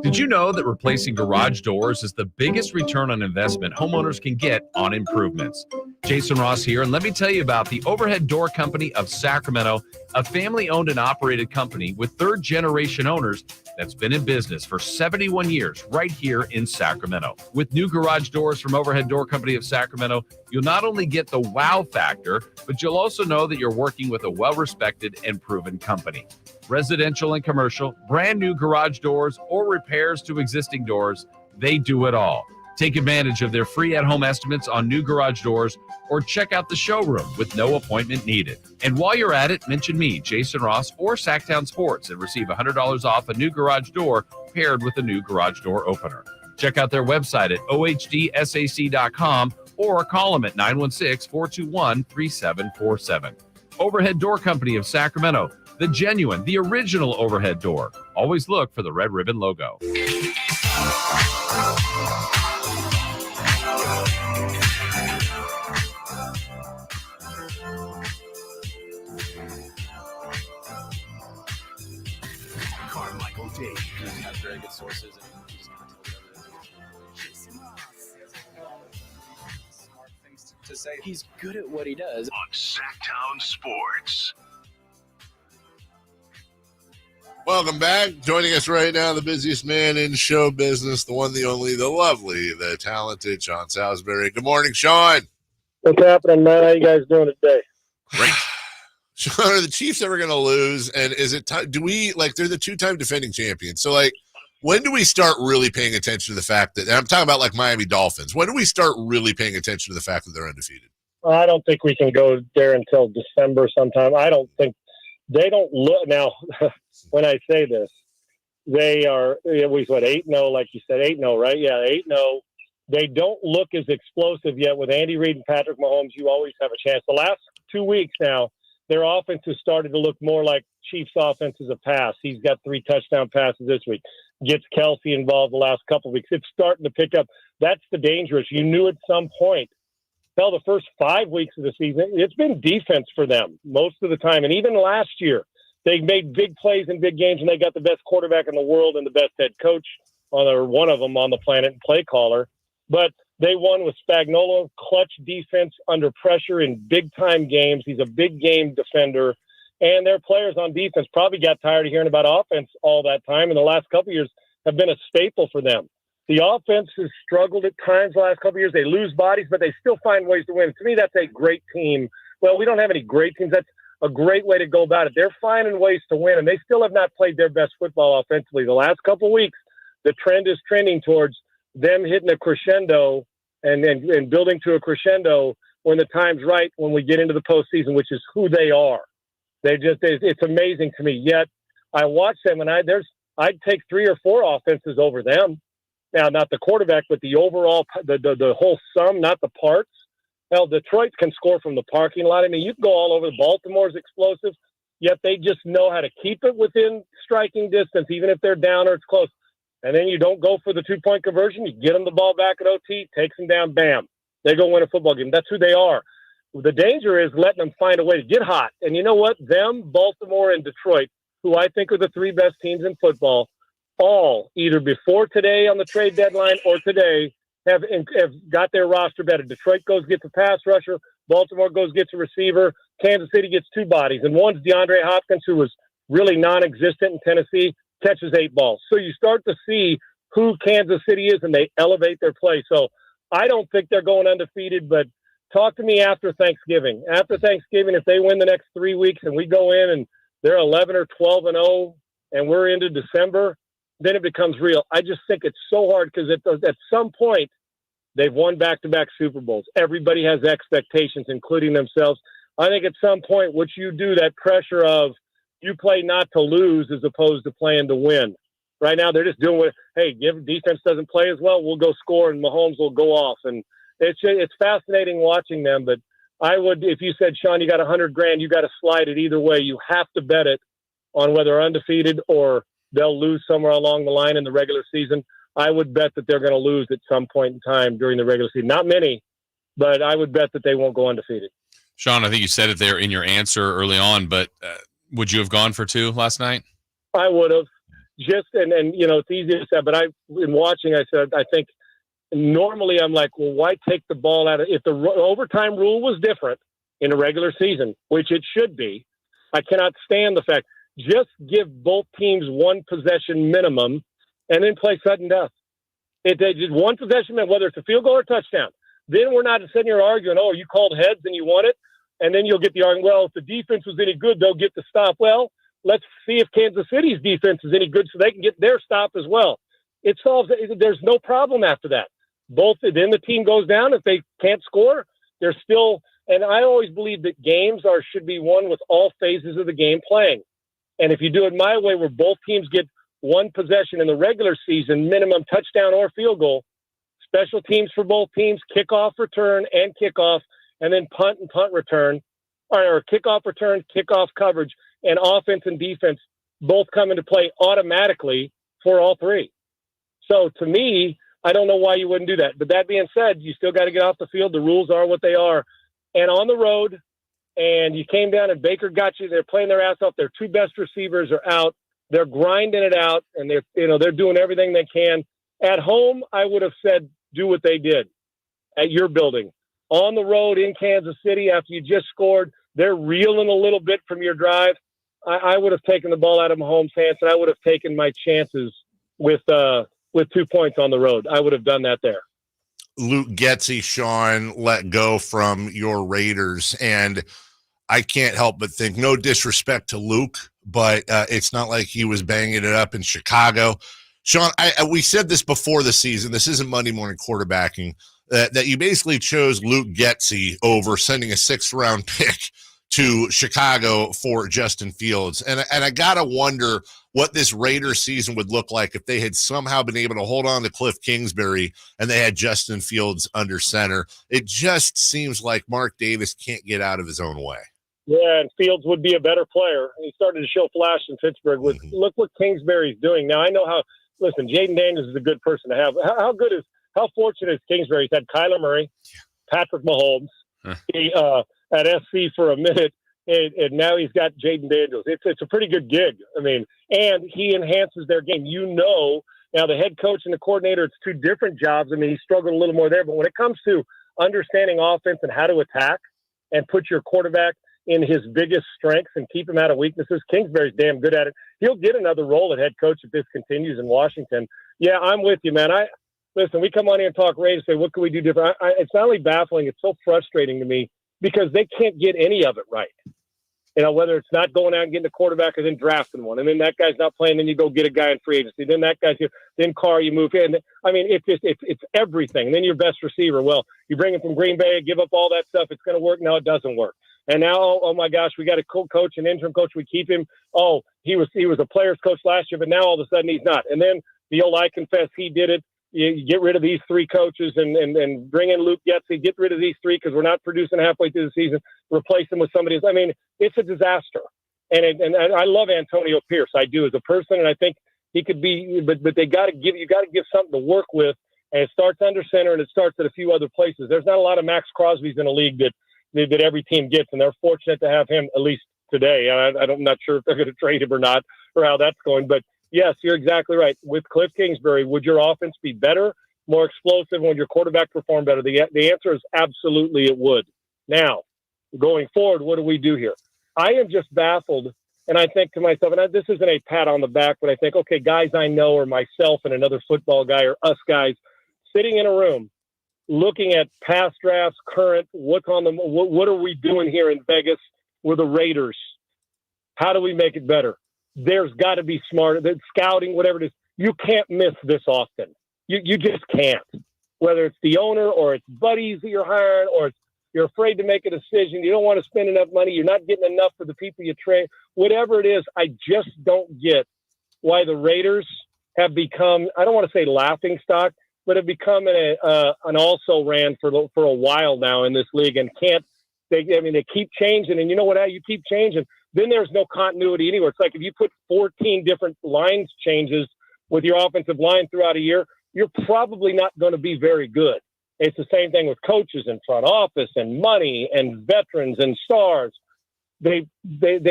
Did you know that replacing garage doors is the biggest return on investment homeowners can get on improvements? Jason Ross here, and let me tell you about the Overhead Door Company of Sacramento, a family-owned and operated company with third-generation owners that's been in business for 71 years right here in Sacramento. With new garage doors from Overhead Door Company of Sacramento, you'll not only get the wow factor, but you'll also know that you're working with a well-respected and proven company. Residential and commercial, brand new garage doors, or repairs to existing doors, they do it all. Take advantage of their free at-home estimates on new garage doors or check out the showroom with no appointment needed. And while you're at it, mention me, Jason Ross, or Sacktown Sports and receive $100 off a new garage door paired with a new garage door opener. Check out their website at ohdsac.com or call them at 916-421-3747. Overhead Door Company of Sacramento, the genuine, the original overhead door. Always look for the red ribbon logo. very good sources, and he just kind of tells everything. Smart things to say. He's good at what he does. On Sacktown Sports. Welcome back. Joining us right now, the busiest man in show business, the one, the only, the lovely, the talented Sean Salisbury. Good morning, Sean. What's happening, man? How you guys doing today? Great. Sean, are the Chiefs ever going to lose? And is it time? Do we, like, they're the two-time defending champions. So, like, when do we start really paying attention to the fact that, and I'm talking about, like, Miami Dolphins, when do we start really paying attention to the fact that they're undefeated? I don't think we can go there until December sometime. I don't think they don't look now. When I say this, they are, we what, 8-0, like you said, 8-0, right? Yeah, 8-0. They don't look as explosive yet. With Andy Reid and Patrick Mahomes, you always have a chance. The last 2 weeks now, their offense has started to look more like Chiefs' offense as a pass. He's got 3 touchdown passes this week. Gets Kelsey involved the last couple of weeks. It's starting to pick up. That's the dangerous. You knew at some point. Hell, the first 5 weeks of the season, it's been defense for them most of the time. And even last year, they made big plays in big games, and they got the best quarterback in the world and the best head coach, or one of them on the planet, and play caller. But they won with Spagnuolo, clutch defense under pressure in big-time games. He's a big-game defender. And their players on defense probably got tired of hearing about offense all that time, and the last couple of years have been a staple for them. The offense has struggled at times the last couple of years. They lose bodies, but they still find ways to win. To me, that's a great team. Well, we don't have any great teams. That's a great way to go about it. They're finding ways to win, and they still have not played their best football offensively. The last couple of weeks, the trend is trending towards them hitting a crescendo and building to a crescendo when the time's right, when we get into the postseason, which is who they are. It's amazing to me. Yet I watch them, and I'd take 3 or 4 offenses over them. Now, not the quarterback, but the overall, the whole sum, not the parts. Hell, Detroit can score from the parking lot. I mean, you can go all over. Baltimore's explosive, yet they just know how to keep it within striking distance, even if they're down or it's close. And then you don't go for the 2-point conversion. You get them the ball back at OT, takes them down, bam. They go win a football game. That's who they are. The danger is letting them find a way to get hot. And you know what? Them, Baltimore, and Detroit, who I think are the 3 best teams in football, all either before today on the trade deadline or today have got their roster better. Detroit goes gets a pass rusher. Baltimore goes gets a receiver. Kansas City gets 2 bodies. And one's DeAndre Hopkins, who was really non-existent in Tennessee, catches 8 balls. So you start to see who Kansas City is, and they elevate their play. So I don't think they're going undefeated, but talk to me after Thanksgiving. After Thanksgiving, if they win the next 3 weeks and we go in and they're 11 or 12-0 and we're into December, then it becomes real. I just think it's so hard because at some point they've won back-to-back Super Bowls. Everybody has expectations, including themselves. I think at some point, what you do, that pressure of you play not to lose as opposed to playing to win. Right now, they're just doing what, hey, if defense doesn't play as well, we'll go score and Mahomes will go off. And it's fascinating watching them. But I would, if you said, Sean, you got $100,000, you got to slide it either way. You have to bet it on whether undefeated or they'll lose somewhere along the line in the regular season. I would bet that they're going to lose at some point in time during the regular season. Not many, but I would bet that they won't go undefeated. Sean, I think you said it there in your answer early on, but would you have gone for 2 last night? I would have. And you know, it's easy to say, but in watching, I said, I think normally I'm like, well, why take the ball out of, if the overtime rule was different in a regular season, which it should be, I cannot stand the fact, just give both teams 1 possession minimum and then play sudden death. If they did 1 possession, whether it's a field goal or touchdown, then we're not sitting here arguing, oh, you called heads and you won it. And then you'll get the argument, well, if the defense was any good, they'll get the stop. Well, let's see if Kansas City's defense is any good so they can get their stop as well. It solves it. There's no problem after that. Then the team goes down. If they can't score, they're still – and I always believe that games should be won with all phases of the game playing. And if you do it my way where both teams get 1 possession in the regular season, minimum touchdown or field goal, special teams for both teams, kickoff return and kickoff, and then punt and punt return, or kickoff return, kickoff coverage, and offense and defense both come into play automatically for all 3. So to me, I don't know why you wouldn't do that. But that being said, you still got to get off the field. The rules are what they are. And on the road, and you came down and Baker got you, they're playing their ass off. Their 2 best receivers are out. They're grinding it out, and they're doing everything they can. At home, I would have said do what they did at your building. On the road in Kansas City after you just scored, they're reeling a little bit from your drive. I would have taken the ball out of Mahomes' hands, and I would have taken my chances with 2 points on the road. I would have done that there. Luke Getsy, Sean, let go from your Raiders, and I can't help but think, no disrespect to Luke, but it's not like he was banging it up in Chicago. Sean, we said this before the season. This isn't Monday morning quarterbacking, that you basically chose Luke Getsy over sending a 6th-round pick to Chicago for Justin Fields. And I got to wonder what this Raiders season would look like if they had somehow been able to hold on to Cliff Kingsbury and they had Justin Fields under center. It just seems like Mark Davis can't get out of his own way. Yeah, and Fields would be a better player. He started to show flash in Pittsburgh. Look what Kingsbury's doing. Now, I know listen, Jaden Daniels is a good person to have. How fortunate is Kingsbury? He's had Kyler Murray, Patrick Mahomes, at SC for a minute, and now he's got Jaden Daniels. It's a pretty good gig. I mean, and he enhances their game. Now the head coach and the coordinator, it's 2 different jobs. I mean, he struggled a little more there. But when it comes to understanding offense and how to attack and put your quarterback in his biggest strengths and keep him out of weaknesses, Kingsbury's damn good at it. He'll get another role at head coach if this continues in Washington. Yeah, I'm with you, man. Listen, we come on here and talk Raiders, say, what can we do different? It's not only baffling, it's so frustrating to me because they can't get any of it right. Whether it's not going out and getting a quarterback or then drafting one. And then that guy's not playing, then you go get a guy in free agency. Then that guy's here. Then Carr, you move in. I mean, it's everything. And then your best receiver. Well, you bring him from Green Bay, give up all that stuff. It's going to work. No, it doesn't work. And now, oh my gosh, we got a coach, an interim coach. We keep him. Oh, he was a player's coach last year, but now all of a sudden he's not. And then I confess he did it. You get rid of these 3 coaches and bring in Luke Getsy, get rid of these 3 because we're not producing halfway through the season, replace them with somebody else. I mean, it's a disaster. And I love Antonio Pierce. I do as a person, and I think he could be, but you got to give something to work with, and it starts under center and it starts at a few other places. There's not a lot of Max Crosbys in the league that every team gets, and they're fortunate to have him at least today. I'm not sure if they're going to trade him or not or how that's going, but yes, you're exactly right. With Cliff Kingsbury, would your offense be better, more explosive? Would your quarterback perform better? The answer is absolutely it would. Now, going forward, what do we do here? I am just baffled, and I think to myself, and this isn't a pat on the back, but I think, okay, guys I know or myself and another football guy or us guys sitting in a room looking at past drafts, current, what are we doing here in Vegas with the Raiders? How do we make it better? There's got to be smarter. Scouting, whatever it is, you can't miss this often. You just can't. Whether it's the owner or it's buddies that you're hiring or you're afraid to make a decision, you don't want to spend enough money, you're not getting enough for the people you train, whatever it is, I just don't get why the Raiders have become, I don't want to say laughing stock, but have become an also-ran for a while now in this league and they keep changing, and you know what, you keep changing, then there's no continuity anywhere. It's like if you put 14 different lines changes with your offensive line throughout a year, you're probably not going to be very good. It's the same thing with coaches and front office and money and veterans and stars. They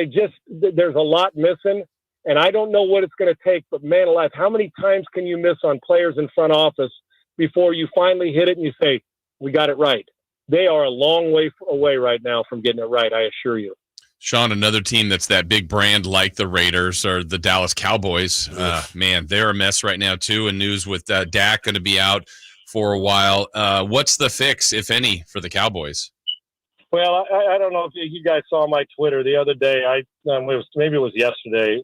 just, there's a lot missing, and I don't know what it's going to take, but man alive, how many times can you miss on players in front office before you finally hit it and you say, we got it right? They are a long way away right now from getting it right, I assure you. Sean, another team that's that big brand like the Raiders or the Dallas Cowboys, man, they're a mess right now too. And news with Dak going to be out for a while. What's the fix, if any, for the Cowboys? Well, I don't know if you guys saw my Twitter the other day. Maybe it was yesterday.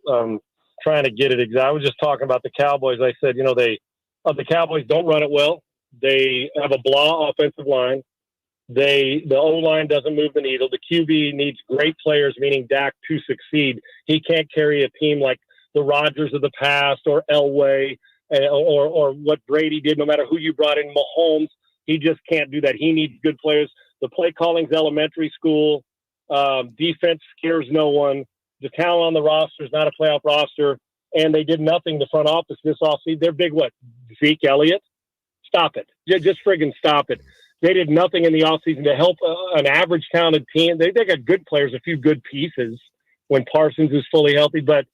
Trying to get it exact. I was just talking about the Cowboys. I said, the Cowboys don't run it well. They have a blah offensive line. The O-line doesn't move the needle. The QB needs great players, meaning Dak, to succeed. He can't carry a team like the Rodgers of the past or Elway or what Brady did, no matter who you brought in, Mahomes. He just can't do that. He needs good players. The play calling's elementary school. Defense scares no one. The talent on the roster is not a playoff roster, and they did nothing the front office this offseason. They're big what? Zeke Elliott? Stop it. Just friggin' stop it. They did nothing in the offseason to help an average talented team. They got good players, a few good pieces when Parsons is fully healthy, but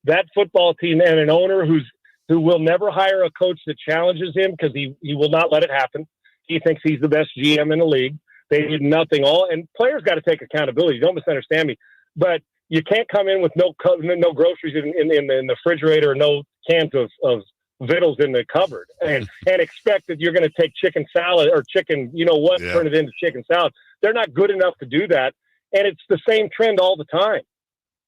that football team and an owner who will never hire a coach that challenges him because he will not let it happen. He thinks he's the best GM in the league. They did nothing. And players got to take accountability. Don't misunderstand me. But you can't come in with no groceries in the refrigerator, or no cans of victuals in the cupboard, and expect that you're going to take chicken salad or chicken, turn it into chicken salad. They're not good enough to do that. And it's the same trend all the time.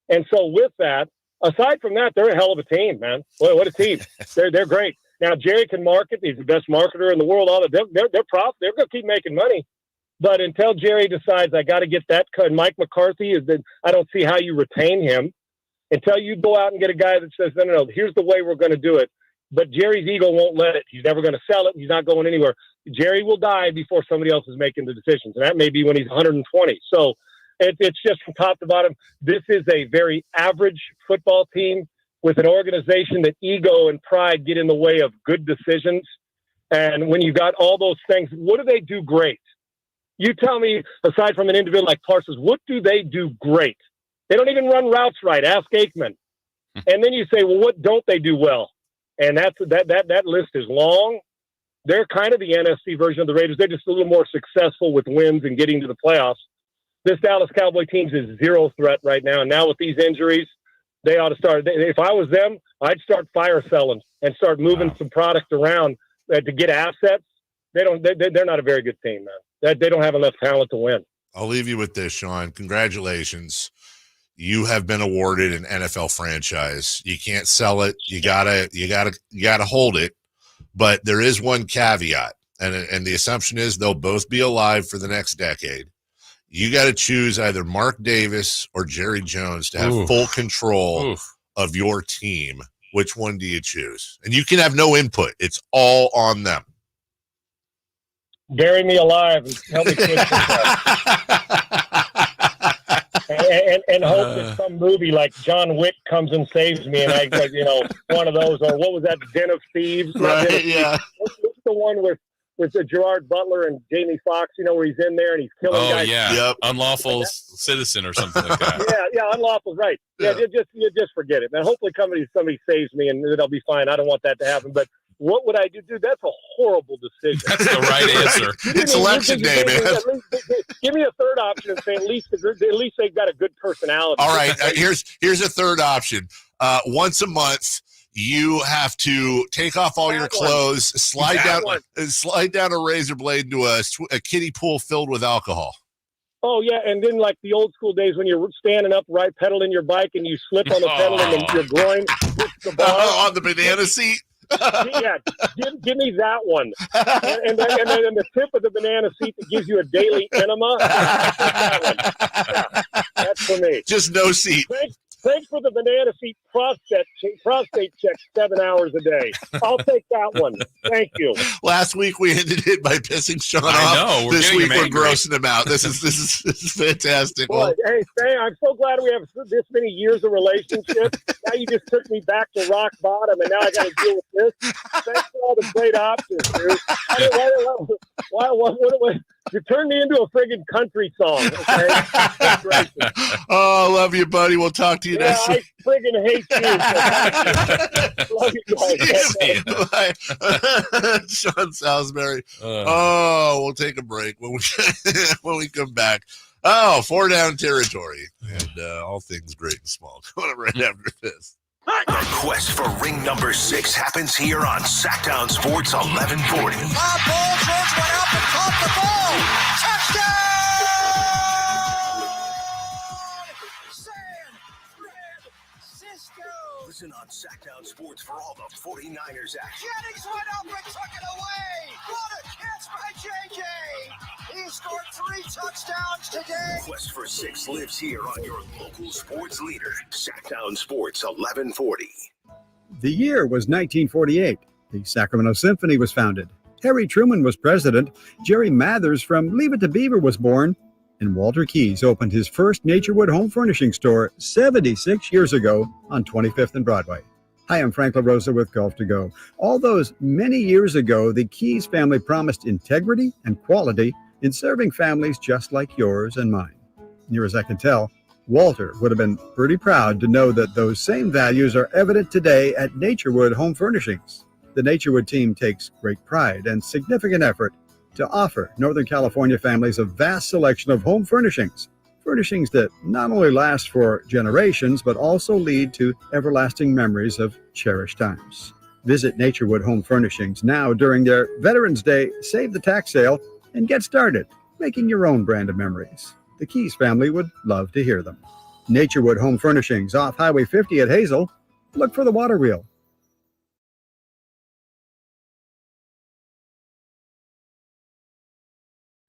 And so with that, aside from that, they're a hell of a team, man. What a team. They're great. Now, Jerry can market. He's the best marketer in the world. They're going to keep making money. But until Jerry decides, I got to get that cut, Mike McCarthy, I don't see how you retain him. Until you go out and get a guy that says, no, here's the way we're going to do it. But Jerry's ego won't let it. He's never going to sell it. He's not going anywhere. Jerry will die before somebody else is making the decisions. And that may be when he's 120. So it's just from top to bottom. This is a very average football team with an organization that ego and pride get in the way of good decisions. And when you got all those things, what do they do great? You tell me, aside from an individual like Parsons, what do they do great? They don't even run routes right. Ask Aikman. And then you say, well, what don't they do well? And that list is long. They're kind of the NFC version of the Raiders. They're just a little more successful with wins and getting to the playoffs. This Dallas Cowboy team is zero threat right now. And now with these injuries, they ought to start. If I was them, I'd start fire selling and start moving some product around to get assets. They're not a very good team, man. They don't have enough talent to win. I'll leave you with this, Sean. Congratulations. You have been awarded an NFL franchise. You can't sell it. You gotta hold it. But there is one caveat, and the assumption is they'll both be alive for the next decade. You got to choose either Mark Davis or Jerry Jones to have full control of your team. Which one do you choose? And you can have no input. It's all on them. Bury me alive and help me finish and hope that some movie like John Wick comes and saves me, and I, one of those, or what was that, Den of Thieves? Right? Yeah. What's the one with Gerard Butler and Jamie Foxx? Where he's in there and he's killing guys. Oh yeah, yep. Unlawful citizen or something like that. Yeah, unlawful, right? Yeah, you just forget it, man. Hopefully, somebody saves me and it'll be fine. I don't want that to happen, but. What would I do? Dude, that's a horrible decision. That's the right answer. It's election day, man. Give me a third option and say at least they've got a good personality. All right, here's a third option. Once a month, you have to take off all your clothes, slide down a razor blade into a kiddie pool filled with alcohol. Oh yeah, and then like the old school days when you're standing upright, pedaling your bike, and you slip on the pedal and your groin hits the bar on the banana seat. Yeah, give me that one, and then the tip of the banana seat that gives you a daily enema. That one. Yeah, that's for me. Just no seat. Thanks for the banana seat prostate check 7 hours a day. I'll take that one. Thank you. Last week we ended it by pissing Sean off. I know. This week we're grossing him out. This is fantastic. Boy, hey, Sam, I'm so glad we have this many years of relationship. Now you just took me back to rock bottom, and now I got to deal with this. Thanks for all the great options, dude. Why you turned me into a friggin' country song. Okay? Oh, I love you, buddy. We'll talk to you next week. I friggin' hate you. Love you guys. Sean Salisbury. We'll take a break when we come back. 4 down territory and all things great and small. Coming up right after this. The quest for ring number 6 happens here on Sacktown Sports 1140. Ball, George went out and caught the ball. Touchdown! San Francisco! Listen on Sacktown Sports for all the 49ers action. Jennings went up and took it away. What a catch by JJ! He scored 3 touchdowns today. Quest for 6 lives here on your local sports leader, Sacktown Sports 1140. The year was 1948. The Sacramento Symphony was founded. Harry Truman was president. Jerry Mathers from Leave It to Beaver was born. And Walter Keyes opened his first Naturewood home furnishing store 76 years ago on 25th and Broadway. Hi, I'm Frank LaRosa with Golf to Go. All those many years ago, the Keyes family promised integrity and quality in serving families just like yours and mine. Near as I can tell, Walter would have been pretty proud to know that those same values are evident today at Naturewood Home Furnishings. The Naturewood team takes great pride and significant effort to offer Northern California families a vast selection of home furnishings. Furnishings that not only last for generations, but also lead to everlasting memories of cherished times. Visit Naturewood Home Furnishings now during their Veterans Day Save the Tax sale and get started making your own brand of memories. The Keys family would love to hear them. Naturewood Home Furnishings off Highway 50 at Hazel. Look for the water wheel.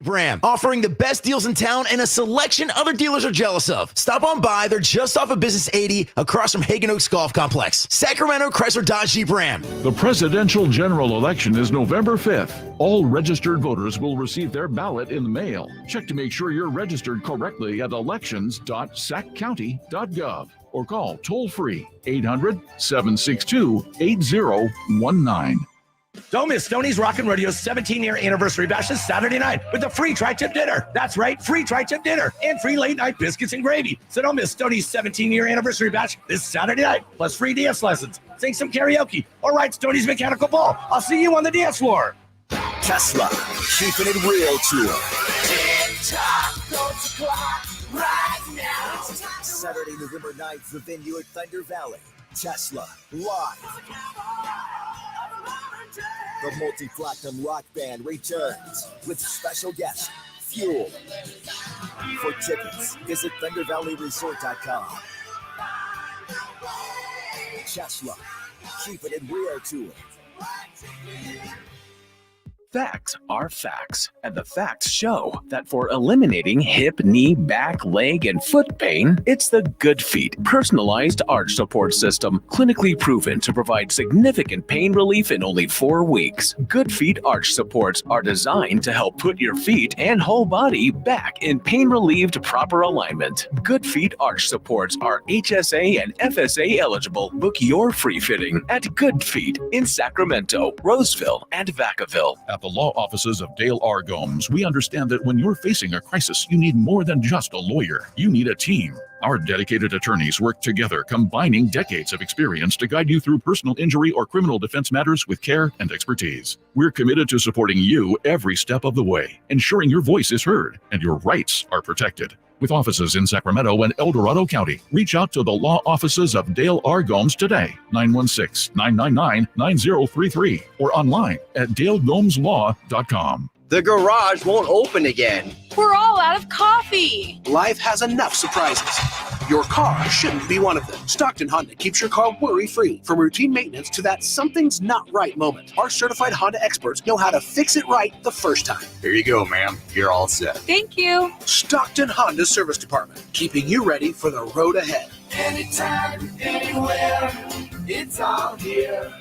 Ram, offering the best deals in town and a selection other dealers are jealous of. Stop on by. They're just off of Business 80 across from Hagen Oaks Golf Complex. Sacramento Chrysler Dodge Jeep Ram. The presidential general election is November 5th. All registered voters will receive their ballot in the mail. Check to make sure you're registered correctly at elections.saccounty.gov or call toll-free 800-762-8019. Don't miss Stoney's Rockin' Rodeo's 17-year anniversary bash this Saturday night with a free tri-tip dinner. That's right, free tri-tip dinner and free late-night biscuits and gravy. So don't miss Stoney's 17-year anniversary bash this Saturday night, plus free dance lessons, sing some karaoke, or ride Stoney's mechanical ball. I'll see you on the dance floor. Tesla, keeping it real tour. Saturday, November 9th, the venue at Thunder Valley. Tesla, live. The multi-platinum rock band returns with special guest, Fuel. For tickets, visit ThunderValleyResort.com. Tesla, keeping it real tour. Facts are facts, and the facts show that for eliminating hip, knee, back, leg, and foot pain, it's the Good Feet personalized arch support system, clinically proven to provide significant pain relief in only 4 weeks. Good Feet arch supports are designed to help put your feet and whole body back in pain-relieved proper alignment. Good Feet arch supports are HSA and FSA eligible. Book your free fitting at Good Feet in Sacramento, Roseville, and Vacaville. At the law offices of Dale R. Gomes, we understand that when you're facing a crisis, you need more than just a lawyer. You need a team. Our dedicated attorneys work together, combining decades of experience to guide you through personal injury or criminal defense matters with care and expertise. We're committed to supporting you every step of the way, ensuring your voice is heard and your rights are protected. With offices in Sacramento and El Dorado County, reach out to the law offices of Dale R. Gomes today, 916-999-9033, or online at dalegomslaw.com. The garage won't open again. We're all out of coffee. Life has enough surprises. Your car shouldn't be one of them. Stockton Honda keeps your car worry-free. From routine maintenance to that something's not right moment, our certified Honda experts know how to fix it right the first time. Here you go, ma'am. You're all set. Thank you. Stockton Honda Service Department, keeping you ready for the road ahead. Anytime, anywhere, it's all here.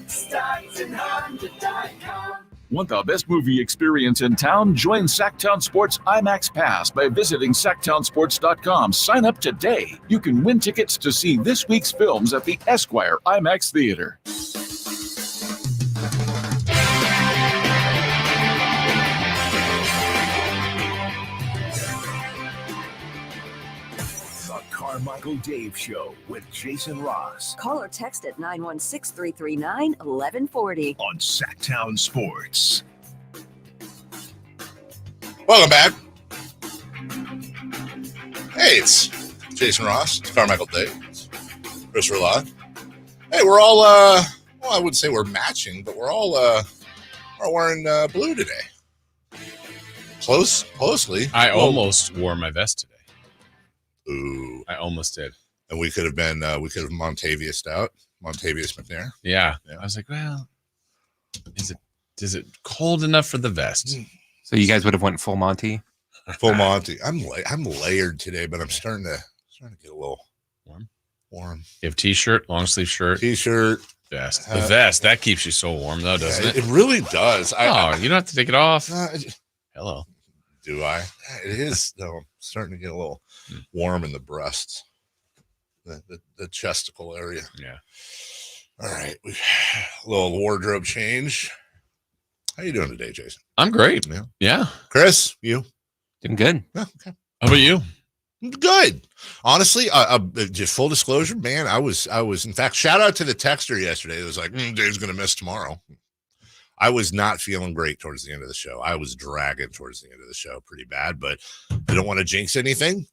StocktonHonda.com. Want the best movie experience in town? Join Sacktown Sports IMAX Pass by visiting sacktownsports.com. Sign up today. You can win tickets to see this week's films at the Esquire IMAX Theater. The Carmichael Dave Show with Jason Ross. Call or text at 916-339-1140. On Sacktown Sports. Welcome back. Hey, it's Jason Ross. It's Carmichael Dave. Chris Law. Hey, we're all, well, I wouldn't say we're matching, but we're all wearing blue today. Closely. I almost wore my vest today. Ooh. I almost did. And we could have Montavious out. Montavious McNair. Yeah. I was like, well, is it cold enough for the vest? So you guys would have went full Monty? Full Monty. I'm layered today, but I'm starting to get a little warm. You have t-shirt, long sleeve shirt. T-shirt. Vest. The vest, that keeps you so warm though, doesn't it? It really does. You don't have to take it off. Hello. Do I? It is, though. I'm starting to get a little warm in the breasts, the chesticle area. Yeah. All right. A little wardrobe change. How you doing today, Jason? I'm great. Yeah. Chris, you? Doing good. Yeah, okay. How about you? Good. Honestly, just full disclosure, man, I was, in fact, shout out to the texter yesterday. It was like, Dave's going to miss tomorrow. I was not feeling great towards the end of the show. I was dragging towards the end of the show pretty bad, but I don't want to jinx anything.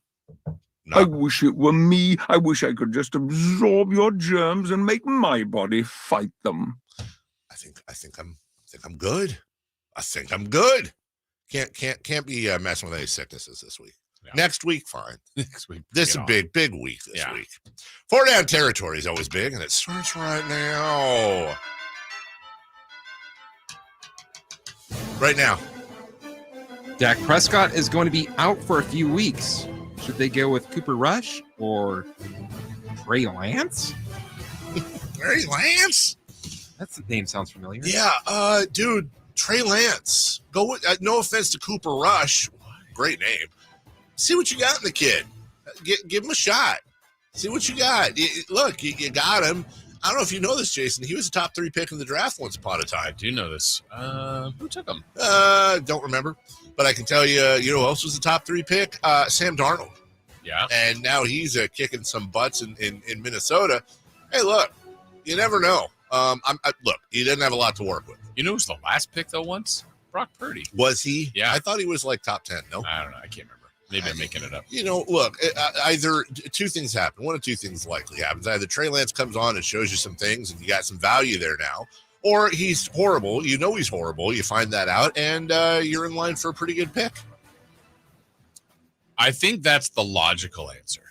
No. I wish it were me. I wish I could just absorb your germs and make my body fight them. I think I'm good. I think I'm good. Can't be messing with any sicknesses this week. Yeah. Next week, fine. Next week. This is a big week this week. 4 down territory is always big, and it starts right now. Right now. Dak Prescott is going to be out for a few weeks. Should they go with Cooper Rush or Trey Lance? Trey Lance? That name sounds familiar. Yeah, dude, Trey Lance. Go with, no offense to Cooper Rush. Great name. See what you got in the kid. Give him a shot. See what you got. Look, you got him. I don't know if you know this, Jason. He was a top 3 pick in the draft once upon a time. I do know this. Who took him? Don't remember. But I can tell you, you know who else was the top 3 pick? Sam Darnold. Yeah. And now he's kicking some butts in Minnesota. Hey, look, you never know. Look, he doesn't have a lot to work with. You know who's the last pick, though, once? Brock Purdy. Was he? Yeah. I thought he was like top 10. No? I don't know. I can't remember. Maybe I'm making it up. You know, look, either two things happen. One of two things likely happens. Either Trey Lance comes on and shows you some things and you got some value there now, or he's horrible. You know he's horrible. You find that out, and you're in line for a pretty good pick. I think that's the logical answer.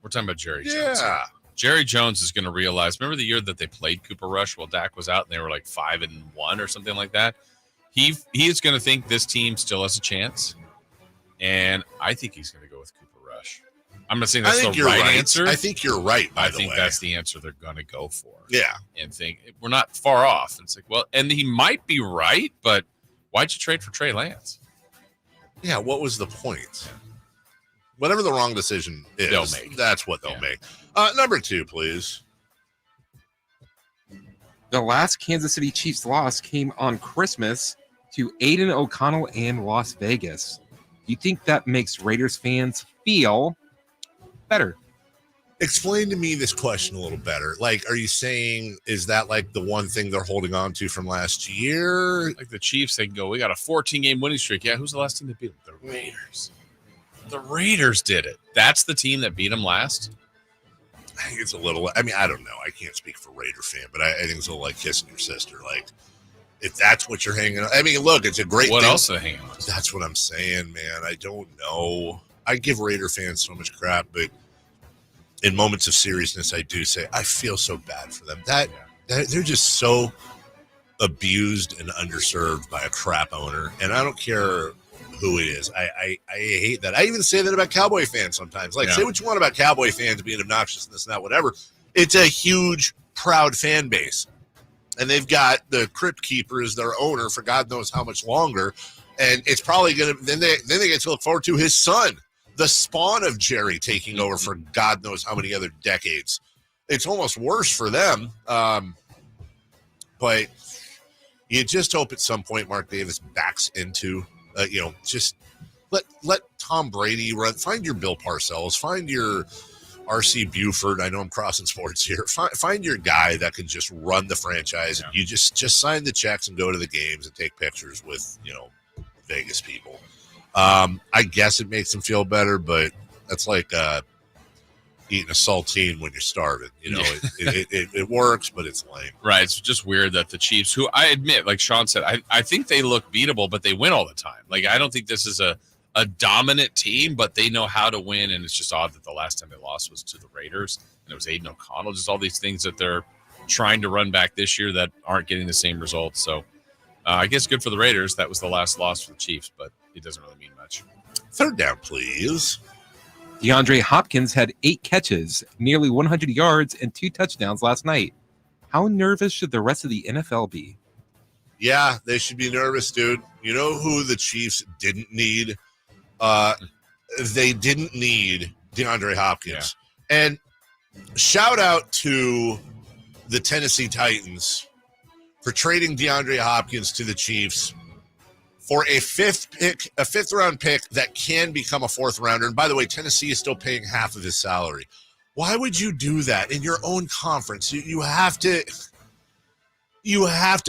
We're talking about Jerry Jones. Yeah. Jerry Jones is going to realize, remember the year that they played Cooper Rush while Dak was out and they were like 5-1 or something like that? He is going to think this team still has a chance. And I think he's going to go with Cooper Rush. I'm not saying that's the right answer. I think you're right, by the way. I think that's the answer they're going to go for. Yeah. And think we're not far off. It's like, well, and he might be right, but why'd you trade for Trey Lance? Yeah, what was the point? Whatever the wrong decision is, they'll make. That's what they'll make. Number 2, please. The last Kansas City Chiefs loss came on Christmas to Aiden O'Connell and Las Vegas. Do you think that makes Raiders fans feel better? Explain to me this question a little better. Like, are you saying, is that like the one thing they're holding on to from last year? Like the Chiefs, they can go, we got a 14-game winning streak. Yeah, who's the last team that beat them? The Raiders. The Raiders did it. That's the team that beat them last. I think it's a little, I mean, I don't know. I can't speak for Raider fan, but I think it's a little like kissing your sister. Like, if that's what you're hanging on. I mean, look, it's a great What thing. else are they hanging on? That's what I'm saying, man. I don't know. I give Raider fans so much crap, but in moments of seriousness, I do say I feel so bad for them. That they're just so abused and underserved by a crap owner, and I don't care who it is. I hate that. I even say that about Cowboy fans sometimes. Like, say what you want about Cowboy fans being obnoxious and this and that, whatever. It's a huge, proud fan base. And they've got the Crypt Keeper as their owner for God knows how much longer. And it's probably going to, then they get to look forward to his son, the spawn of Jerry, taking over for God knows how many other decades. It's almost worse for them. But you just hope at some point Mark Davis backs into, just let Tom Brady run. Find your Bill Parcells. Find your R.C. Buford. I know I'm crossing sports here. Find your guy that can just run the franchise. And you just sign the checks and go to the games and take pictures with, Vegas people. I guess it makes them feel better, but that's like eating a saltine when you're starving. It works, but it's lame. Right. It's just weird that the Chiefs, who I admit, like Sean said, I think they look beatable, but they win all the time. Like, I don't think this is a dominant team, but they know how to win. And it's just odd that the last time they lost was to the Raiders, and it was Aiden O'Connell. Just all these things that they're trying to run back this year that aren't getting the same results. So I guess good for the Raiders. That was the last loss for the Chiefs, but it doesn't really mean much. 3rd down, please. DeAndre Hopkins had 8 catches, nearly 100 yards, and 2 touchdowns last night. How nervous should the rest of the NFL be? Yeah, they should be nervous, dude. You know who the Chiefs didn't need? They didn't need DeAndre Hopkins. Yeah. And shout out to the Tennessee Titans for trading DeAndre Hopkins to the Chiefs for a fifth round pick that can become a fourth rounder. And by the way, Tennessee is still paying half of his salary. Why would you do that in your own conference? You have to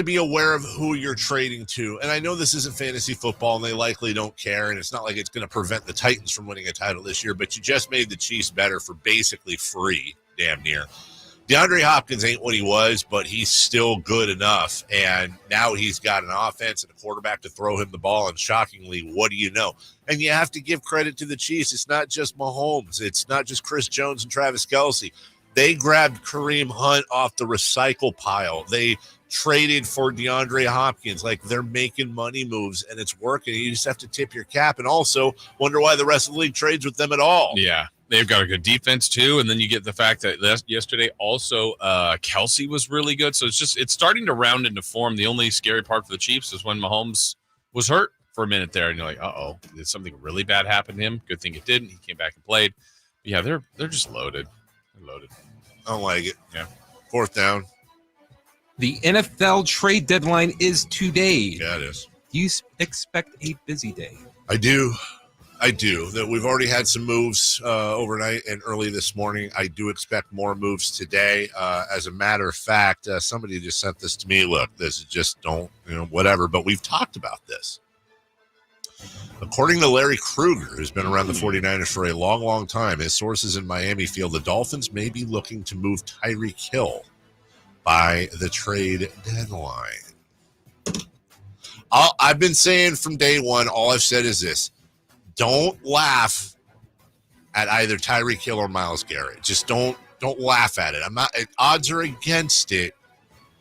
be aware of who you're trading to. And I know this isn't fantasy football and they likely don't care. And it's not like it's going to prevent the Titans from winning a title this year, but you just made the Chiefs better for basically free, damn near. DeAndre Hopkins ain't what he was, but he's still good enough. And now he's got an offense and a quarterback to throw him the ball. And shockingly, what do you know? And you have to give credit to the Chiefs. It's not just Mahomes. It's not just Chris Jones and Travis Kelce. They grabbed Kareem Hunt off the recycle pile. They traded for DeAndre Hopkins. Like, they're making money moves, and it's working. You just have to tip your cap and also wonder why the rest of the league trades with them at all. Yeah. They've got a good defense, too. And then you get the fact that yesterday also Kelce was really good. So it's starting to round into form. The only scary part for the Chiefs is when Mahomes was hurt for a minute there. And you're like, uh-oh, did something really bad happen to him? Good thing it didn't. He came back and played. But yeah, they're just loaded. They're loaded. I don't like it. Yeah. Fourth down. The NFL trade deadline is today. Yeah, it is. Do you expect a busy day? I do. That we've already had some moves overnight and early this morning. I do expect more moves today. As a matter of fact, somebody just sent this to me. Look, this is just whatever. But we've talked about this. According to Larry Krueger, who's been around the 49ers for a long, long time, his sources in Miami feel the Dolphins may be looking to move Tyreek Hill by the trade deadline. I've been saying from day one, all I've said is this. Don't laugh at either Tyreek Hill or Myles Garrett. Just don't laugh at it. Odds are against it,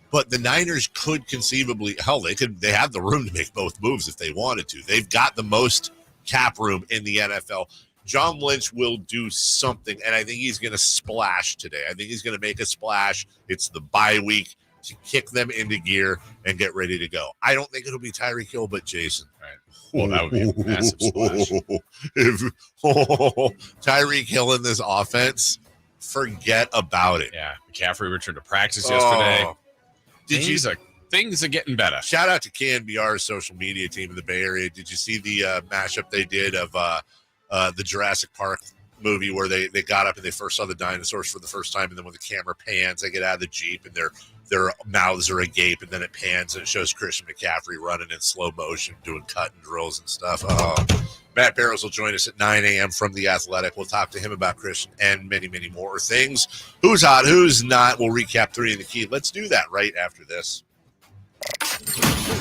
but the Niners could conceivably, they have the room to make both moves if they wanted to. They've got the most cap room in the NFL. John Lynch will do something, and I think he's going to splash today. I think he's going to make a splash. It's the bye week to kick them into gear and get ready to go. I don't think it'll be Tyreek Hill, but Jason. All right. Well, that would be a massive splash. Tyreek Hill in this offense, forget about it. Yeah, McCaffrey returned to practice yesterday. Things are getting better. Shout out to KNBR's social media team in the Bay Area. Did you see the mashup they did of the Jurassic Park movie where they got up and they first saw the dinosaurs for the first time, and then when the camera pans, they get out of the Jeep and their mouths are agape, and then it pans and it shows Christian McCaffrey running in slow motion, doing cut and drills and stuff. Oh, Matt Barrows will join us at 9 a.m. from The Athletic. We'll talk to him about Christian and many, many more things. Who's hot, who's not? We'll recap 3 in the key. Let's do that right after this.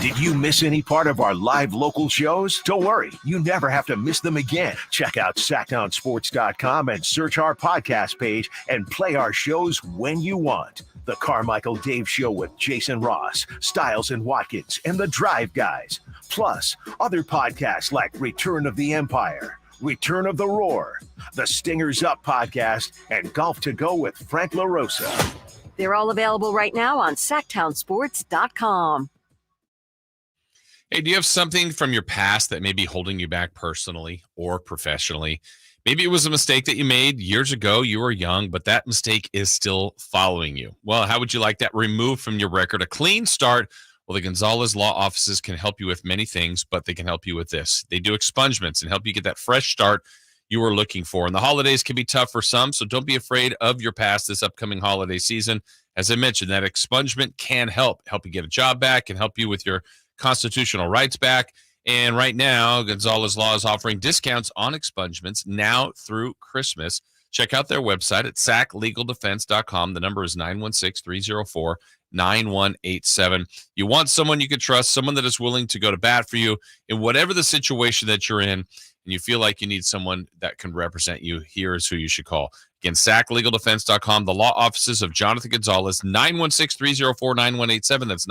Did you miss any part of our live local shows? Don't worry, you never have to miss them again. Check out SacktownSports.com and search our podcast page and play our shows when you want. The Carmichael Dave Show with Jason Ross, Stiles and Watkins, and The Drive Guys. Plus, other podcasts like Return of the Empire, Return of the Roar, The Stingers Up podcast, and Golf to Go with Frank LaRosa. They're all available right now on SacktownSports.com. Hey, do you have something from your past that may be holding you back personally or professionally? Maybe it was a mistake that you made years ago. You were young, but that mistake is still following you. Well, how would you like that removed from your record? A clean start? Well, the Gonzalez Law Offices can help you with many things, but they can help you with this. They do expungements and help you get that fresh start you were looking for. And the holidays can be tough for some, so don't be afraid of your past this upcoming holiday season. As I mentioned, that expungement can help you get a job back and help you with your constitutional rights back. And right now, Gonzalez Law is offering discounts on expungements now through Christmas. Check out their website at sacklegaldefense.com. The number is 916-304-9187. You want someone you can trust, someone that is willing to go to bat for you in whatever the situation that you're in, and you feel like you need someone that can represent you. Here is who you should call. Again, sacklegaldefense.com. The law offices of Jonathan Gonzalez, 916-304-9187. That's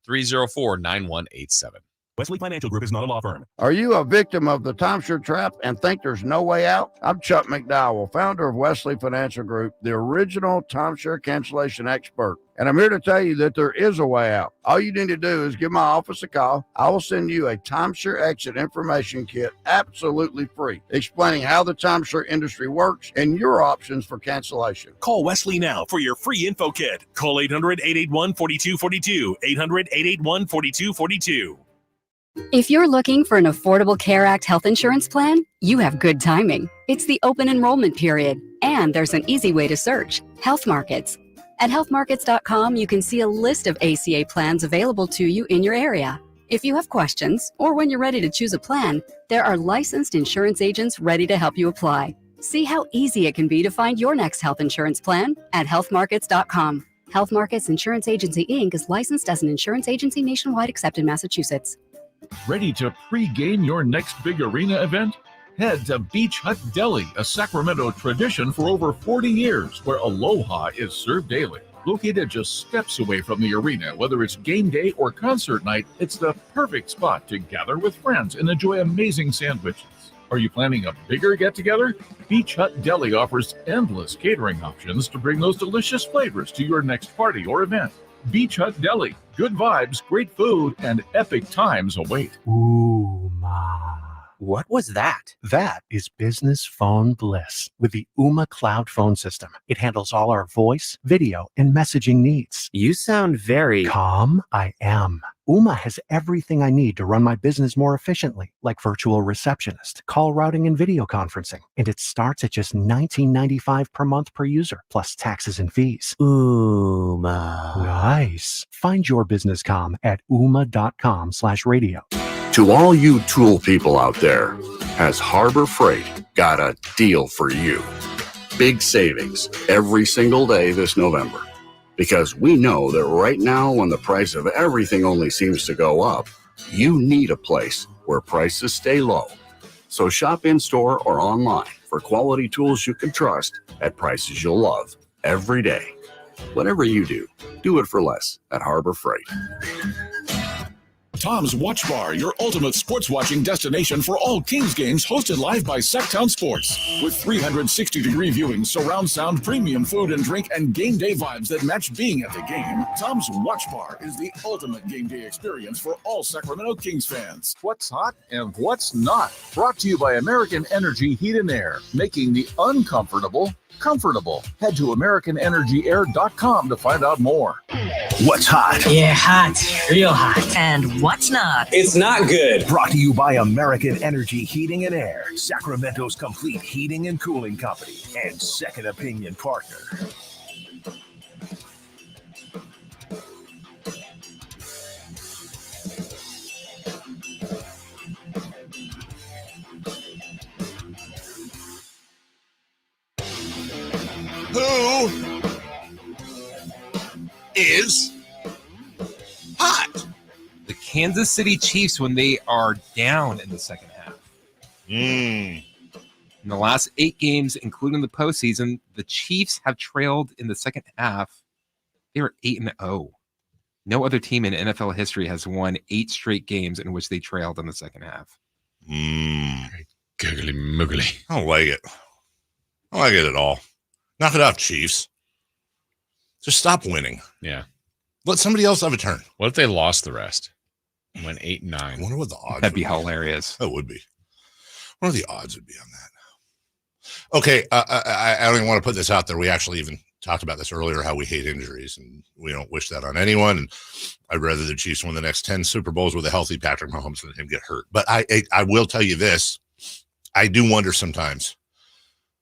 916-304-9187. Wesley Financial Group is not a law firm. Are you a victim of the timeshare trap and think there's no way out? I'm Chuck McDowell, founder of Wesley Financial Group, the original timeshare cancellation expert. And I'm here to tell you that there is a way out. All you need to do is give my office a call. I will send you a timeshare exit information kit absolutely free, explaining how the timeshare industry works and your options for cancellation. Call Wesley now for your free info kit. Call 800-881-4242, 800-881-4242. If you're looking for an Affordable Care Act health insurance plan, you have good timing. It's the open enrollment period, and there's an easy way to search, Health Markets. At healthmarkets.com, you can see a list of ACA plans available to you in your area. If you have questions, or when you're ready to choose a plan, there are licensed insurance agents ready to help you apply. See how easy it can be to find your next health insurance plan at healthmarkets.com. Health Markets Insurance Agency, Inc. is licensed as an insurance agency nationwide except in Massachusetts. Ready to pre-game your next big arena event? Head to Beach Hut Deli, a Sacramento tradition for over 40 years, where aloha is served daily. Located just steps away from the arena, whether it's game day or concert night, it's the perfect spot to gather with friends and enjoy amazing sandwiches. Are you planning a bigger get-together? Beach Hut Deli offers endless catering options to bring those delicious flavors to your next party or event. Beach Hut Deli. Good vibes, great food, and epic times await. Ooh, ma. What was that? That is business phone bliss with the Ooma Cloud phone system. It handles all our voice, video, and messaging needs. You sound very calm. I am. Ooma has everything I need to run my business more efficiently, like virtual receptionist, call routing, and video conferencing. And it starts at just $19.95 per month per user, plus taxes and fees. Ooma. Nice. Find your business comm at ooma.com/radio. To all you tool people out there, has Harbor Freight got a deal for you? Big savings every single day this November. Because we know that right now, when the price of everything only seems to go up, you need a place where prices stay low. So shop in-store or online for quality tools you can trust at prices you'll love every day. Whatever you do, do it for less at Harbor Freight. Tom's Watch Bar, your ultimate sports watching destination for all Kings games, hosted live by Sacktown Sports. With 360-degree viewing, surround sound, premium food and drink, and game day vibes that match being at the game, Tom's Watch Bar is the ultimate game day experience for all Sacramento Kings fans. What's hot and what's not? Brought to you by American Energy Heat and Air, making the uncomfortable comfortable. Head to AmericanEnergyAir.com to find out more. What's hot? Yeah, hot. Real hot. And what's not? It's not good. Brought to you by American Energy Heating and Air, Sacramento's complete heating and cooling company, and second opinion partner. Who is hot? The Kansas City Chiefs when they are down in the second half. In the last 8 games, including the postseason, the Chiefs have trailed in the second half. They were 8-0. No other team in NFL history has won 8 straight games in which they trailed in the second half. Googly moogly. I don't like it. I don't like it at all. Knock it off, Chiefs. Just stop winning. Yeah. Let somebody else have a turn. What if they lost the rest? Went 8-9. I wonder what the odds That'd be hilarious. That would be. I wonder what the odds would be on that. Okay, I don't even want to put this out there. We actually even talked about this earlier, how we hate injuries, and we don't wish that on anyone. And I'd rather the Chiefs win the next 10 Super Bowls with a healthy Patrick Mahomes than him get hurt. But I will tell you this. I do wonder sometimes.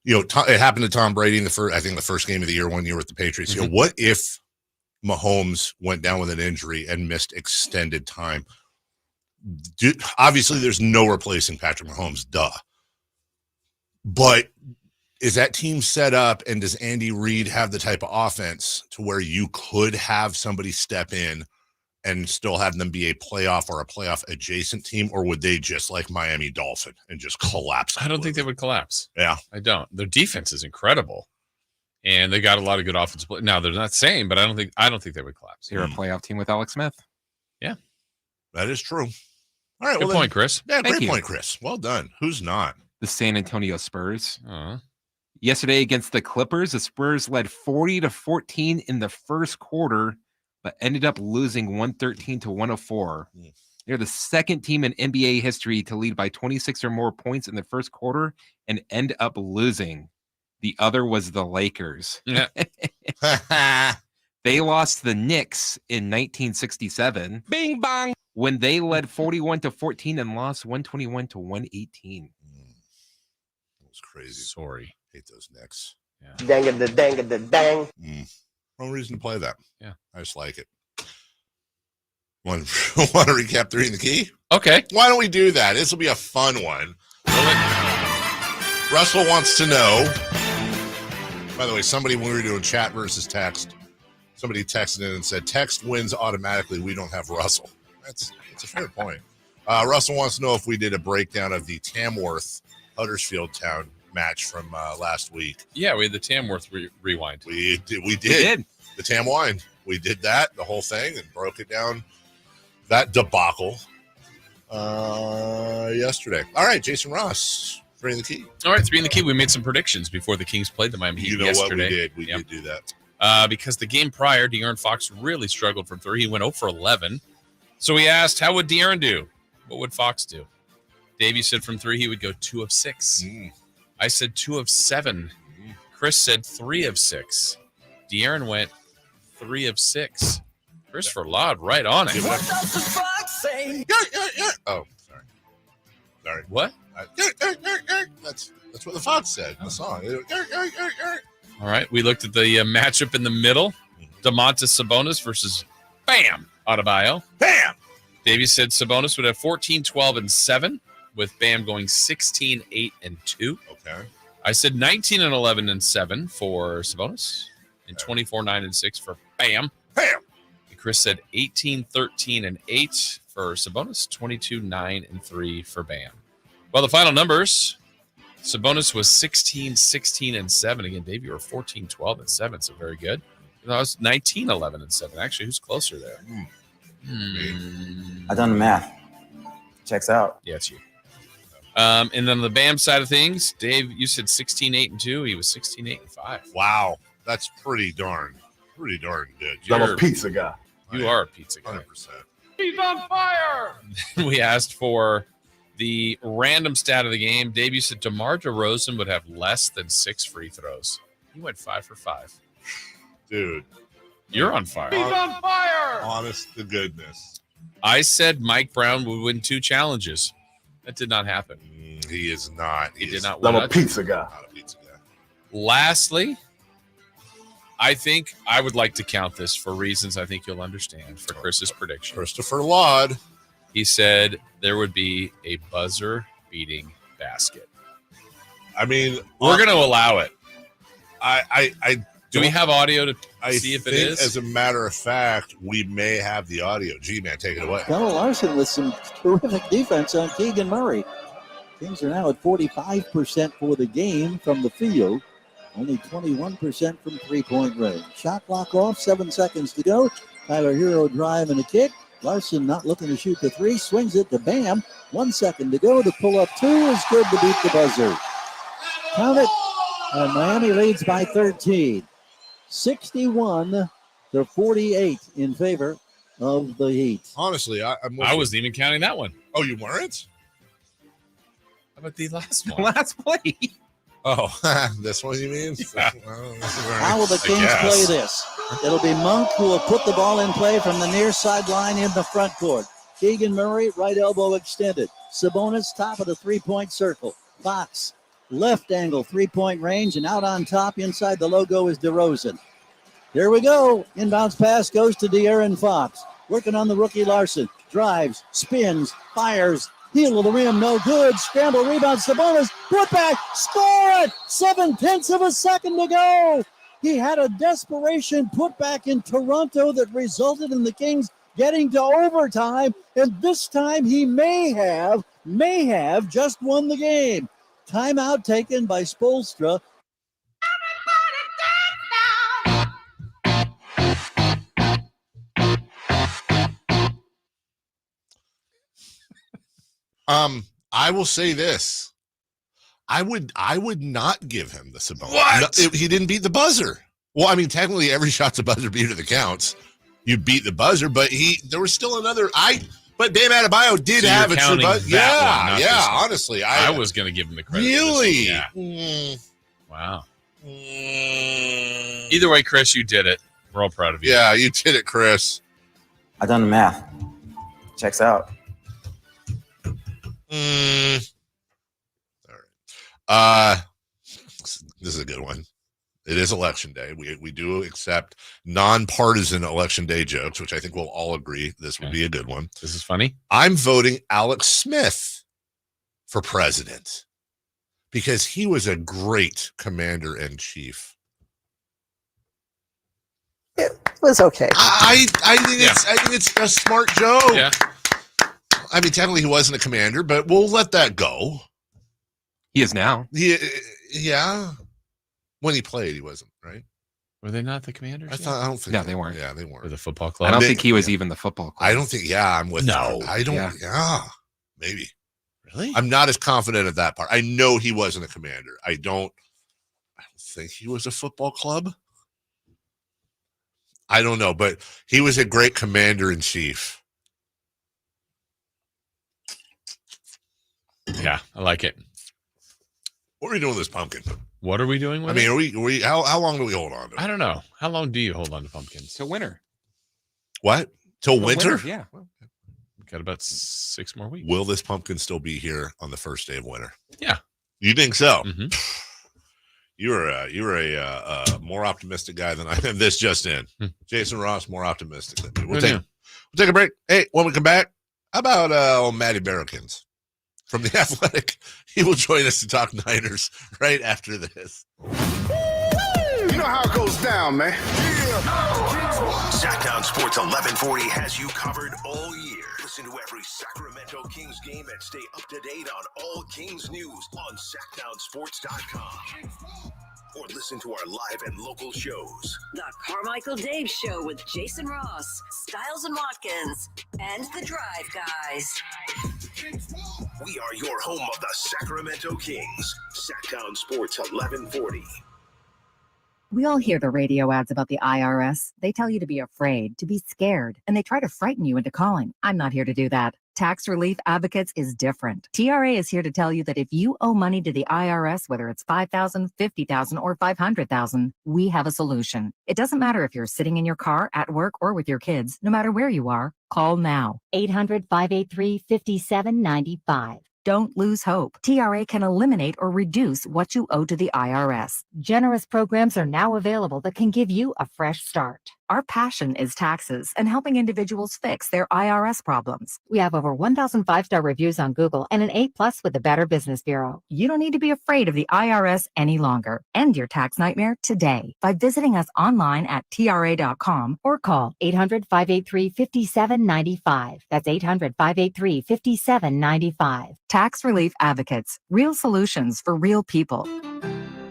You know, it happened to Tom Brady in the first game of the year, 1 year with the Patriots. You know, what if Mahomes went down with an injury and missed extended time? Obviously, there's no replacing Patrick Mahomes, duh. But is that team set up, and does Andy Reid have the type of offense to where you could have somebody step in and still have them be a playoff or a playoff adjacent team, or would they just like Miami Dolphin and just collapse? I don't think they would collapse. Yeah. I don't. Their defense is incredible. And they got a lot of good offensive play. Now they're not the same, but I don't think they would collapse. They're a playoff team with Alex Smith. Yeah. That is true. All right. Good point, Chris. Yeah, Thank great you. point, Chris. Well done. Who's not? The San Antonio Spurs. Yesterday against the Clippers, the Spurs led 40-14 in the first quarter, but ended up losing 113-104. They're the second team in NBA history to lead by 26 or more points in the first quarter and end up losing. The other was the Lakers. Yeah. They lost to the Knicks in 1967. Bing bong. when they led 41-14 and lost 121-118. That was crazy. Sorry. Hate those Knicks. Yeah. Dang. No reason to play that. Yeah. I just like it. Want to recap 3 in the key? Okay. Why don't we do that? This will be a fun one. Russell wants to know. By the way, somebody, when we were doing chat versus text, somebody texted in and said, text wins automatically. We don't have Russell. That's a fair point. Russell wants to know if we did a breakdown of the Tamworth Huddersfield Town match from last week. Yeah, we had the Tamworth rewind. We did. The Tam Wind. We did that, the whole thing, and broke it down. That debacle yesterday. All right, Jason Ross, 3 in the key. All right, 3 in the key. We made some predictions before the Kings played the Miami Heat yesterday. What we did? We did do that. Because the game prior, De'Aaron Fox really struggled from 3. He went 0 for 11. So we asked, how would De'Aaron do? What would Fox do? Dave, you said from 3 he would go 2 of 6. I said 2 of 7. Chris said 3 of 6. De'Aaron went 3 of 6. Christopher Laud right on it. What does the fox say? Oh, sorry. What? That's what the Fox said in the song. All right. We looked at the matchup in the middle. Domantas Sabonis versus Bam Adebayo. Bam! Davey said Sabonis would have 14, 12, and 7, with Bam going 16, 8, and 2. Okay. I said 19 and 11 and 7 for Sabonis, and 24, 9, and 6 for Bam. Bam! And Chris said 18, 13, and 8 for Sabonis, 22, 9, and 3 for Bam. Well, the final numbers, Sabonis was 16, 16, and 7. Again, Dave, you were 14, 12, and 7, so very good. And I was 19, 11, and 7. Actually, who's closer there? I done the math. Checks out. Yeah, it's you. And then on the Bam side of things, Dave, you said 16, 8, and 2. He was 16, 8, and 5. Wow. That's pretty darn good. I'm a pizza guy. You are a pizza guy. 100%. He's on fire. We asked for the random stat of the game. Dave, you said DeMar DeRozan would have less than 6 free throws. He went 5 for 5. Dude. You're on fire. He's on fire. Honest to goodness. I said Mike Brown would win 2 challenges. That did not happen. He is not. He did not win. I'm a pizza guy. Not a pizza guy. Lastly, I think I would like to count this for reasons I think you'll understand for Chris's prediction. Christopher Laud. He said there would be a buzzer-beating basket. I mean, we're going to allow it. Do we have audio to see if it is? As a matter of fact, we may have the audio. G-Man, take it away. Donald Larson with some terrific defense on Keegan Murray. Kings are now at 45% for the game from the field. Only 21% from three-point range. Shot clock off, 7 seconds to go. Tyler Hero drive and a kick. Larson not looking to shoot the 3. Swings it to Bam. 1 second to go. The pull-up 2 is good to beat the buzzer. Count it. And Miami leads by 13. 61-48 in favor of the Heat. Honestly, I wasn't even counting that one. Oh, you weren't? How about the last one? Last play. Oh, this one you mean? Yeah. How will the Kings play this? It'll be Monk who will put the ball in play from the near sideline in the front court. Keegan Murray, right elbow extended. Sabonis, top of the three-point circle. Fox, left angle, three-point range, and out on top inside the logo is DeRozan. Here we go. Inbounds pass goes to De'Aaron Fox. Working on the rookie Larson. Drives, spins, fires. Heel of the rim, no good. Scramble, rebound, Sabonis. Put back, score it. 0.7 of a second to go. He had a desperation putback in Toronto that resulted in the Kings getting to overtime. And this time he may have just won the game. Timeout taken by Spoelstra. I will say this. I would not give him the Sabonis. What? No, he didn't beat the buzzer. Well, I mean, technically every shot's a buzzer beater that counts. You beat the buzzer, but there was still another. But Bam Adebayo did have a true buzzer. Yeah. Honestly, I was going to give him the credit. Really? Yeah. Wow. Either way, Chris, you did it. We're all proud of you. Yeah, you did it, Chris. I done the math. Checks out. All right. This is a good one. It is election day. We do accept nonpartisan election day jokes, which I think we'll all agree this would be a good one. This is funny. I'm voting Alex Smith for president because he was a great commander-in-chief. It was okay. I think it's a smart joke. Yeah. I mean, technically he wasn't a commander, but we'll let that go. He is now. Yeah. When he played, he wasn't, right? Were they not the Commanders? I don't think. No, they weren't. Yeah, they weren't. Or the football club? I don't think he was even the football club. I don't think. Yeah, I'm with. No. You. I don't. Yeah, maybe. Really? I'm not as confident of that part. I know he wasn't a commander. I don't think he was a football club. I don't know, but he was a great commander-in-chief. Yeah, I like it. What are we doing with this pumpkin? What are we doing with I mean, it? are we how long do we hold on to it? I don't know. How long do you hold on to pumpkins? Till winter. What? Till winter? Yeah. We've got about 6 more weeks. Will this pumpkin still be here on the first day of winter? Yeah. You think so? Mm-hmm. You're a more optimistic guy than I am. This just in. Jason Ross, more optimistic than me. We'll take a break. Hey, when we come back, how about Matty Barrows from The Athletic? He will join us to talk Niners right after this. You know how it goes down, man. Sacktown Sports 1140 has you covered all year. Listen to every Sacramento Kings game and stay up to date on all Kings news on SacktownSports.com. Or listen to our live and local shows. The Carmichael Dave Show with Jason Ross, Stiles and Watkins, and the Drive Guys. We are your home of the Sacramento Kings. Sacktown Sports 1140. We all hear the radio ads about the IRS. They tell you to be afraid, to be scared, and they try to frighten you into calling. I'm not here to do that. Tax Relief Advocates is different. TRA is here to tell you that if you owe money to the IRS, whether it's $5,000, $50,000, or $500,000, we have a solution. It doesn't matter if you're sitting in your car, at work, or with your kids. No matter where you are, call now. 800-583-5795. Don't lose hope. TRA can eliminate or reduce what you owe to the IRS. Generous programs are now available that can give you a fresh start. Our passion is taxes and helping individuals fix their IRS problems. We have over 1,000 5-star reviews on Google and an A+ with the Better Business Bureau. You don't need to be afraid of the IRS any longer. End your tax nightmare today by visiting us online at TRA.com or call 800-583-5795. That's 800-583-5795. Tax Relief Advocates. Real solutions for real people.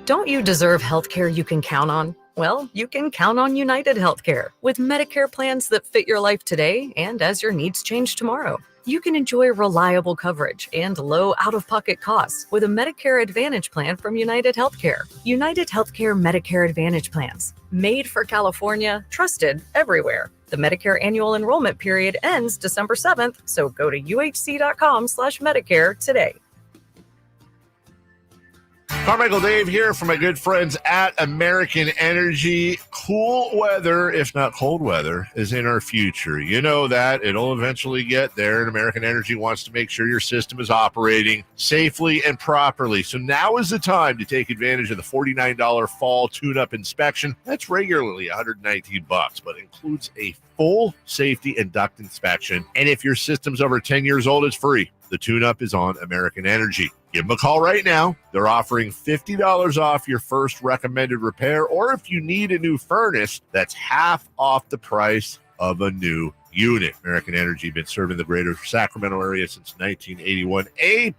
Don't you deserve healthcare you can count on? Well, you can count on United Healthcare with Medicare plans that fit your life today and as your needs change tomorrow. You can enjoy reliable coverage and low out-of-pocket costs with a Medicare Advantage plan from United Healthcare. United Healthcare Medicare Advantage plans, made for California, trusted everywhere. The Medicare annual enrollment period ends December 7th, so go to uhc.com/Medicare today. Carmichael Dave here from my good friends at American Energy. Cool weather, if not cold weather, is in our future. You know that. It'll eventually get there, and American Energy wants to make sure your system is operating safely and properly. So now is the time to take advantage of the $49 fall tune-up inspection. That's regularly $119, but includes a full safety and duct inspection. And if your system's over 10 years old, it's free. The tune-up is on American Energy. Give them a call right now. They're offering $50 off your first recommended repair, or if you need a new furnace, that's half off the price of a new unit. American Energy been serving the greater Sacramento area since 1981. A+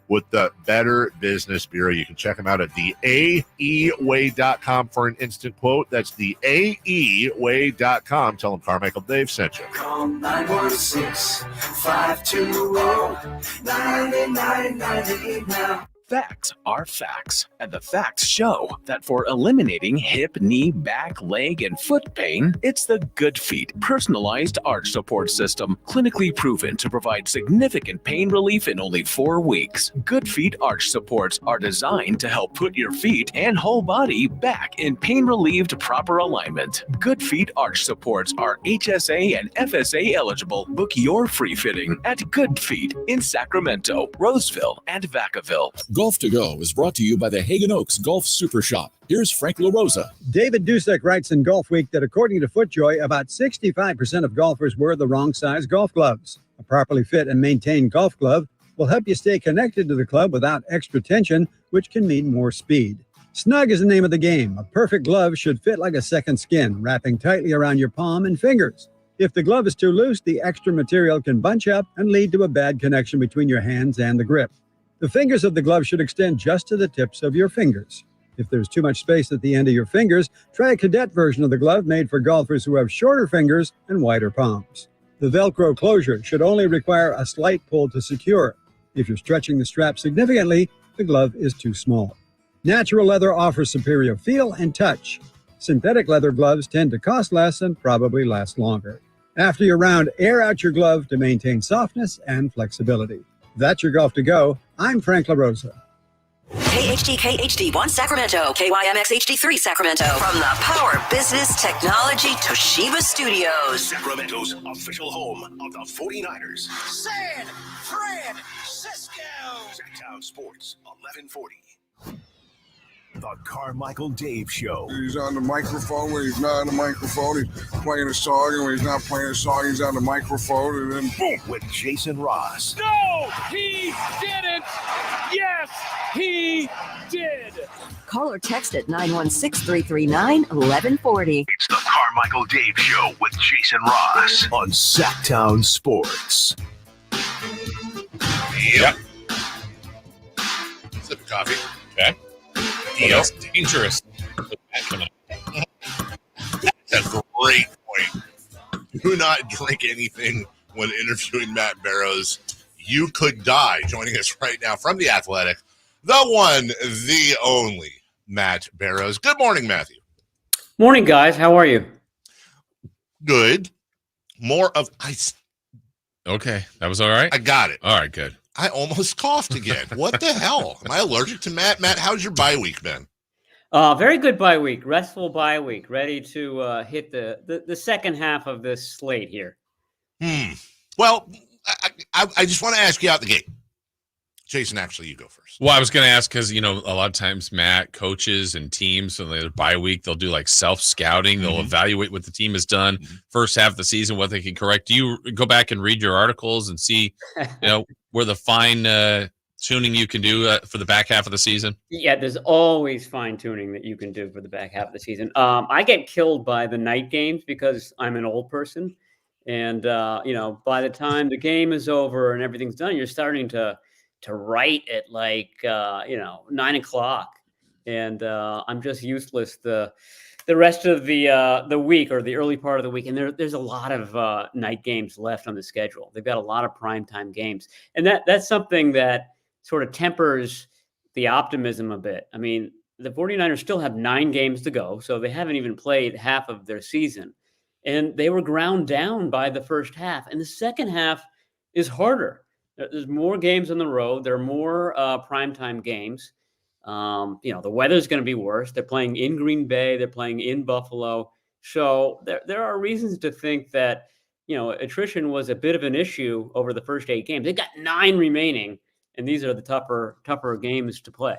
with the Better Business Bureau. You can check them out at theaeway.com for an instant quote. That's theaeway.com. Tell them Carmichael Dave sent you. Call 916-520-9998 now. Facts are facts, and the facts show that for eliminating hip, knee, back, leg, and foot pain, it's the Good Feet personalized arch support system, clinically proven to provide significant pain relief in only 4 weeks. Good Feet arch supports are designed to help put your feet and whole body back in pain-relieved proper alignment. Good Feet arch supports are HSA and FSA eligible. Book your free fitting at Good Feet in Sacramento, Roseville, and Vacaville. Golf to Go is brought to you by the Hagen Oaks Golf Super Shop. Here's Frank LaRosa. David Dusek writes in Golf Week that according to FootJoy, about 65% of golfers wear the wrong size golf gloves. A properly fit and maintained golf glove will help you stay connected to the club without extra tension, which can mean more speed. Snug is the name of the game. A perfect glove should fit like a second skin, wrapping tightly around your palm and fingers. If the glove is too loose, the extra material can bunch up and lead to a bad connection between your hands and the grip. The fingers of the glove should extend just to the tips of your fingers. If there's too much space at the end of your fingers, try a cadet version of the glove made for golfers who have shorter fingers and wider palms. The Velcro closure should only require a slight pull to secure. If you're stretching the strap significantly, the glove is too small. Natural leather offers superior feel and touch. Synthetic leather gloves tend to cost less and probably last longer. After your round, air out your glove to maintain softness and flexibility. That's your Golf to Go. I'm Frank LaRosa. KHD1 Sacramento, KYMX HD3 Sacramento. From the Power Business Technology Toshiba Studios. Sacramento's official home of the 49ers. San Francisco. Sacktown Sports, 1140. The Carmichael Dave Show. He's on the microphone when he's not on the microphone. He's playing a song, and when he's not playing a song, he's on the microphone, and then boom. With Jason Ross. No, he didn't. Yes, he did. Call or text at 916-339-1140. It's the Carmichael Dave Show with Jason Ross on Sacktown Sports. Yep. Sip of coffee. Okay. Feels dangerous. That's a great point. Do not drink anything when interviewing Matt Barrows. You could die. Joining us right now from The Athletic, the one, the only Matt Barrows. Good morning, Matthew. Morning, guys. How are you? Good. More of ice. Okay. That was all right? I got it. All right, good. I almost coughed again. What the hell? Am I allergic to Matt? Matt, how's your bye week been? Very good bye week. Restful bye week. Ready to hit the second half of this slate here. Well, I just want to ask you out the gate. Jason, actually, you go first. Well, I was going to ask because, a lot of times Matt coaches and teams, so their bye week, they'll do like self-scouting. They'll evaluate what the team has done first half of the season, what they can correct. Do you go back and read your articles and see, where the fine tuning you can do for the back half of the season? Yeah, there's always fine tuning that you can do for the back half of the season. I get killed by the night games because I'm an old person. And, by the time the game is over and everything's done, you're starting to write at 9 o'clock. And I'm just useless the rest of the week or the early part of the week. And there's a lot of night games left on the schedule. They've got a lot of primetime games. And that's something that sort of tempers the optimism a bit. I mean, the 49ers still have 9 games to go, so they haven't even played half of their season. And they were ground down by the first half. And the second half is harder. There's more games on the road. There are more primetime games. The weather's going to be worse. They're playing in Green Bay. They're playing in Buffalo. So there are reasons to think that, attrition was a bit of an issue over the first 8 games. They've got 9 remaining, and these are the tougher games to play.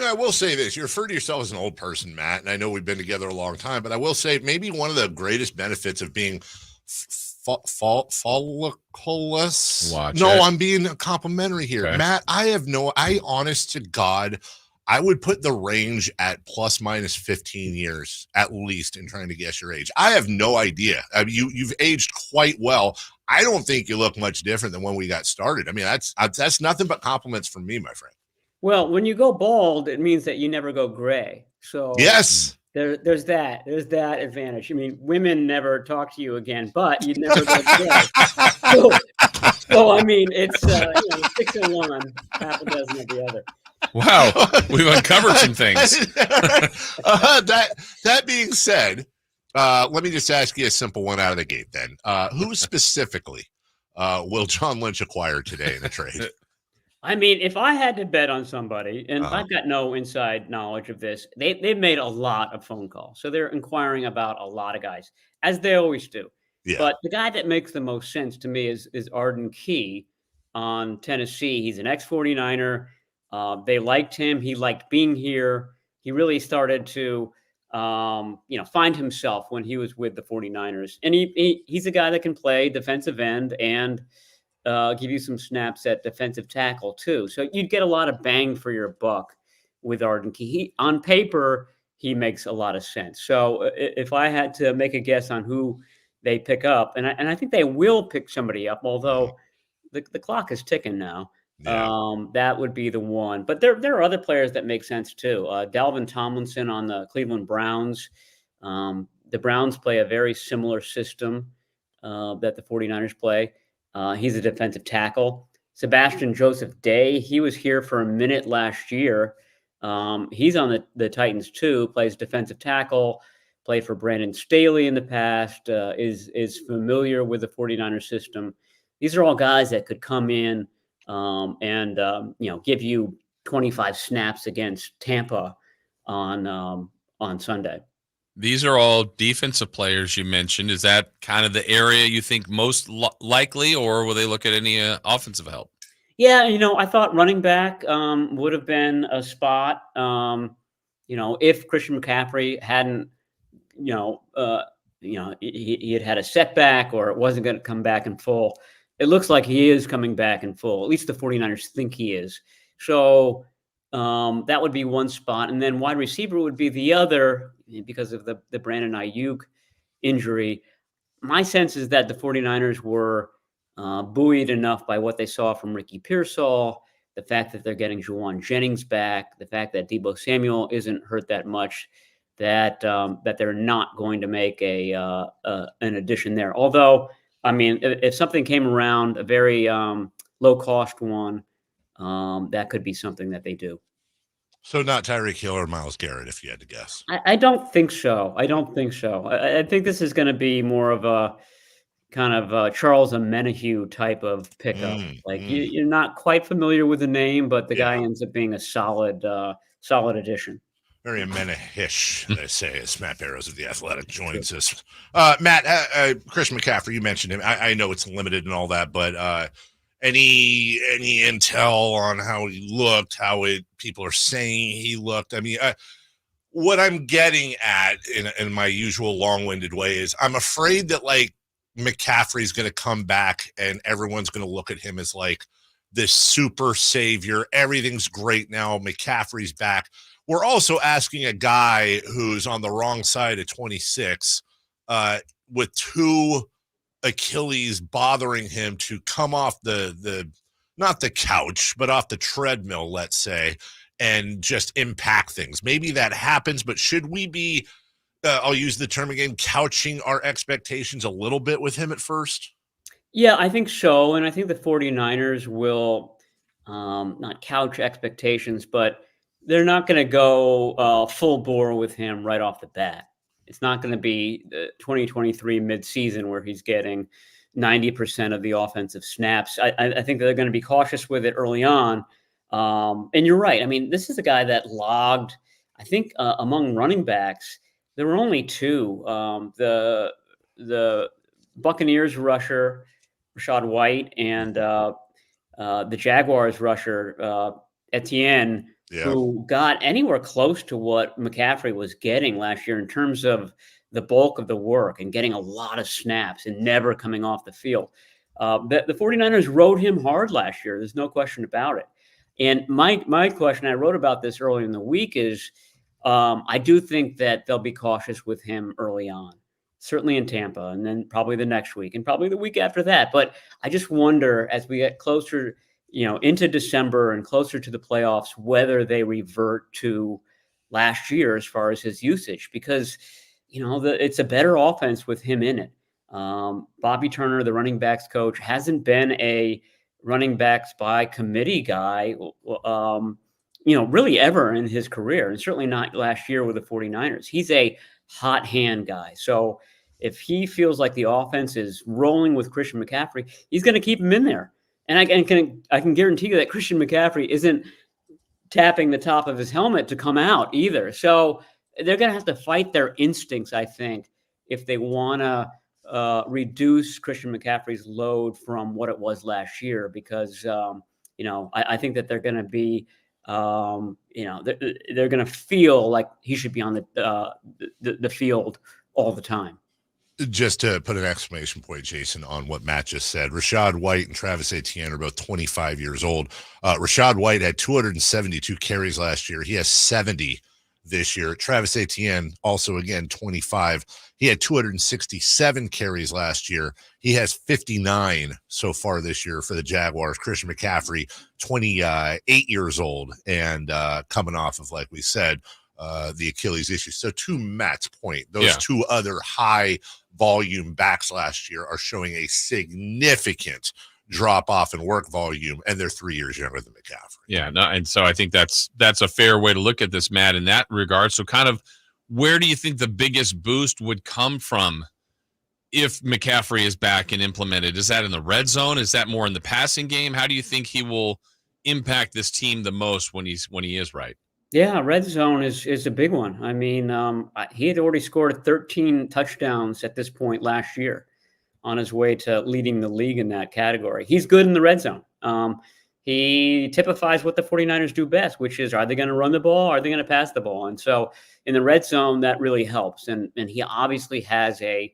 I will say this. You refer to yourself as an old person, Matt, and I know we've been together a long time, but I will say maybe one of the greatest benefits of being follicleless. I'm being complimentary here. Okay. Matt, I honest to God, I would put the range at plus minus 15 years at least in trying to guess your age. I have no idea. I mean, you've aged quite well. I don't think you look much different than when we got started. I mean, that's nothing but compliments from me, my friend. Well, when you go bald, it means that you never go gray. So yes, there's that advantage. I mean, women never talk to you again, but you never go gray. So I mean, it's 6 and 1, half a dozen of the other. Wow, we've uncovered some things. That being said, let me just ask you a simple one out of the gate then. Who specifically will John Lynch acquire today in a trade? I mean, if I had to bet on somebody, and I've got no inside knowledge of this, they've made a lot of phone calls. So they're inquiring about a lot of guys, as they always do. Yeah. But the guy that makes the most sense to me is Arden Key on Tennessee. He's an ex-49er. They liked him. He liked being here. He really started to find himself when he was with the 49ers. And he's a guy that can play defensive end and give you some snaps at defensive tackle too. So you'd get a lot of bang for your buck with Arden Key. On paper, he makes a lot of sense. So if I had to make a guess on who they pick up, and I think they will pick somebody up, although the clock is ticking now. Yeah. That would be the one. But there are other players that make sense too. Dalvin Tomlinson on the Cleveland Browns. The Browns play a very similar system that the 49ers play. He's a defensive tackle. Sebastian Joseph Day, he was here for a minute last year. He's on the Titans too, plays defensive tackle, played for Brandon Staley in the past, is familiar with the 49ers system. These are all guys that could come in and give you 25 snaps against Tampa on Sunday. These are all defensive players you mentioned. Is that kind of the area you think most likely, or will they look at any offensive help? Yeah, I thought running back would have been a spot. If Christian McCaffrey hadn't, he had a setback or it wasn't going to come back in full. It looks like he is coming back in full. At least the 49ers think he is. So that would be one spot. And then wide receiver would be the other because of the Brandon Ayuk injury. My sense is that the 49ers were buoyed enough by what they saw from Ricky Pearsall, the fact that they're getting Juwan Jennings back, the fact that Deebo Samuel isn't hurt that much, that they're not going to make an addition there. Although, I mean, if something came around, a very low-cost one, that could be something that they do. So not Tyreek Hill or Myles Garrett, if you had to guess. I don't think so. I think this is going to be more of a kind of Charles Omenihu type of pickup. You're not quite familiar with the name, but the guy ends up being a solid addition. Very Omenihish, they say, as Matt Barrows of The Athletic joins us. Matt, Christian McCaffrey, you mentioned him. I know it's limited and all that, but any intel on how he looked, people are saying he looked? I mean, what I'm getting at in my usual long-winded way is I'm afraid that McCaffrey's going to come back and everyone's going to look at him as this super savior. Everything's great now. McCaffrey's back. We're also asking a guy who's on the wrong side of 26 with two Achilles bothering him to come off the not the couch, but off the treadmill, let's say, and just impact things. Maybe that happens, but should we be, I'll use the term again, couching our expectations a little bit with him at first? Yeah, I think so. And I think the 49ers will not couch expectations, but they're not going to go full bore with him right off the bat. It's not going to be the 2023 midseason where he's getting 90% of the offensive snaps. I think they're going to be cautious with it early on. And you're right. I mean, this is a guy that logged, I think, among running backs, there were only two. The Buccaneers rusher, Rachaad White, and the Jaguars rusher, Etienne, who got anywhere close to what McCaffrey was getting last year in terms of the bulk of the work and getting a lot of snaps and never coming off the field. The 49ers rode him hard last year. There's no question about it. And my question, I wrote about this earlier in the week, is I do think that they'll be cautious with him early on, certainly in Tampa, and then probably the next week and probably the week after that. But I just wonder as we get closer into December and closer to the playoffs, whether they revert to last year as far as his usage, because, it's a better offense with him in it. Bobby Turner, the running backs coach, hasn't been a running backs by committee guy really ever in his career, and certainly not last year with the 49ers. He's a hot hand guy. So if he feels like the offense is rolling with Christian McCaffrey, he's going to keep him in there. And I can guarantee you that Christian McCaffrey isn't tapping the top of his helmet to come out either. So they're going to have to fight their instincts, I think, if they want to reduce Christian McCaffrey's load from what it was last year, because, I think that they're going to be, they're going to feel like he should be on the field all the time. Just to put an exclamation point, Jason, on what Matt just said, Rachaad White and Travis Etienne are both 25 years old. Rachaad White had 272 carries last year. He has 70 this year. Travis Etienne, also again 25. He had 267 carries last year. He has 59 so far this year for the Jaguars. Christian McCaffrey, 28 years old, and coming off of, like we said, the Achilles issue. So to Matt's point, those two other high volume backs last year are showing a significant drop off in work volume, and they're 3 years younger than McCaffrey. Yeah, no, and so I think that's a fair way to look at this, Matt, in that regard. So kind of where do you think the biggest boost would come from if McCaffrey is back and implemented? Is that in the red zone? Is that more in the passing game? How do you think he will impact this team the most when he is right? Yeah, red zone is a big one. I mean, he had already scored 13 touchdowns at this point last year, on his way to leading the league in that category. He's good in the red zone. He typifies what the 49ers do best, which is, are they going to run the ball? Are they going to pass the ball? And so in the red zone, that really helps. And he obviously has a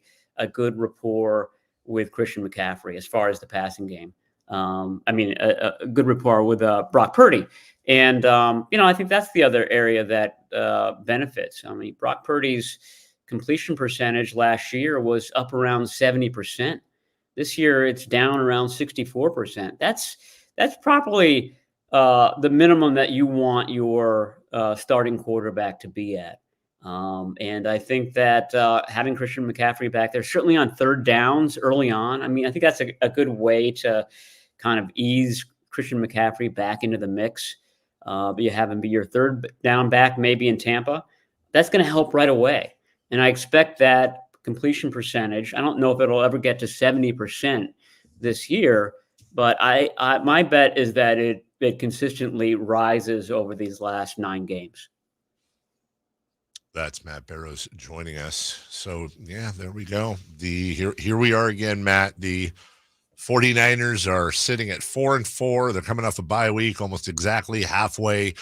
good rapport with Christian McCaffrey as far as the passing game. A good rapport with Brock Purdy. And, I think that's the other area that benefits. I mean, Brock Purdy's completion percentage last year was up around 70%. This year, it's down around 64%. That's probably the minimum that you want your starting quarterback to be at. And I think that having Christian McCaffrey back there, certainly on third downs early on, I think that's a good way to kind of ease Christian McCaffrey back into the mix. You have him be your third down back, maybe in Tampa. That's going to help right away. And I expect that completion percentage, I don't know if it'll ever get to 70% this year, but my bet is that it consistently rises over these last 9 games. That's Matt Barrows joining us. So, yeah, there we go. Here we are again, Matt. The 49ers are sitting at 4-4. They're coming off a bye week, almost exactly halfway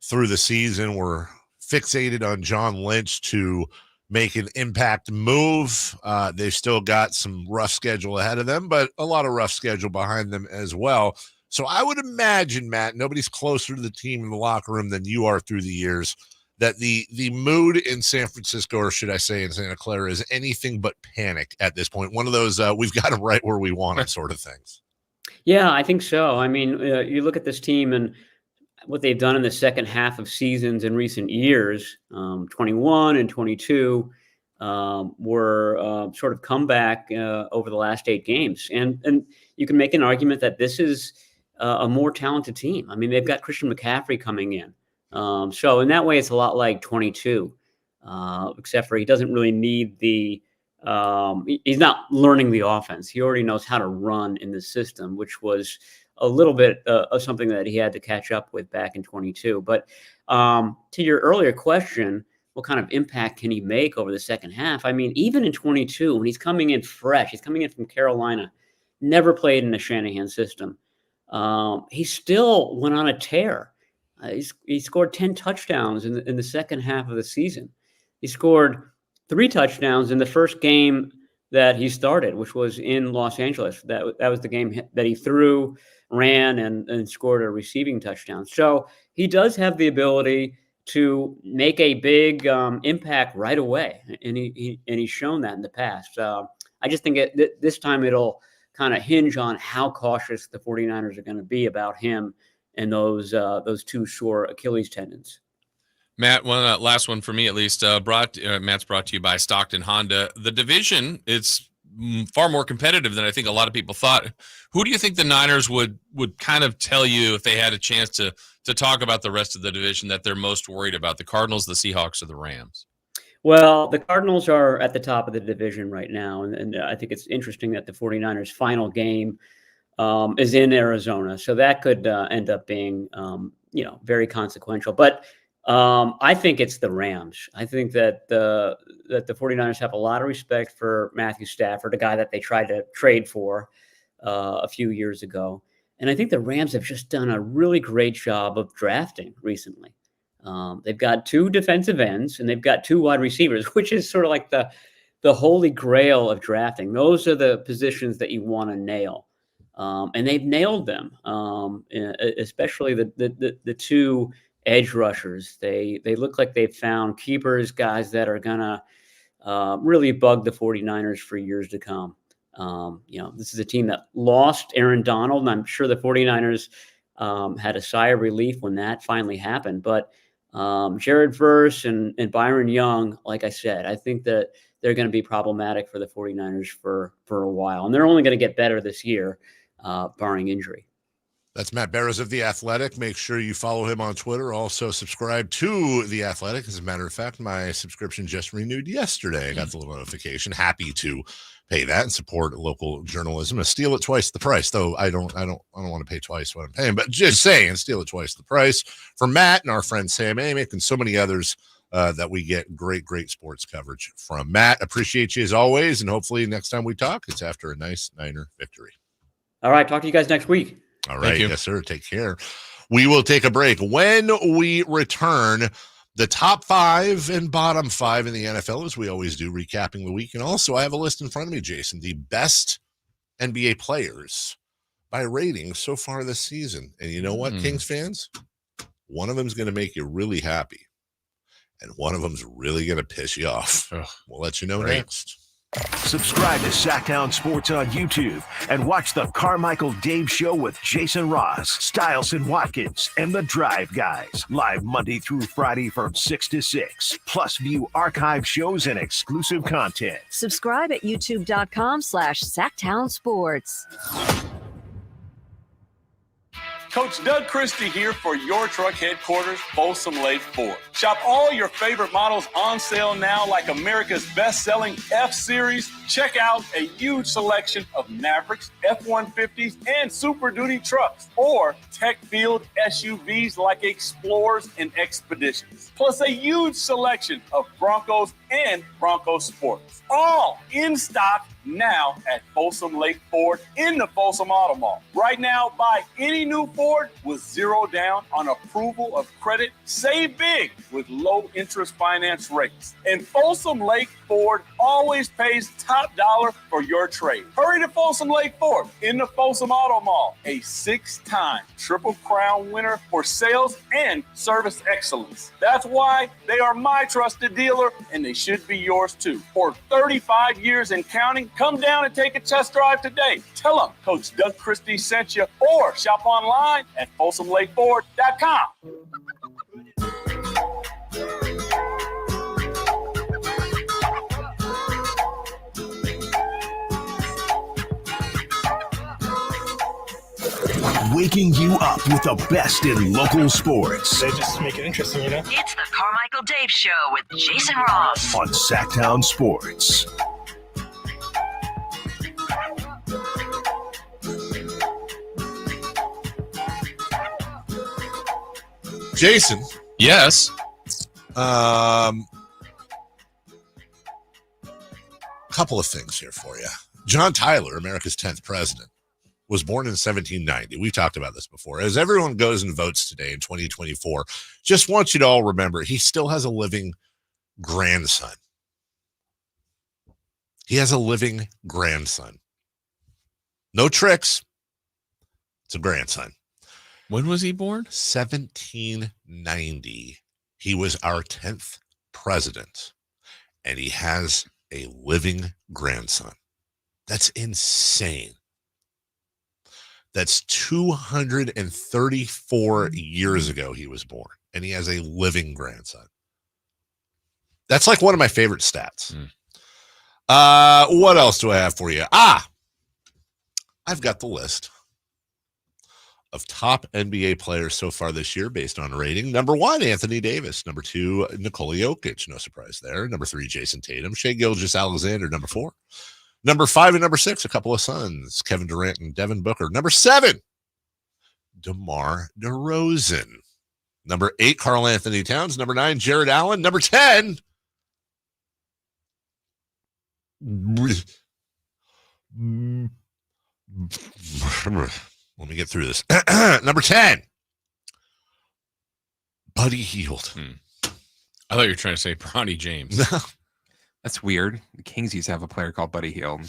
through the season. We're fixated on John Lynch to make an impact move. They've still got some rough schedule ahead of them, but a lot of rough schedule behind them as well. So I would imagine, Matt, nobody's closer to the team in the locker room than you are through the years, that the mood in San Francisco, or should I say in Santa Clara, is anything but panic at this point. One of those we've got them right where we want them sort of things. Yeah, I think so. I mean, you look at this team and what they've done in the second half of seasons in recent years, 21 and 22 were sort of comeback over the last 8 games. And you can make an argument that this is a more talented team. I mean, they've got Christian McCaffrey coming in. So in that way, it's a lot like 22, except for he doesn't really need he's not learning the offense. He already knows how to run in the system, which was a little bit of something that he had to catch up with back in 22. But to your earlier question, what kind of impact can he make over the second half? I mean, even in 22, when he's coming in fresh, he's coming in from Carolina, never played in the Shanahan system. He still went on a tear. He scored 10 touchdowns in the second half of the season. He scored 3 touchdowns in the first game that he started, which was in Los Angeles. That was the game that he threw, ran, and scored a receiving touchdown. So he does have the ability to make a big impact right away, and he's shown that in the past. I just think this time it'll kind of hinge on how cautious the 49ers are going to be about him and those 2 sore Achilles tendons. Matt, one last one for me at least. Matt's brought to you by Stockton Honda. The division, it's far more competitive than I think a lot of people thought. Who do you think the Niners would kind of tell you if they had a chance to to talk about the rest of the division that they're most worried about? The Cardinals, the Seahawks, or the Rams? Well, the Cardinals are at the top of the division right now. And I think it's interesting that the 49ers' final game is in Arizona. So that could end up being, very consequential. But I think it's the Rams. I think that the 49ers have a lot of respect for Matthew Stafford, a guy that they tried to trade for a few years ago. And I think the Rams have just done a really great job of drafting recently. They've got 2 defensive ends and they've got 2 wide receivers, which is sort of like the holy grail of drafting. Those are the positions that you want to nail. And they've nailed them, especially the 2 edge rushers. They look like they've found keepers, guys that are going to really bug the 49ers for years to come. This is a team that lost Aaron Donald, and I'm sure the 49ers had a sigh of relief when that finally happened. But Jared Verse and Byron Young, like I said, I think that they're going to be problematic for the 49ers for a while. And they're only going to get better this year, barring injury. That's Matt Barrows of The Athletic. Make sure you follow him on Twitter. Also subscribe to The Athletic. As a matter of fact, my subscription just renewed yesterday. I got the little notification. Happy to pay that and support local journalism. A steal at twice the price, though I don't want to pay twice what I'm paying, but just saying, steal at twice the price for Matt and our friend Sam Amick and so many others that we get great sports coverage from. Matt, appreciate you as always, and hopefully next time we talk, it's after a nice Niner victory. All right, talk to you guys next week. All right, yes, sir. Take care. We will take a break. When we return, the top 5 and bottom 5 in the NFL, as we always do, recapping the week. And also, I have a list in front of me, Jason, the best NBA players by rating so far this season. And you know what, Kings fans? One of them is going to make you really happy, and one of them is really going to piss you off. We'll let you know next. Subscribe to Sacktown Sports on YouTube and watch the Carmichael Dave Show with Jason Ross, Stiles and Watkins, and the Drive Guys. Live Monday through Friday from 6 to 6. Plus view archive shows and exclusive content. Subscribe at youtube.com/Sacktown Sports. Coach Doug Christie here for your truck headquarters, Folsom Lake Ford. Shop all your favorite models on sale now, like America's best-selling F-Series. Check out a huge selection of Mavericks, F-150s, and Super Duty trucks, or tech-filled SUVs like Explorers and Expeditions. Plus a huge selection of Broncos and Bronco Sports. All in stock now at Folsom Lake Ford in the Folsom Auto Mall. Right now, buy any new Ford with 0 down on approval of credit. Save big with low interest finance rates. And Folsom Lake Ford always pays top dollar for your trade. Hurry to Folsom Lake Ford in the Folsom Auto Mall, a 6-time Triple Crown winner for sales and service excellence. That's why they are my trusted dealer, and they should be yours too. For 35 years and counting, come down and take a test drive today. Tell them Coach Doug Christie sent you, or shop online at FolsomLakeFord.com. Waking you up with the best in local sports. They just make it interesting, you know? It's the Carmichael Dave Show with Jason Ross on Sacktown Sports. Jason. Yes. Couple of things here for you. John Tyler, America's 10th president, was born in 1790. We've talked about this before. As everyone goes and votes today in 2024, just want you to all remember, he still has a living grandson. He has a living grandson. No tricks. It's a grandson. When was he born? 1790. He was our 10th president, and he has a living grandson. That's insane. That's 234 years ago he was born, and he has a living grandson. That's like one of my favorite stats. What else do I have for you? I've got the list of top NBA players so far this year based on rating. Number 1, Anthony Davis. Number 2, Nikola Jokic. No surprise there. Number 3, Jason Tatum. Shai Gilgeous-Alexander, number 4. Number 5 and number 6, a couple of Suns. Kevin Durant and Devin Booker. Number 7, DeMar DeRozan. Number 8, Karl Anthony Towns. Number 9, Jared Allen. Number 10, let me get through this. Number 10, Buddy Hield. I thought you were trying to say Bronny James. That's weird. The Kings used to have a player called Buddy Hield.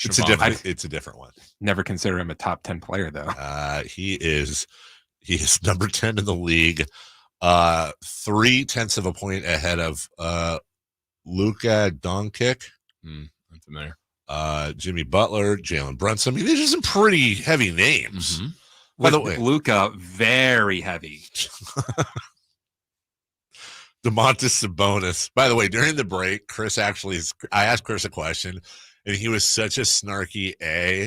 It's a different one. Never consider him a top 10 player though. He is number 10 in the league. 0.3 of a point ahead of Luka Doncic. I'm familiar. Jimmy Butler, Jalen Brunson. I mean, these are some pretty heavy names. By the way, Luka, very heavy. Domantas Sabonis. By the way, during the break, I asked Chris a question, and he was such a snarky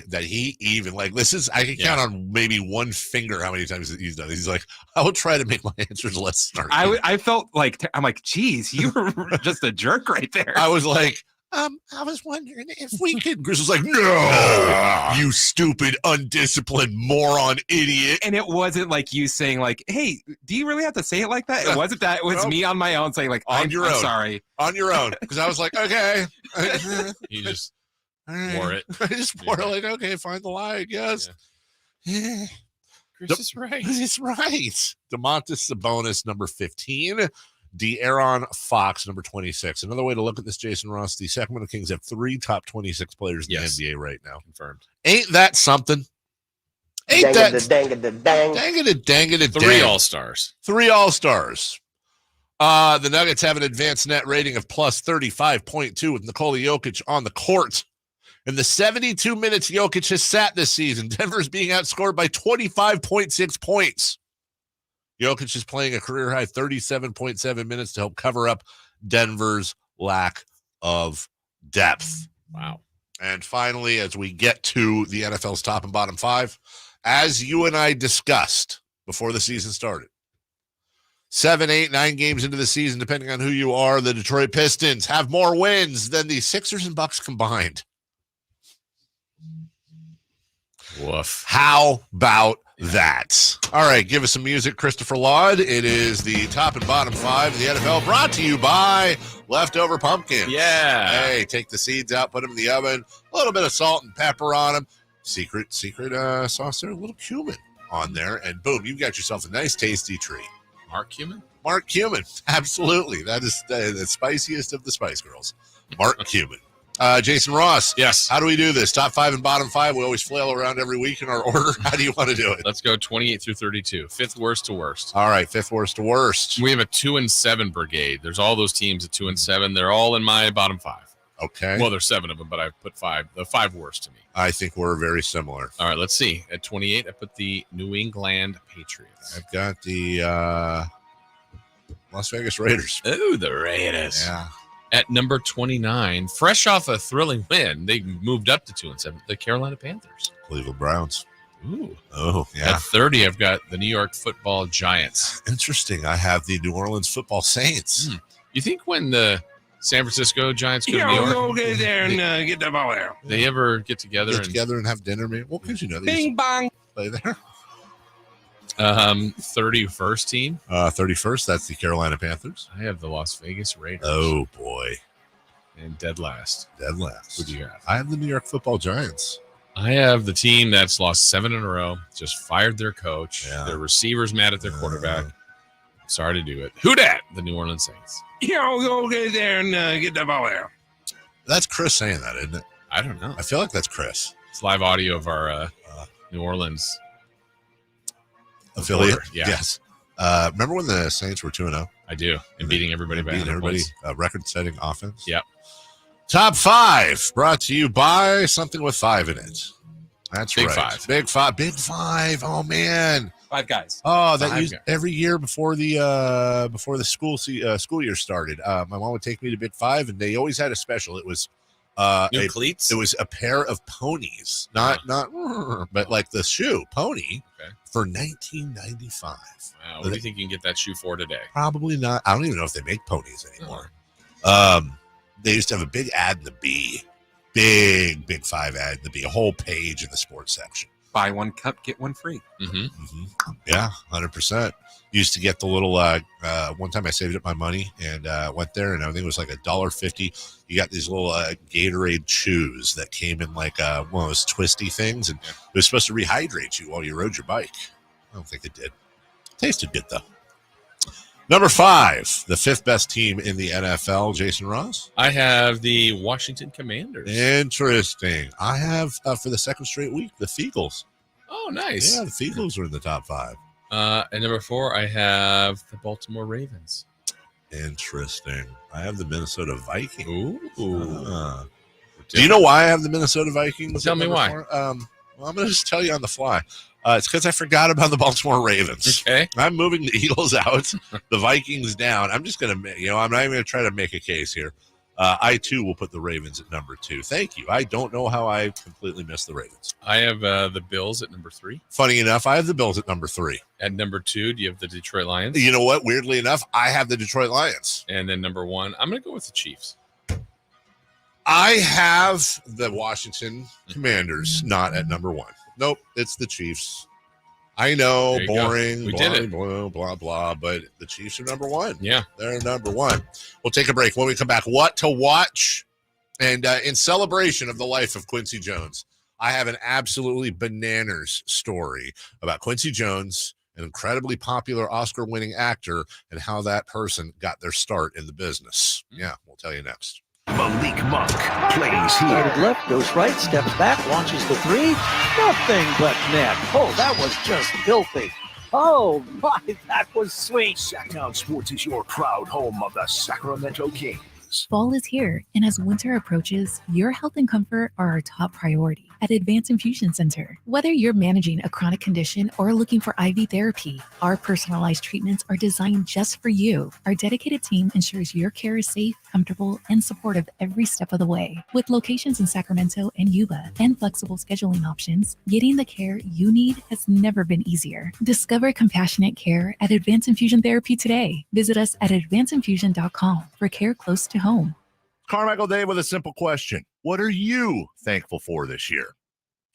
that he even I can count on maybe one finger how many times he's done. He's like, I will try to make my answers less snarky. I felt like, I'm like, geez, you were just a jerk right there. I was like, I was wondering if we could. Chris was like, no, you stupid, undisciplined moron, idiot. And it wasn't like you saying like, hey, do you really have to say it like that? It wasn't that. It was me on my own saying like, I'm sorry. On your own. Because I was like, okay. You just wore it. I just wore it like, okay, find the lie, I guess. Yeah. Chris is right. He's right. Domantas Sabonis, number 15. De'Aaron Fox, number 26. Another way to look at this, Jason Ross, the Sacramento Kings have 3 top 26 players in the NBA right now. Confirmed. Ain't that something? Ain't that dang. 3 All-Stars. 3 All-Stars. The Nuggets have an advanced net rating of plus 35.2 with Nikola Jokic on the court. In the 72 minutes Jokic has sat this season, Denver's being outscored by 25.6 points. Jokic is playing a career-high 37.7 minutes to help cover up Denver's lack of depth. Wow. And finally, as we get to the NFL's top and bottom 5, as you and I discussed before the season started, 7, 8, 9 games into the season, depending on who you are, the Detroit Pistons have more wins than the Sixers and Bucks combined. Woof. How about that? All right, give us some music, Christopher Laud. It is the top and bottom 5 of the NFL, brought to you by Leftover Pumpkins. Yeah. Hey, take the seeds out, put them in the oven, a little bit of salt and pepper on them. Secret sauce there, a little cumin on there, and boom, you got yourself a nice, tasty treat. Mark Cumin? Mark Cumin, absolutely. That is the spiciest of the Spice Girls. Mark Cumin. Jason Ross. Yes. How do we do this? Top 5 and bottom 5. We always flail around every week in our order. How do you want to do it? Let's go 28 through 32. 5th worst to worst. All right. 5th worst to worst. We have a 2-7 brigade. There's all those teams at 2-7. They're all in my bottom 5. Okay. Well, there's 7 of them, but I put 5. The 5 worst to me. I think we're very similar. All right. Let's see. At 28, I put the New England Patriots. I've got the Las Vegas Raiders. Ooh, the Raiders. Yeah. At number 29, fresh off a thrilling win, they moved up to 2-7. The Carolina Panthers. Cleveland Browns. Ooh. Oh, yeah. At 30, I've got the New York Football Giants. Interesting. I have the New Orleans Football Saints. You think when the San Francisco Giants go to New York, go get there and get the ball there. They ever get together and have dinner? Maybe. Well, because they Bing bong. Play there. 31st team. 31st. That's the Carolina Panthers. I have the Las Vegas Raiders. Oh boy. And dead last. Who do you have? I have the New York Football Giants. I have the team that's lost 7 in a row. Just fired their coach. Yeah. Their receivers mad at their quarterback. Sorry to do it. Who dat? The New Orleans Saints. Go get there and get the ball there. That's Chris saying that, isn't it? I don't know. I feel like that's Chris. It's live audio of our New Orleans affiliate. Yeah. Yes. Remember when the Saints were 2-0? I do. And beating everybody by 100 points. Record-setting offense. Yep. Top 5 brought to you by something with 5 in it. That's Big right. 5. Big 5. Big 5. Oh man. 5 guys. Oh, that used every year before the school year started. My mom would take me to Big 5, and they always had a special. It was New cleats? It was a pair of ponies, not but like the shoe pony for $19.95. Wow, what do you think you can get that shoe for today? Probably not. I don't even know if they make ponies anymore. They used to have a big ad in the Bee, big 5 ad in the Bee, a whole page in the sports section. Buy one cup, get one free. Yeah, 100%. Used to get the little one time I saved up my money and went there, and I think it was like $1.50. You got these little Gatorade chews that came in like one of those twisty things, and it was supposed to rehydrate you while you rode your bike. I don't think it did. Tasted good though. Number 5, the 5th best team in the NFL. Jason Ross? I have the Washington Commanders. Interesting. I have, for the second straight week, the Feagles. Oh, nice. Yeah, the Feagles are in the top 5. And number 4, I have the Baltimore Ravens. Interesting. I have the Minnesota Vikings. Ooh. Do you know why I have the Minnesota Vikings? Tell me why. Well, I'm going to just tell you on the fly. It's because I forgot about the Baltimore Ravens. Okay. I'm moving the Eagles out, the Vikings down. I'm just going to, I'm not even going to try to make a case here. I, too, will put the Ravens at number 2. Thank you. I don't know how I completely missed the Ravens. I have the Bills at number 3. Funny enough, I have the Bills at number 3. At number 2, do you have the Detroit Lions? You know what? Weirdly enough, I have the Detroit Lions. And then number 1, I'm going to go with the Chiefs. I have the Washington Commanders not at number 1. Nope, it's the Chiefs. I know, boring, We did it. blah, blah, but the Chiefs are number 1. Yeah. They're number 1. We'll take a break. When we come back, what to watch? And in celebration of the life of Quincy Jones, I have an absolutely bananas story about Quincy Jones, an incredibly popular Oscar-winning actor, and how that person got their start in the business. Yeah, we'll tell you next. Malik Monk plays Started here. left, goes right, steps back, launches the 3. Nothing but net. Oh, that was just filthy. Oh, my, that was sweet. Sacktown Sports is your proud home of the Sacramento Kings. Fall is here, and as winter approaches, your health and comfort are our top priority at Advanced Infusion Center. Whether you're managing a chronic condition or looking for IV therapy, our personalized treatments are designed just for you. Our dedicated team ensures your care is safe, comfortable, and supportive every step of the way. With locations in Sacramento and Yuba and flexible scheduling options, getting the care you need has never been easier. Discover compassionate care at Advanced Infusion Therapy today. Visit us at advancedinfusion.com for care close to home. Carmichael Dave with a simple question. What are you thankful for this year?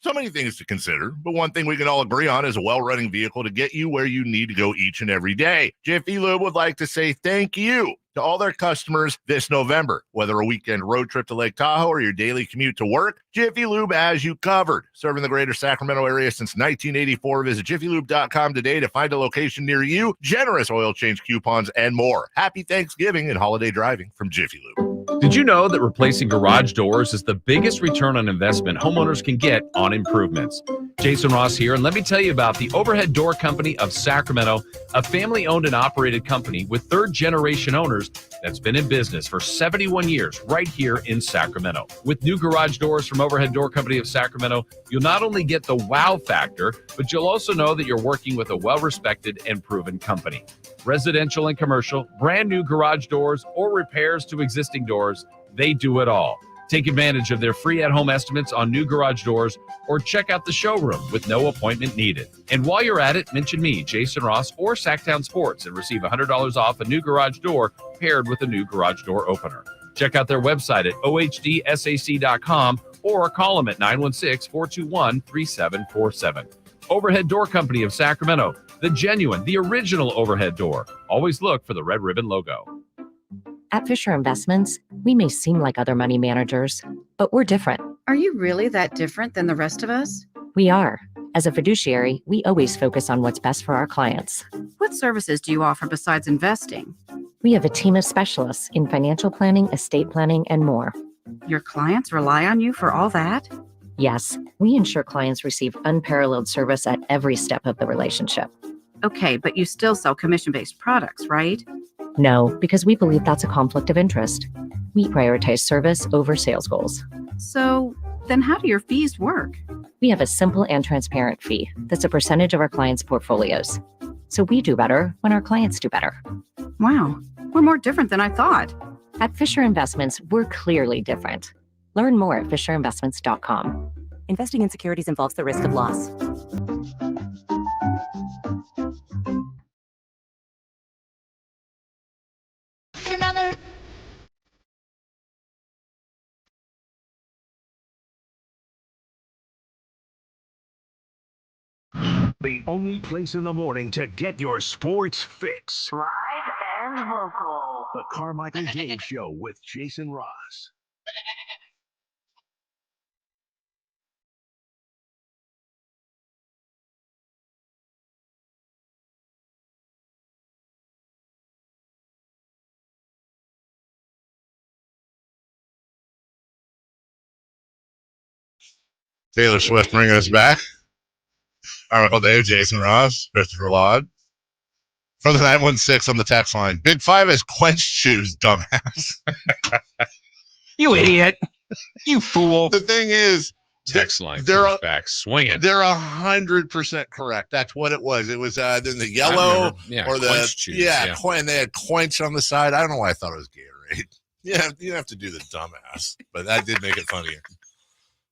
So many things to consider, but one thing we can all agree on is a well-running vehicle to get you where you need to go each and every day. Jiffy Lube would like to say thank you to all their customers this November. Whether a weekend road trip to Lake Tahoe or your daily commute to work, Jiffy Lube has you covered. Serving the greater Sacramento area since 1984. Visit jiffylube.com today to find a location near you, generous oil change coupons, and more. Happy Thanksgiving and holiday driving from Jiffy Lube. Did you know that replacing garage doors is the biggest return on investment homeowners can get on improvements? Jason Ross here, and let me tell you about the Overhead Door Company of Sacramento, a family-owned and operated company with third-generation owners that's been in business for 71 years right here in Sacramento. With new garage doors from Overhead Door Company of Sacramento, you'll not only get the wow factor, but you'll also know that you're working with a well-respected and proven company. Residential and commercial, brand new garage doors, or repairs to existing doors, they do it all. Take advantage of their free at-home estimates on new garage doors or check out the showroom with no appointment needed. And while you're at it, mention me, Jason Ross, or Sacktown Sports and receive $100 off a new garage door paired with a new garage door opener. Check out their website at ohdsac.com or call them at 916-421-3747. Overhead Door Company of Sacramento, the genuine, the original overhead door. Always look for the red ribbon logo. At Fisher Investments, we may seem like other money managers, but we're different. Are you really that different than the rest of us? We are. As a fiduciary, we always focus on what's best for our clients. What services do you offer besides investing? We have a team of specialists in financial planning, estate planning, and more. Your clients rely on you for all that? Yes, we ensure clients receive unparalleled service at every step of the relationship. Okay, but you still sell commission-based products, right? No, because we believe that's a conflict of interest. We prioritize service over sales goals. So then how do your fees work? We have a simple and transparent fee that's a percentage of our clients' portfolios. So we do better when our clients do better. Wow, we're more different than I thought. At Fisher Investments, we're clearly different. Learn more at FisherInvestments.com. Investing in securities involves the risk of loss. The only place in the morning to get your sports fix. Live and vocal. The Carmichael Dave Show with Jason Ross. Taylor Swift bringing us back. Carmichael Dave, Jason Ross, Christopher Laud. From the 916 on the text line. Big Five has quenched shoes, dumbass. You idiot. You fool. The thing is, text line they're back swinging. They're 100% correct. That's what it was. It was in the yellow or the shoes, and they had quench on the side. I don't know why I thought it was Gatorade. Yeah, you have to do the dumbass, but that did make it funnier.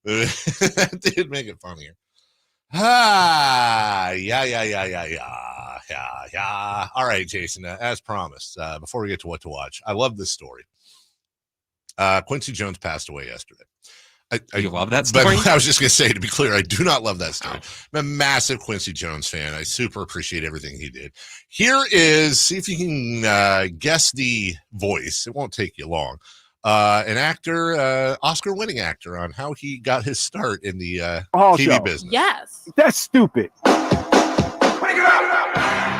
That did make it funnier. Yeah. All right, Jason, as promised, before we get to what to watch, I love this story. Quincy Jones passed away yesterday. You love that story? But I was just going to say, to be clear, I do not love that story. I'm a massive Quincy Jones fan. I super appreciate everything he did. Here is, see if you can guess the voice. It won't take you long. An actor, Oscar-winning actor, on how he got his start in the TV business. Yes. That's stupid.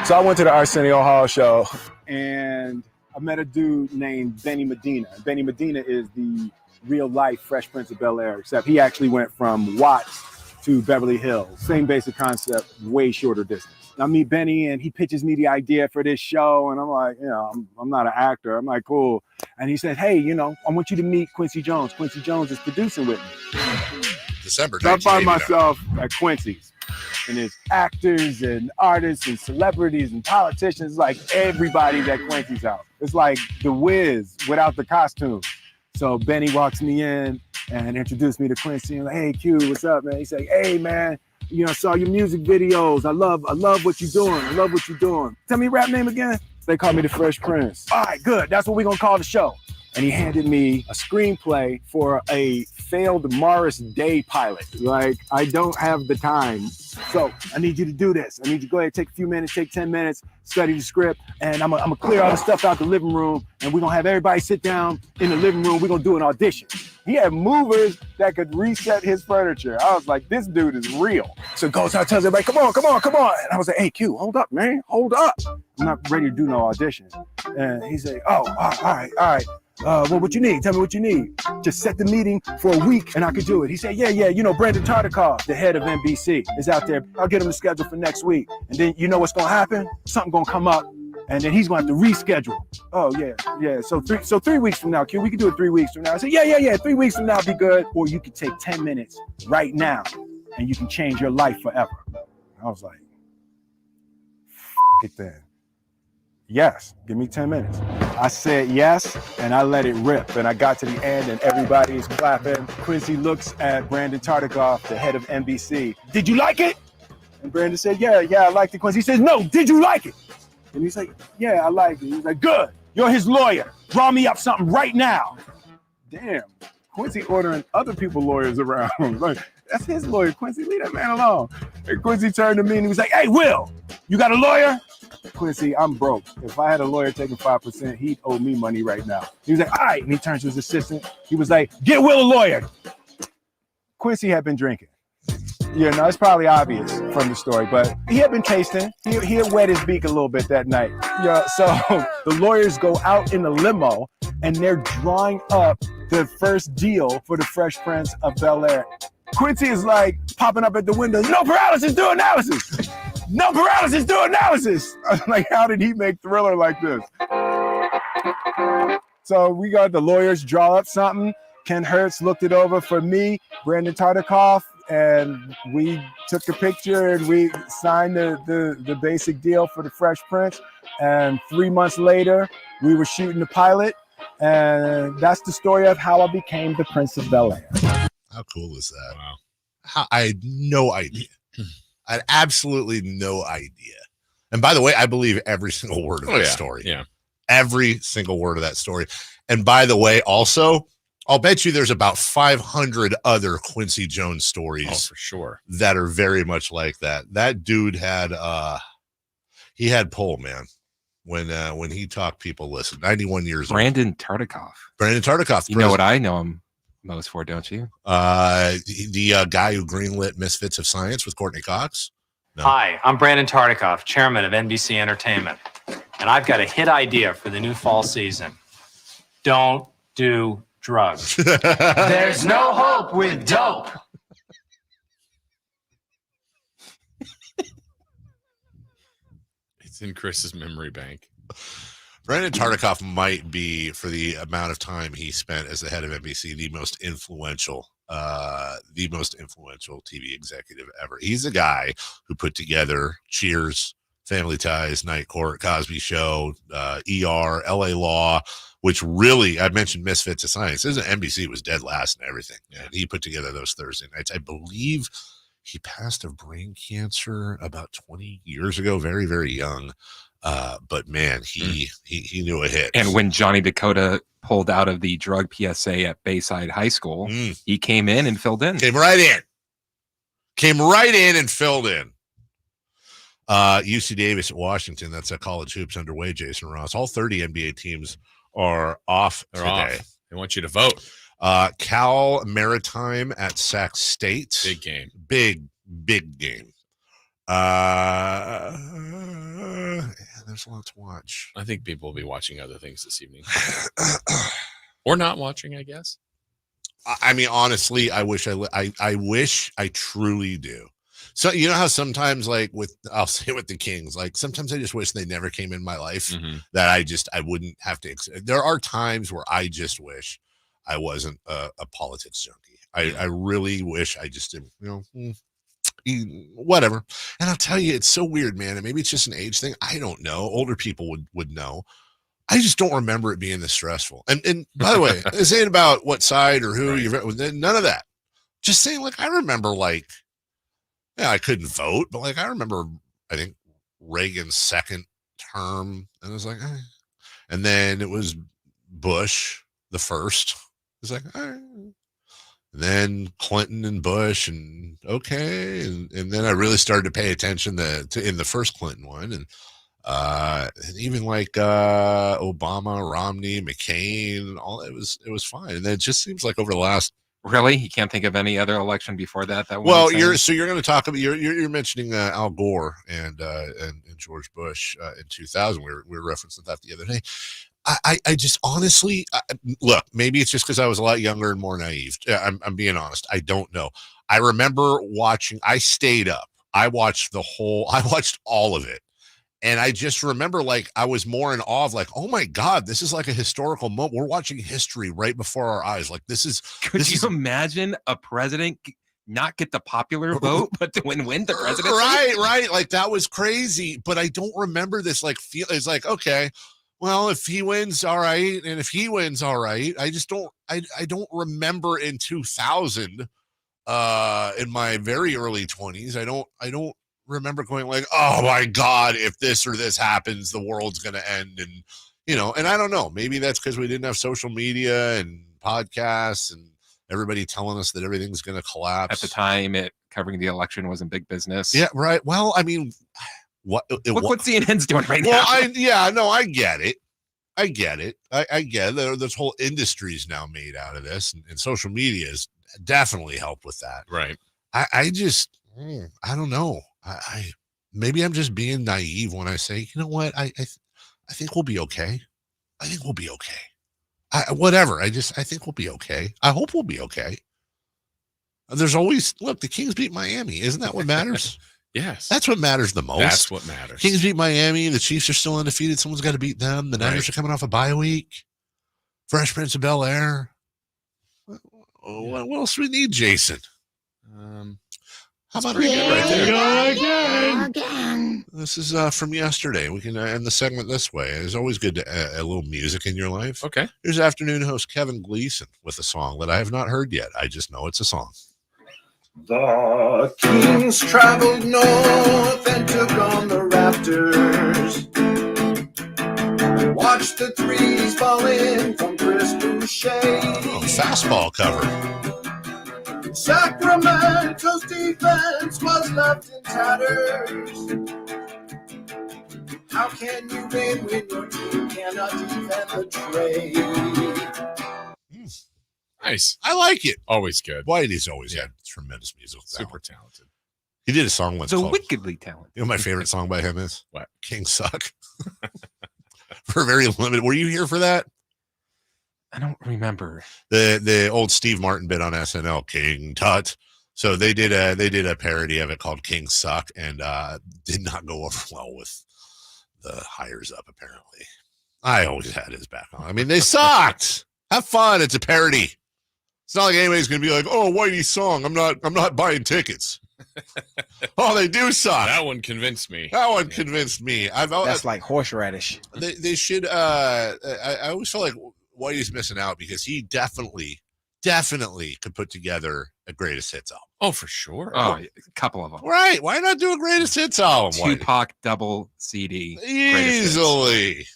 So I went to the Arsenio Hall show, and I met a dude named Benny Medina. Benny Medina is the real-life Fresh Prince of Bel-Air, except he actually went from Watts to Beverly Hills. Same basic concept, way shorter distance. I meet Benny, and he pitches me the idea for this show, and I'm like, I'm not an actor. I'm like, cool. And he said, hey, I want you to meet Quincy Jones. Quincy Jones is producing with me. December. So I find myself at Quincy's, and there's actors and artists and celebrities and politicians, like everybody's at Quincy's house. It's like The Wiz without the costume. So Benny walks me in and introduced me to Quincy. I'm like, hey, Q, what's up, man? He's like, hey, man, saw your music videos. I love what you're doing. I love what you're doing. Tell me your rap name again. They call me the Fresh Prince. All right, good. That's what we're going to call the show. And he handed me a screenplay for a failed Morris Day pilot. Like, I don't have the time. So I need you to do this. I need you to go ahead, take a few minutes, take 10 minutes, study the script, and I'm gonna clear all the stuff out the living room, and we're gonna have everybody sit down in the living room. We're gonna do an audition. He had movers that could reset his furniture. I was like, this dude is real. So goes out, tells everybody, come on. And I was like, hey, Q, hold up, man, hold up. I'm not ready to do no audition. And he said, all right. Well, what you need? Tell me what you need. Just set the meeting for a week and I could do it. He said, yeah, Brandon Tartikoff, the head of NBC, is out there. I'll get him the schedule for next week. And then you know what's going to happen? Something going to come up and then he's going to have to reschedule. Oh, yeah. So 3 weeks from now, Q, we can do it 3 weeks from now. I said, yeah. 3 weeks from now, be good. Or you could take 10 minutes right now and you can change your life forever. I was like, it then. Yes, give me 10 minutes. I said yes, and I let it rip. And I got to the end, and everybody's clapping. Quincy looks at Brandon Tartikoff, the head of NBC. Did you like it? And Brandon said, yeah, I liked it. Quincy says, no, did you like it? And he's like, yeah, I liked it. He's like, good. You're his lawyer. Draw me up something right now. Damn, Quincy ordering other people's lawyers around. Like, that's his lawyer, Quincy. Leave that man alone. And Quincy turned to me and he was like, hey, Will, you got a lawyer? Quincy, I'm broke. If I had a lawyer taking 5%, he'd owe me money right now. He was like, all right. And he turns to his assistant. He was like, get Will a lawyer. Quincy had been drinking. It's probably obvious from the story, but he had been tasting. He had wet his beak a little bit that night. So the lawyers go out in the limo and they're drawing up the first deal for the Fresh Prince of Bel-Air. Quincy is like popping up at the window. No paralysis, do analysis. No paralysis, do analysis. I was like, how did he make Thriller like this? So we got the lawyers draw up something. Ken Hertz looked it over for me, Brandon Tartikoff, and we took a picture and we signed the basic deal for the Fresh Prince. And 3 months later, we were shooting the pilot. And that's the story of how I became the Prince of Bel-Air. How cool is that? Wow. I had no idea. I had absolutely no idea. And by the way, I believe every single word of that story. Yeah. Every single word of that story. And by the way, also, I'll bet you there's about 500 other Quincy Jones stories for sure that are very much like that. That dude had he had pull, man. When he talked, people listened. 91 years Brandon old. Brandon Tartikoff. You know what I know him most for, don't you? The guy who greenlit Misfits of Science with Courtney Cox. No. Hi, I'm Brandon Tartikoff, chairman of NBC Entertainment, and I've got a hit idea for the new fall season. Don't do drugs. There's no hope with dope. It's in Chris's memory bank. Brandon Tartikoff might be, for the amount of time he spent as the head of NBC, the most influential TV executive ever. He's a guy who put together Cheers, Family Ties, Night Court, Cosby Show, ER, LA Law, which really, I mentioned Misfits of Science. NBC was dead last and everything. Yeah. And he put together those Thursday nights. I believe he passed of brain cancer about 20 years ago, very, very young. But man, he knew a hit. And when Johnny Dakota pulled out of the drug PSA at Bayside High School, he came in and filled in. Came right in and filled in. UC Davis at Washington. That's a college hoops underway, Jason Ross. All 30 NBA teams are off today. They want you to vote. Cal Maritime at Sac State. Big game. Big game. There's a lot to watch. I think people will be watching other things this evening. Or not watching, I guess. I mean, honestly, I wish I truly do. So, you know how sometimes, like I'll say with the Kings, like sometimes I just wish they never came in my life, that I wouldn't have to. There are times where I just wish I wasn't a politics junkie. I really wish I just didn't, whatever. And I'll tell you, it's so weird, man. And maybe it's just an age thing. I don't know. Older people would know. I just don't remember it being this stressful. And by the way, this ain't about what side or who none of that. Just saying, like, I remember, like, I couldn't vote, but like I remember, I think Reagan's second term, and it was like, and then it was Bush the first. It was like, and then Clinton and Bush, and and then I really started to pay attention to in the first Clinton one, and even like Obama, Romney, McCain, all it was fine, and then it just seems like over the last. Really, you can't think of any other election before that. Well, you're going to talk about you're mentioning Al Gore and George Bush in 2000. We were referencing that the other day. I just honestly look. Maybe it's just because I was a lot younger and more naive. I'm being honest. I don't know. I remember watching. I stayed up. I watched all of it. And I just remember, like, I was more in awe of, like, oh my God, this is like a historical moment. We're watching history right before our eyes. Like, this is. Could you imagine a president not get the popular vote, but to win the presidency? Right. Like, that was crazy. But I don't remember this. Like, it's like, okay, well, if he wins, all right, and if he wins, all right. I just don't. I don't remember in 2000, in my very early 20s. I don't. Remember going like, oh my God, if this or this happens, the world's going to end. And, and I don't know, maybe that's because we didn't have social media and podcasts and everybody telling us that everything's going to collapse. At the time, covering the election wasn't big business. Yeah, right. Well, I mean, what CNN's doing right now? Well, I get it. I get it. This whole industry is now made out of this, and social media has definitely helped with that. Right. I just, I don't know. Maybe I'm just being naive when I say, you know what? I think we'll be okay. I think we'll be okay. Whatever. I think we'll be okay. I hope we'll be okay. There's always the Kings beat Miami. Isn't that what matters? Yes. That's what matters the most. That's what matters. Kings beat Miami. The Chiefs are still undefeated. Someone's got to beat them. The Niners are coming off a bye week. Fresh Prince of Bel-Air. What else do we need, Jason? How about pretty good right there? again? This is from yesterday. We can end the segment this way. It's always good to add a little music in your life. Okay. Here's afternoon host Kevin Gleason with a song that I have not heard yet. I just know it's a song. The Kings traveled north and took on the Raptors. Watched the threes fall in from Chris Boucher. Oh, fastball cover. Sacramento's defense was left in tatters. How can you win when your team cannot defend the trade? Nice. I like it. Always good. Whitey's always had tremendous musical talent. Super talented. He did a song once So called, wickedly talented. you know my favorite song by him is? What? Kings Suck. For very limited. Were you here for that? I don't remember. The old Steve Martin bit on SNL, King Tut. So they did a parody of it called King Suck, and did not go over well with the hires up, apparently. I always had his back on. I mean, they sucked. Have fun. It's a parody. It's not like anybody's gonna be like, oh, Whitey's song. I'm not buying tickets. Oh, they do suck. That one convinced me. That one convinced me. That's like horseradish. They should. I always feel like Whitey's missing out because he definitely could put together a greatest hits album. Oh, for sure. Oh, a couple of them. Right? Why not do a greatest hits album? Tupac double CD. Easily.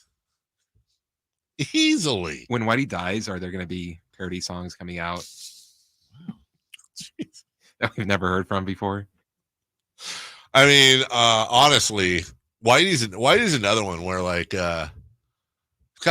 When Whitey dies, are there going to be parody songs coming out that we've never heard from before? I mean, honestly, Whitey's another one where like kind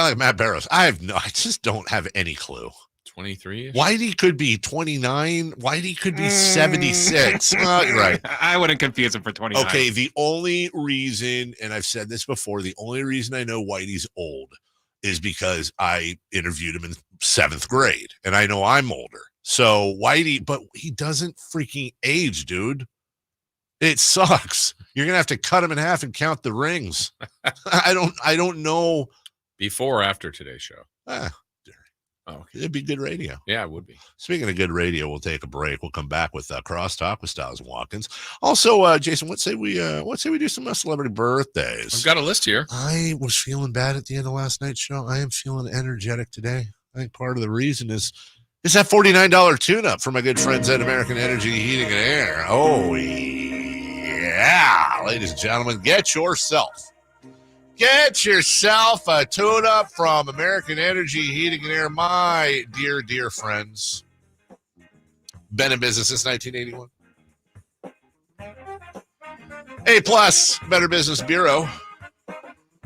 of like Matt Barrows. I just don't have any clue. 23. Whitey could be 29. Whitey could be 76. You're right. I wouldn't confuse him for 29. Okay, the only reason, and I've said this before, the only reason I know Whitey's old is because I interviewed him in 7th grade, and I know I'm older. So Whitey, but he doesn't freaking age, dude. It sucks. You're gonna have to cut him in half and count the rings. I don't know. Before or after today's show? Okay. It'd be good radio. Yeah, it would be. Speaking of good radio, we'll take a break. We'll come back with Crosstalk with Styles and Watkins. Also, Jason, what say we do some celebrity birthdays? I've got a list here. I was feeling bad at the end of last night's show. I am feeling energetic today. I think part of the reason is that $49 tune-up for my good friends at American Energy Heating and Air. Oh, yeah. Ladies and gentlemen, get yourself a tune-up from American Energy Heating and Air, my dear, dear friends. Been in business since 1981. A+, Better Business Bureau.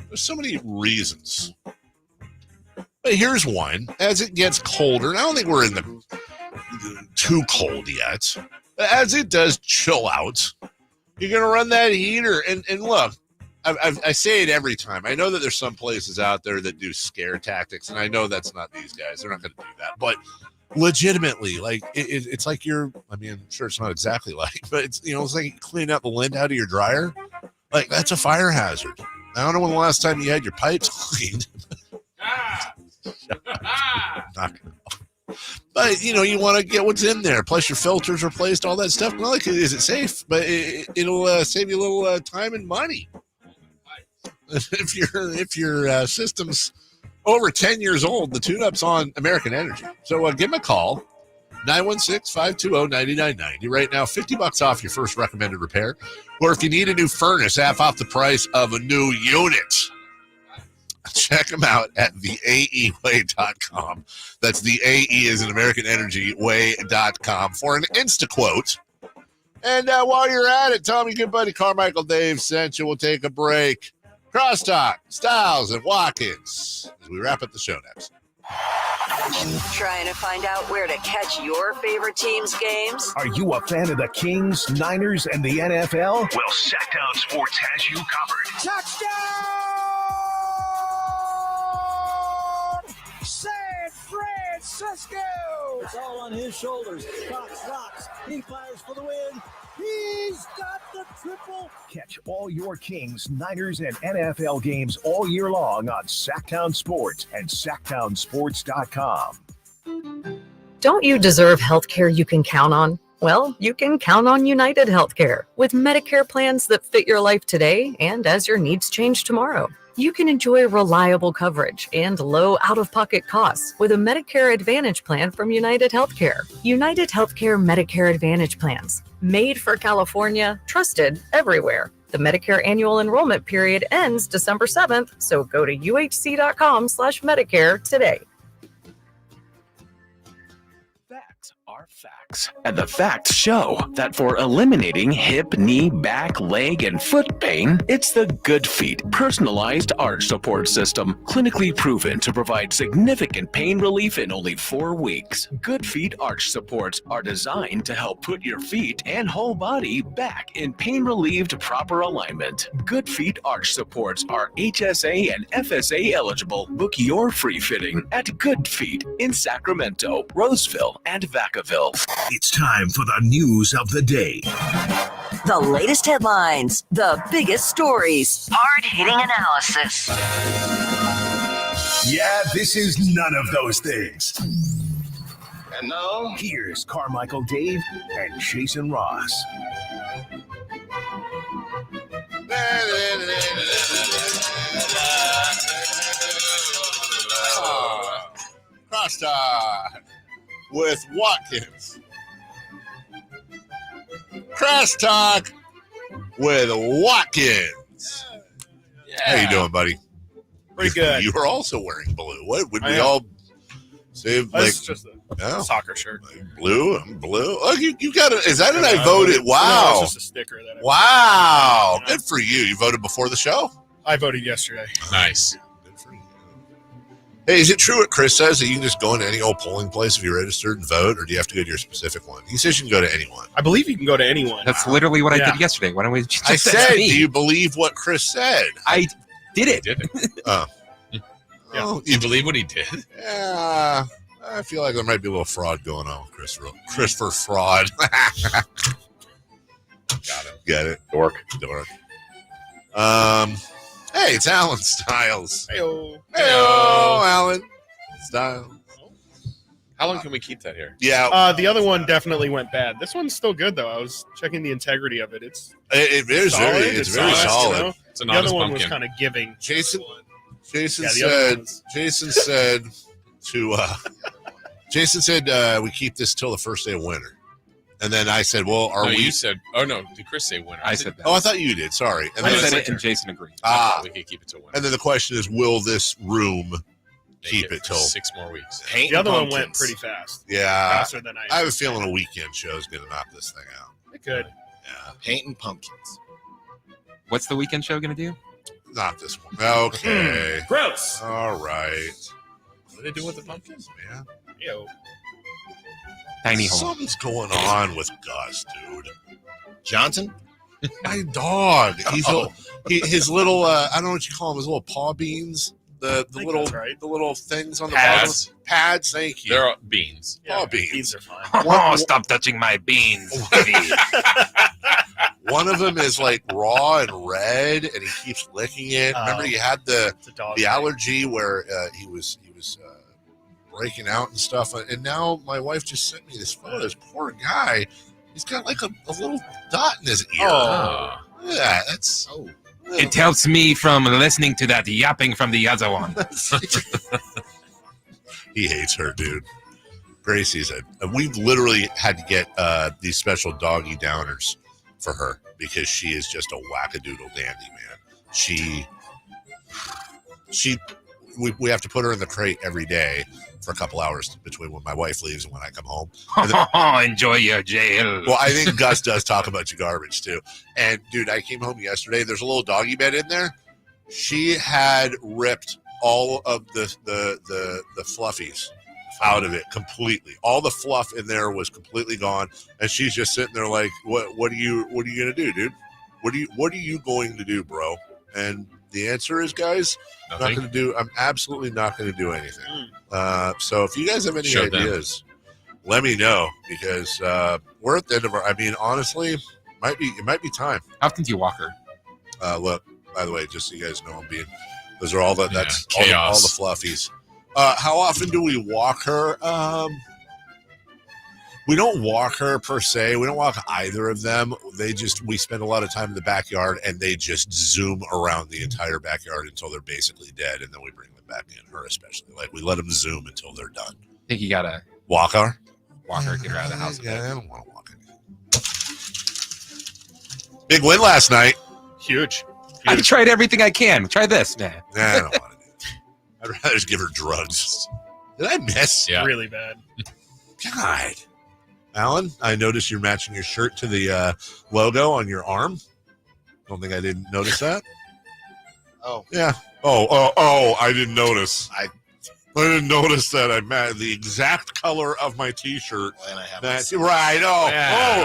There's so many reasons. But here's one. As it gets colder, and I don't think we're in the too cold yet, but as it does chill out, you're going to run that heater. And look, I say it every time. I know that there's some places out there that do scare tactics, and I know that's not these guys. They're not going to do that. But legitimately, like it's like I'm sure it's not exactly like, but it's it's like cleaning out the lint out of your dryer. Like that's a fire hazard. I don't know when the last time you had your pipes cleaned. But you want to get what's in there, plus your filters replaced, all that stuff. Not like is it safe, but it'll save you a little time and money. If your system's over 10 years old, the tune-up's on American Energy. So give them a call, 916-520-9990. Right now, $50 off your first recommended repair. Or if you need a new furnace, half off the price of a new unit. Check them out at theaeway.com. That's the AE is an American Energy Way.com for an Insta quote. And while you're at it, tell me good buddy Carmichael Dave sent you. We'll take a break. Crosstalk, Styles, and Watkins as we wrap up the show next. Trying to find out where to catch your favorite team's games? Are you a fan of the Kings, Niners, and the NFL? Well, Sacktown Sports has you covered. Touchdown! San Francisco! It's all on his shoulders. Cox rocks. He fires for the win. He's got the triple. Catch all your Kings, Niners, and NFL games all year long on Sacktown Sports and sacktownsports.com. Don't you deserve health care you can count on? Well, you can count on United Healthcare with Medicare plans that fit your life today and as your needs change tomorrow. You can enjoy reliable coverage and low out-of-pocket costs with a Medicare Advantage plan from United Healthcare. United Healthcare Medicare Advantage plans, made for California, trusted everywhere. The Medicare annual enrollment period ends December 7th, so go to uhc.com/Medicare today. Are facts. And the facts show that for eliminating hip, knee, back, leg, and foot pain, it's the Good Feet personalized arch support system, clinically proven to provide significant pain relief in only 4 weeks. Good Feet arch supports are designed to help put your feet and whole body back in pain-relieved proper alignment. Good Feet arch supports are HSA and FSA eligible. Book your free fitting at Good Feet in Sacramento, Roseville, and Vacaville. It's time for the news of the day. The latest headlines, the biggest stories, hard-hitting analysis. Yeah, this is none of those things. And now, here's Carmichael Dave and Jason Ross. Crosstalk with Watkins. Crosstalk with Watkins. Yeah. How you doing, buddy? Pretty good. You were also wearing blue. What would I we am. all say? Like, It's just a soccer shirt. Blue. I'm blue. Oh, you got it. Is that an Yeah, I voted? No, Wow. it's just a sticker. That Wow. Good for you. You voted before the show? I voted yesterday. Nice. Hey, is it true what Chris says that you can just go into any old polling place if you're registered and vote, or do you have to go to your specific one? He says you can go to anyone. I believe you can go to anyone. That's literally what I did yesterday. Why don't we just I that's said, me. do you believe what Chris said? I did it. Oh. Yeah. You believe what he did? Yeah. I feel like there might be a little fraud going on with Christopher Fraud. Got it. Get it. Dork. Hey, it's Alan Stiles. Heyo. Heyo, Alan Stiles. How long can we keep that here? Yeah. The other one definitely went bad. This one's still good though. I was checking the integrity of it. It's very solid. You know? It's an the other honest one was pumpkin. kind of giving. Jason Yeah, the other one said we keep this till the first day of winter. And then I said, well, No, you said, oh no, did Chris say winter? I said that. Oh, I thought you did. Sorry. And I then said it and Jason agreed. We could keep it till winter. And then the question is, will this room keep it till 6 more weeks? The other one went pretty fast. Yeah. Faster than I have a feeling a weekend show is going to knock this thing out. It could. Yeah. Painting pumpkins. What's the weekend show going to do? Not this one. Okay. Gross. All right. What do they do with the pumpkins, man? Yo. Tiny hole. Something's going on with Gus, dude. Johnson? My dog. His little I don't know what you call them, his little paw beans. The little things on the Pads. bottom. Pads, thank you. They're all beans. Paw beans. Beans are fine. Oh, stop touching my beans. One of them is like raw and red, and he keeps licking it. Remember, he had the allergy where he was breaking out and stuff. And now my wife just sent me this photo. This poor guy, he's got like a little dot in his ear. Oh. Yeah, that's It helps me from listening to that yapping from the other one. He hates her, dude. Gracie's we've literally had to get these special doggy downers for her because she is just a wackadoodle dandy, man. We have to put her in the crate every day for a couple hours between when my wife leaves and when I come home. And then, enjoy your jail. well, I think Gus does talk about your garbage too. And dude, I came home yesterday. There's a little doggy bed in there. She had ripped all of the fluffies out of it completely. All the fluff in there was completely gone, and she's just sitting there like, "What are you gonna do, dude? What are you going to do, bro?" And the answer is, guys, I'm absolutely not going to do anything. So if you guys have any ideas, let me know because we're at the end of our. I mean, honestly, it might be time. How often do you walk her? Look, by the way, just so you guys know, those are all that's chaos. all the fluffies. How often do we walk her? We don't walk her per se. We don't walk either of them. We spend a lot of time in the backyard, and they just zoom around the entire backyard until they're basically dead, and then we bring them back in, her especially. Like, we let them zoom until they're done. I think you got to walk her, get her out of the house. Yeah, I don't want to walk her. Big win last night. Huge. I tried everything I can. Try this, man. Nah, I don't want to do it. I'd rather just give her drugs. Did I miss? Yeah. Really bad. God. Alan, I noticed you're matching your shirt to the logo on your arm. Don't think I didn't notice that. Oh. Yeah. Oh, I didn't notice. I didn't notice that I matched the exact color of my T-shirt. And I have That's my right.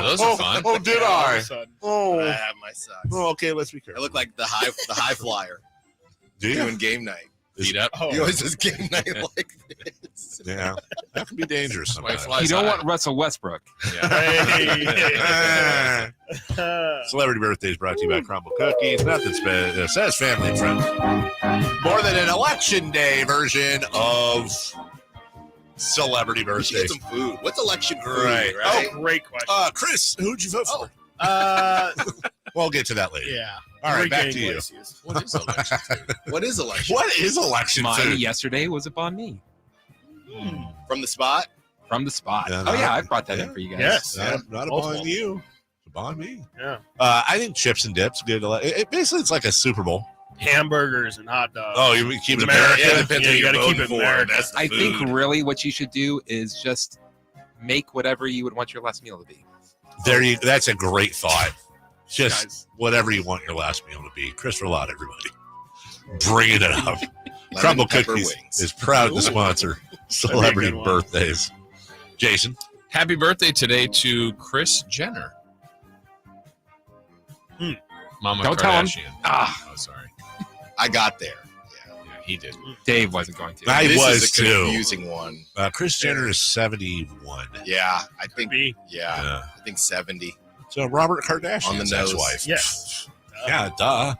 Those are fun. Oh, did I? I have my socks. Oh, okay, let's be careful. I look like the high flyer. Do you? Doing game night. Beat up. He always does game night like this. Yeah, that can be dangerous sometimes. You don't want Russell Westbrook. Yeah. Celebrity Birthdays brought to you by Crumble Cookies. Nothing says family and friends. More than an election day version of Celebrity We should Birthdays. get some food. What's election food? Right. Right. Oh, great question. Chris, who'd you vote for? We'll get to that later. Yeah. All right, back Enrique to you. Iglesias. What is election food? What is election? What is election Mine food? yesterday was a banh mi. From the spot? From the spot. Yeah, Oh, yeah, I brought that in for you guys. Yes. Not a Multiple. banh you. It's a banh me. Yeah. I think chips and dips good. Basically, it's like a Super Bowl. Hamburgers and hot dogs. Oh, you keep it America. American? Yeah, Depends you who gotta you're keep voting it for. American. That's the I think food. really what you should do is just make whatever you would want your last meal to be. That's a great thought. Just Guys. whatever you want your last meal to be. Chris Roulette, everybody. Bring it up. Lemon Crumble pepper Cookies wings. is proud to sponsor Celebrity good one. Birthdays. Jason. Happy birthday today to Kris Jenner. Mama Don't tell him. Kardashian. Ah. Oh, sorry. I got there. Yeah, he did. Dave wasn't going to. I This was is a too. confusing one. Kris Jenner is 71. Yeah, I think. Be. Yeah, I think 70. So Robert Kardashian's On the nose. ex-wife. Yes. Yeah, duh.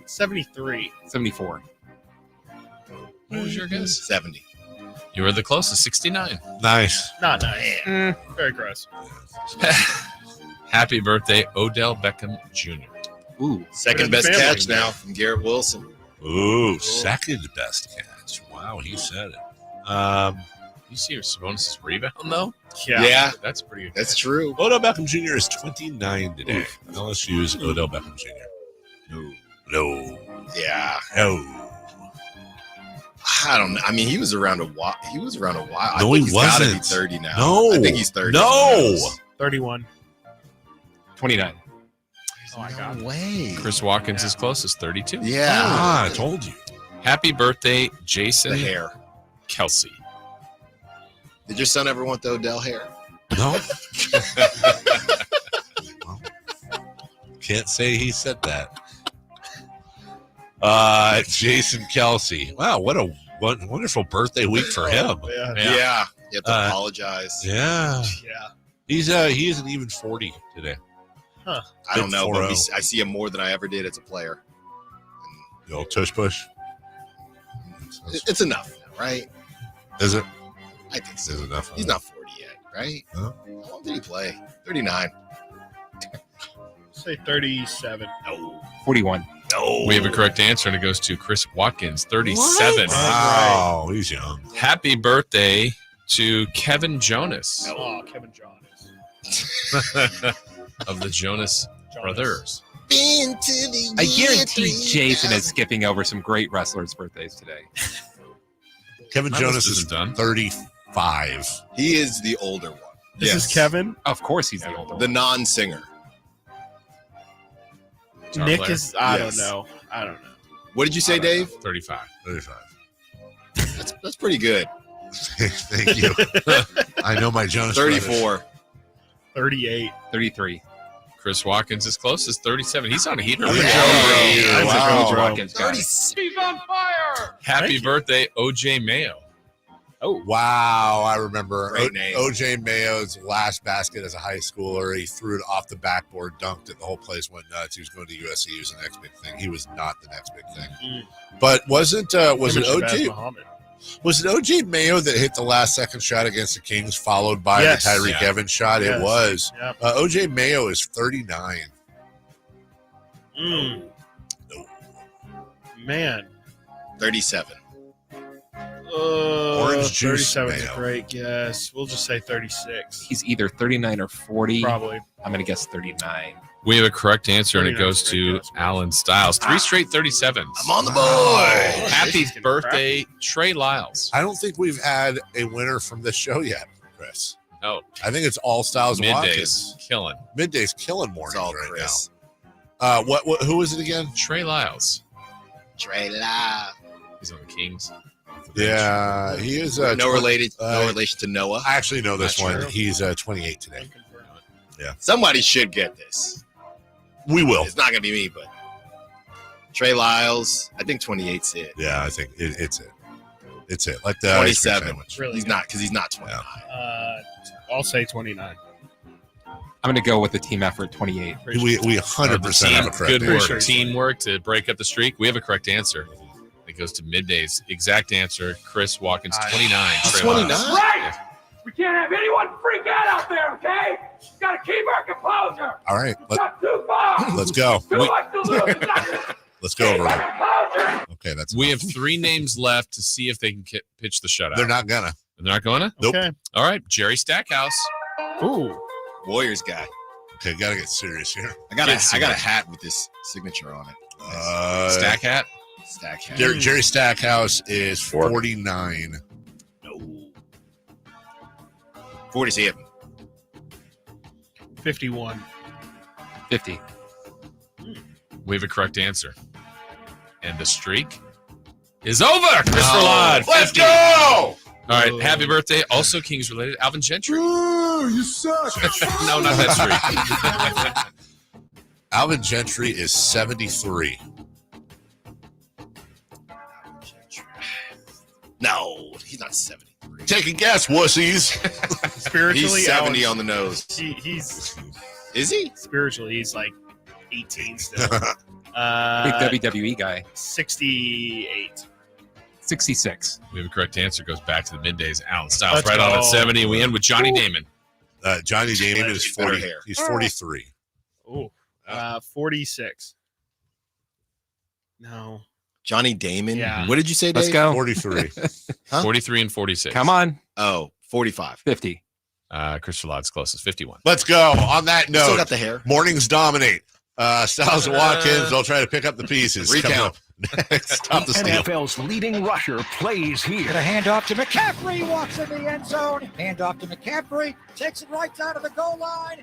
73. 74. What was your guess? 70. You were the closest, 69. Nice. Not nice. Very gross. Happy birthday, Odell Beckham Jr. Ooh. Second Where's the best family catch now? now from Garrett Wilson. Ooh, second best catch. Wow, he said it. You see Sabonis' rebound, though? Yeah. That's pretty good. That's true. Odell Beckham Jr. is 29 today. LSU's Odell Beckham Jr. No. Yeah. No. I don't know. I mean, he was around a while. I No, think he he's gotta be wasn't. 30 now. No. I think he's 30. No. 31. 29. Oh, my God. No way. Chris Watkins is closest, 32. Yeah. Ah, I told you. Happy birthday, Jason The hair. Kelsey. Did your son ever want the Odell hair? No. Well, can't say he said that. Jason Kelsey. Wow, what a wonderful birthday week for him. Yeah. You have to apologize. Yeah. Yeah. He is an even 40 today. Huh. I don't know, but 4-0. I see him more than I ever did as a player. The old tush push. It's enough, right? Is it? I think so. Is it enough? He's not 40 yet, right? Huh? How long did he play? 39. Say 37. No. 41. No. We have a correct answer, and it goes to Chris Watkins, 37. Wow, he's young. Happy birthday to Kevin Jonas Oh, Kevin Jones. of the Jonas Brothers. Been to the I year guarantee 3000. Jason is skipping over some great wrestlers' birthdays today. Kevin My Jonas list is isn't done. 35. He is the older one. This is Kevin. Of course he's the older one. The non-singer. Guitar Nick player. is. I Yes. don't know. I don't know. What did you say, Dave? 35. 35. That's pretty good. Thank you. I know my Jonas. 34. 38. 33. Chris Watkins is closest, 37. He's on a heater. I'm a right Joe now. bro. I'm a Wow. Joe bro. Watkins guy. 36. He's on fire. Happy Thank you. birthday, OJ Mayo. Oh, wow. I remember Great name. OJ Mayo's last basket as a high schooler. He threw it off the backboard, dunked it. The whole place went nuts. He was going to USC. He was the next big thing. He was not the next big thing. But was it Him and Shabazz OJ? Muhammad. Was it OJ Mayo that hit the last second shot against the Kings, followed by Yes. the Tyreek Evans shot? Yes. It was. Yep. OJ Mayo is 39. Man. 37. Orange juice 37 is a mayo. great guess. We'll just say 36. He's either 39 or 40. Probably. I'm going to guess 39. We have a correct answer, and it 39 goes is a great to guess, man. Alan Stiles. 3 straight 37s. I'm on the board. Happy birthday, Trey Lyles. I don't think we've had a winner from this show yet, Chris. No. I think it's all Styles Middays Watkins. killing. Midday's killing mornings It's all right Chris. now. Who is it again? Trey Lyles. Trey Live. He's on the Kings. Yeah, he is. No relation to Noah. I actually know this Not one. sure. He's 28 today. Yeah. Somebody should get this. We will. It's not going to be me, but Trey Lyles. I think 28's it. Yeah, I think it's it. It's it. Like the 27. Really He's good. not, because he's not 29. I'll say 29. I'm going to go with the team effort 28. We 100% have a correct Good work. answer. Teamwork to break up the streak. We have a correct answer. It goes to Midday's exact answer. Chris Watkins, 29. Trey 29? Lyles. Right! We can't have anyone freak out there, okay? Gotta keep our composure. All right. Not too far. Let's go. Too much to lose. Let's go over it. Composure. Okay, that's We have 3 names left to see if they can pitch the shutout. They're not gonna. They're not going to? Nope. Okay. All right. Jerry Stackhouse. Ooh. Warriors guy. Okay, gotta get serious here. I got a Get serious. hat with this signature on it. Stack hat. Stack hat. Jerry Stackhouse is 49. No. 47. 51. 50. We have a correct answer. And the streak is over. Christopher Ladd. Let's 50. go! All right. Happy birthday. Also Kings related. Alvin Gentry. Ooh, you suck. No, not that streak. Alvin Gentry is 73. No, he's not 73. Take a guess, wussies. Spiritually, He's 70 Alan- on the nose. He's Is he? spiritually, he's like 18 still. Big WWE guy. 68. 66. We have a correct answer. Goes back to the middays. Alan Styles Let's right on go. at 70. We end with Johnny Damon. Johnny Damon is Better 40. hair. He's 43. Ooh. 46. No. Johnny Damon? Yeah. What did you say, Dave? Let's go. 43. Huh? 43 and 46. Come on. Oh, 45. 50. Christopher Ladd's closest. 51. Let's go. On that note, Still got the hair. mornings dominate. Styles and Watkins, they'll try to pick up the pieces. Recount. Coming up next. Stop the steal. NFL's leading rusher plays here. Get a handoff to McCaffrey, walks in the end zone. Handoff to McCaffrey, takes it right down to the goal line.